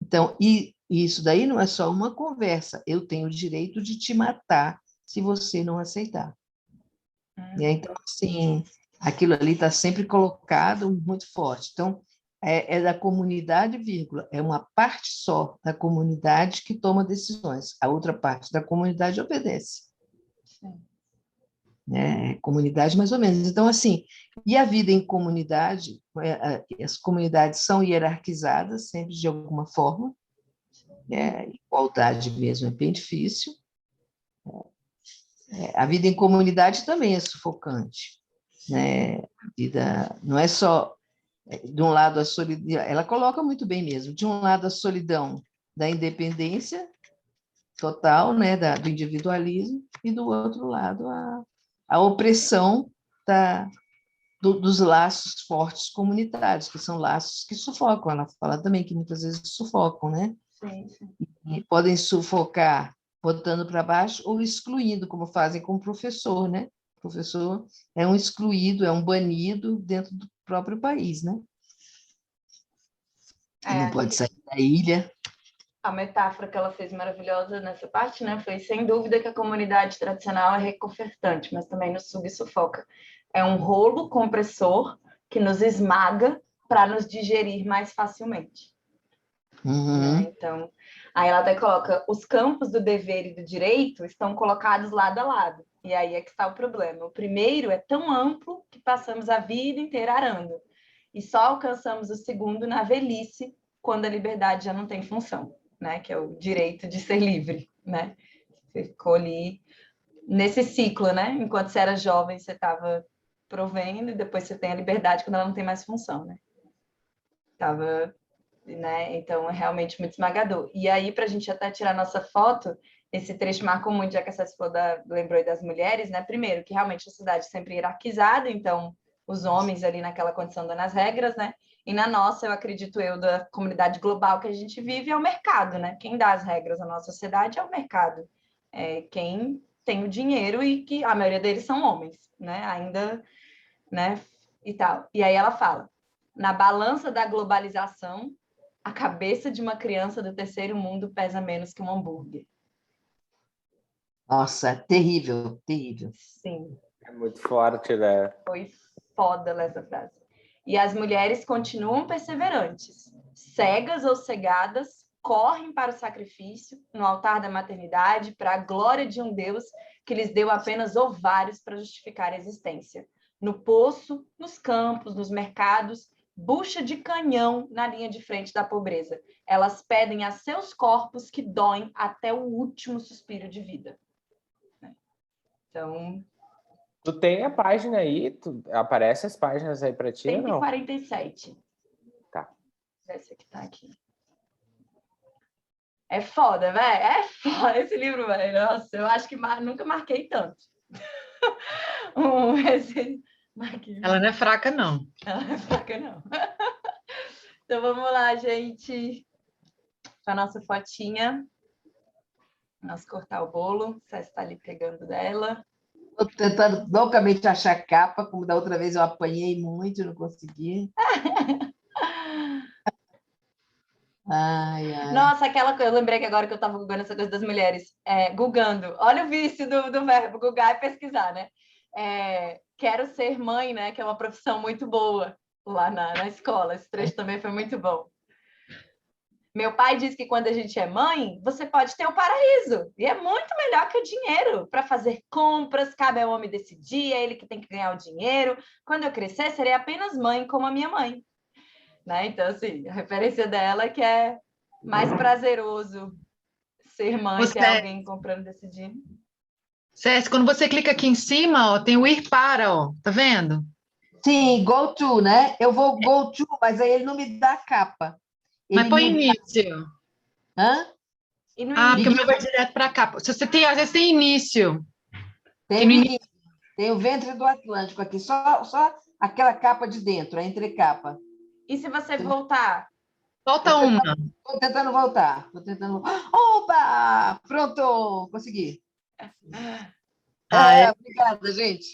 Então, e isso daí não é só uma conversa. Eu tenho o direito de te matar se você não aceitar. Então, assim, aquilo ali está sempre colocado muito forte. Então, é da comunidade, vírgula, é uma parte só da comunidade que toma decisões. A outra parte da comunidade obedece. Sim. Comunidade, mais ou menos. Então, assim, e a vida em comunidade, as comunidades são hierarquizadas sempre de alguma forma, igualdade mesmo é bem difícil. A vida em comunidade também é sufocante, né? A vida não é só, de um lado, a solidão, ela coloca muito bem mesmo, de um lado, a solidão da independência total, né? Do individualismo, e do outro lado, a opressão dos laços fortes comunitários, que são laços que sufocam. Ela fala também que muitas vezes sufocam, né? Sim, sim. E podem sufocar botando para baixo ou excluindo, como fazem com o professor, né? O professor é um excluído, é um banido dentro do próprio país, né? Não pode sair da ilha. A metáfora que ela fez maravilhosa nessa parte, né? Foi sem dúvida que a comunidade tradicional é reconfortante, mas também nos subsufoca. É um rolo compressor que nos esmaga para nos digerir mais facilmente. Uhum. Então, aí ela até coloca: os campos do dever e do direito estão colocados lado a lado. E aí é que está o problema. O primeiro é tão amplo que passamos a vida inteira arando. E só alcançamos o segundo na velhice, quando a liberdade já não tem função, né? Que é o direito de ser livre, né? Você ficou ali nesse ciclo, né? Enquanto você era jovem, você estava provendo, e depois você tem a liberdade quando ela não tem mais função, né? Né? Então, é realmente muito esmagador. E aí, para a gente até tirar nossa foto, esse trecho marcou muito, já que a César lembrou das mulheres, né? Primeiro, que realmente a sociedade é sempre hierarquizada, então os homens ali naquela condição dando as regras, né? E na nossa, eu acredito da comunidade global que a gente vive, é o mercado, né? Quem dá as regras na nossa sociedade é o mercado. Quem tem o dinheiro, e que a maioria deles são homens, né? Ainda, né? E tal. E aí ela fala: na balança da globalização, a cabeça de uma criança do terceiro mundo pesa menos que um hambúrguer. Nossa, terrível, terrível. Sim. É muito forte, né? Foi foda essa frase. E as mulheres continuam perseverantes. Cegas ou cegadas, correm para o sacrifício no altar da maternidade, para a glória de um Deus que lhes deu apenas ovários para justificar a existência. No poço, nos campos, nos mercados, bucha de canhão na linha de frente da pobreza. Elas pedem a seus corpos que doem até o último suspiro de vida. Então... Tu tem a página aí? Aparece as páginas aí para ti? 147. Tá. Essa que tá aqui. É foda, velho. É foda esse livro, velho. Nossa, eu acho que nunca marquei tanto. Ela não é fraca, não. Ela não é fraca, não. Então vamos lá, gente. Para a nossa fotinha. Nós cortar o bolo. Você está ali pegando dela. Estou tentando loucamente achar capa, como da outra vez eu apanhei muito, não consegui. Ai, ai. Nossa, aquela coisa, eu lembrei que agora que eu estava googando essa coisa das mulheres, googando, olha o vício do verbo, googar e pesquisar, né? Quero ser mãe, né? Que é uma profissão muito boa lá na escola. Esse trecho também foi muito bom. Meu pai diz que quando a gente é mãe, você pode ter o paraíso. E é muito melhor que o dinheiro para fazer compras, cabe ao homem decidir, é ele que tem que ganhar o dinheiro. Quando eu crescer, serei apenas mãe como a minha mãe. Né? Então, assim, a referência dela é que é mais prazeroso ser mãe que alguém comprando decidindo. César, quando você clica aqui em cima, ó, tem o ir para, ó, tá vendo? Sim, go to, né? Eu vou go to, mas aí ele não me dá a capa. Mas põe início. Hã? Porque o meu vai direto para a capa. Se você tem, às vezes tem início. Tem o ventre do Atlântico aqui, só aquela capa de dentro, a entrecapa. E se você voltar? Volta uma. Estou tentando voltar. Opa! Pronto! Consegui. Obrigada, gente.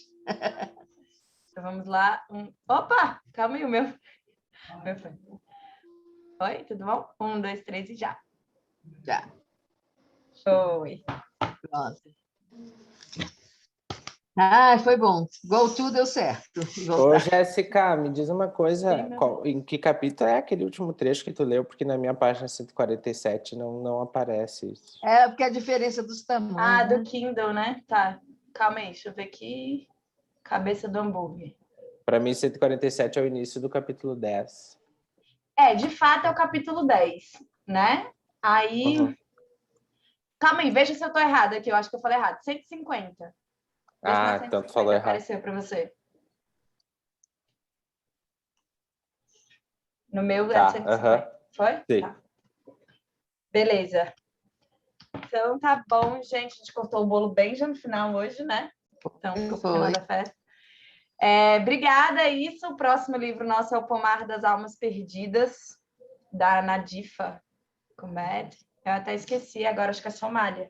Então, vamos lá. Opa! Calma aí, o meu. Oi, tudo bom? 1, 2, 3 e já. Já. Oi. Pronto. Foi bom. Go to deu certo. Ô, Jéssica, me diz uma coisa, em que capítulo é aquele último trecho que tu leu? Porque na minha página 147 não aparece isso. Porque a diferença dos tamanhos. Do Kindle, né? Tá. Calma aí, deixa eu ver aqui. Cabeça do hambúrguer. Para mim, 147 é o início do capítulo 10. De fato, é o capítulo 10, né? Aí... Uhum. Calma aí, veja se eu tô errada aqui. Eu acho que eu falei errado. 150. Então tu falou errado. Apareceu para você. No meu é 150. Foi? Sim. Tá. Beleza. Então tá bom, gente. A gente cortou o bolo bem já no final hoje, né? Então ficou pro final da festa. Obrigada, é isso. O próximo livro nosso é O Pomar das Almas Perdidas, da Nadifa Comed. Eu até esqueci, agora acho que é Somália.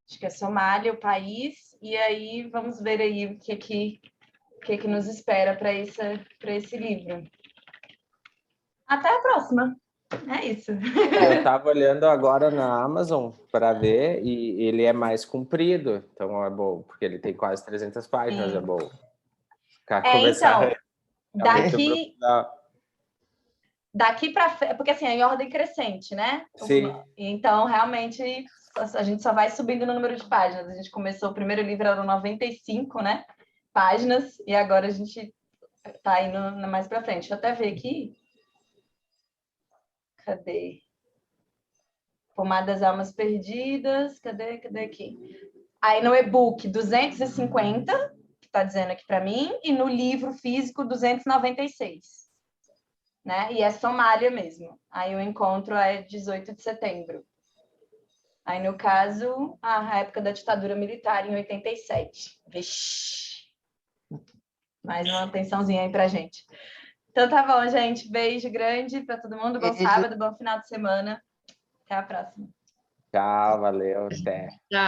Acho que é Somália, o país, e aí vamos ver aí o que nos espera para esse livro. Até a próxima. É isso. Eu estava olhando agora na Amazon para ver, e ele é mais comprido, então é bom, porque ele tem quase 300 páginas, é bom. Então, daqui para frente, porque assim, é em ordem crescente, né? Sim. Então, realmente, a gente só vai subindo no número de páginas. A gente começou, o primeiro livro era 95, né? Páginas, e agora a gente tá indo mais para frente. Deixa eu até ver aqui. Cadê? Pomar das Almas Perdidas. Cadê aqui? Aí no e-book, 250, que tá dizendo aqui para mim, e no livro físico, 296. Né? E é Somália mesmo. Aí o encontro é 18 de setembro. Aí, no caso, a época da ditadura militar, em 87. Vixe! Mais uma atençãozinha aí pra gente. Então tá bom, gente. Beijo grande para todo mundo. Bom sábado, bom final de semana. Até a próxima. Tchau, valeu, até. Tchau.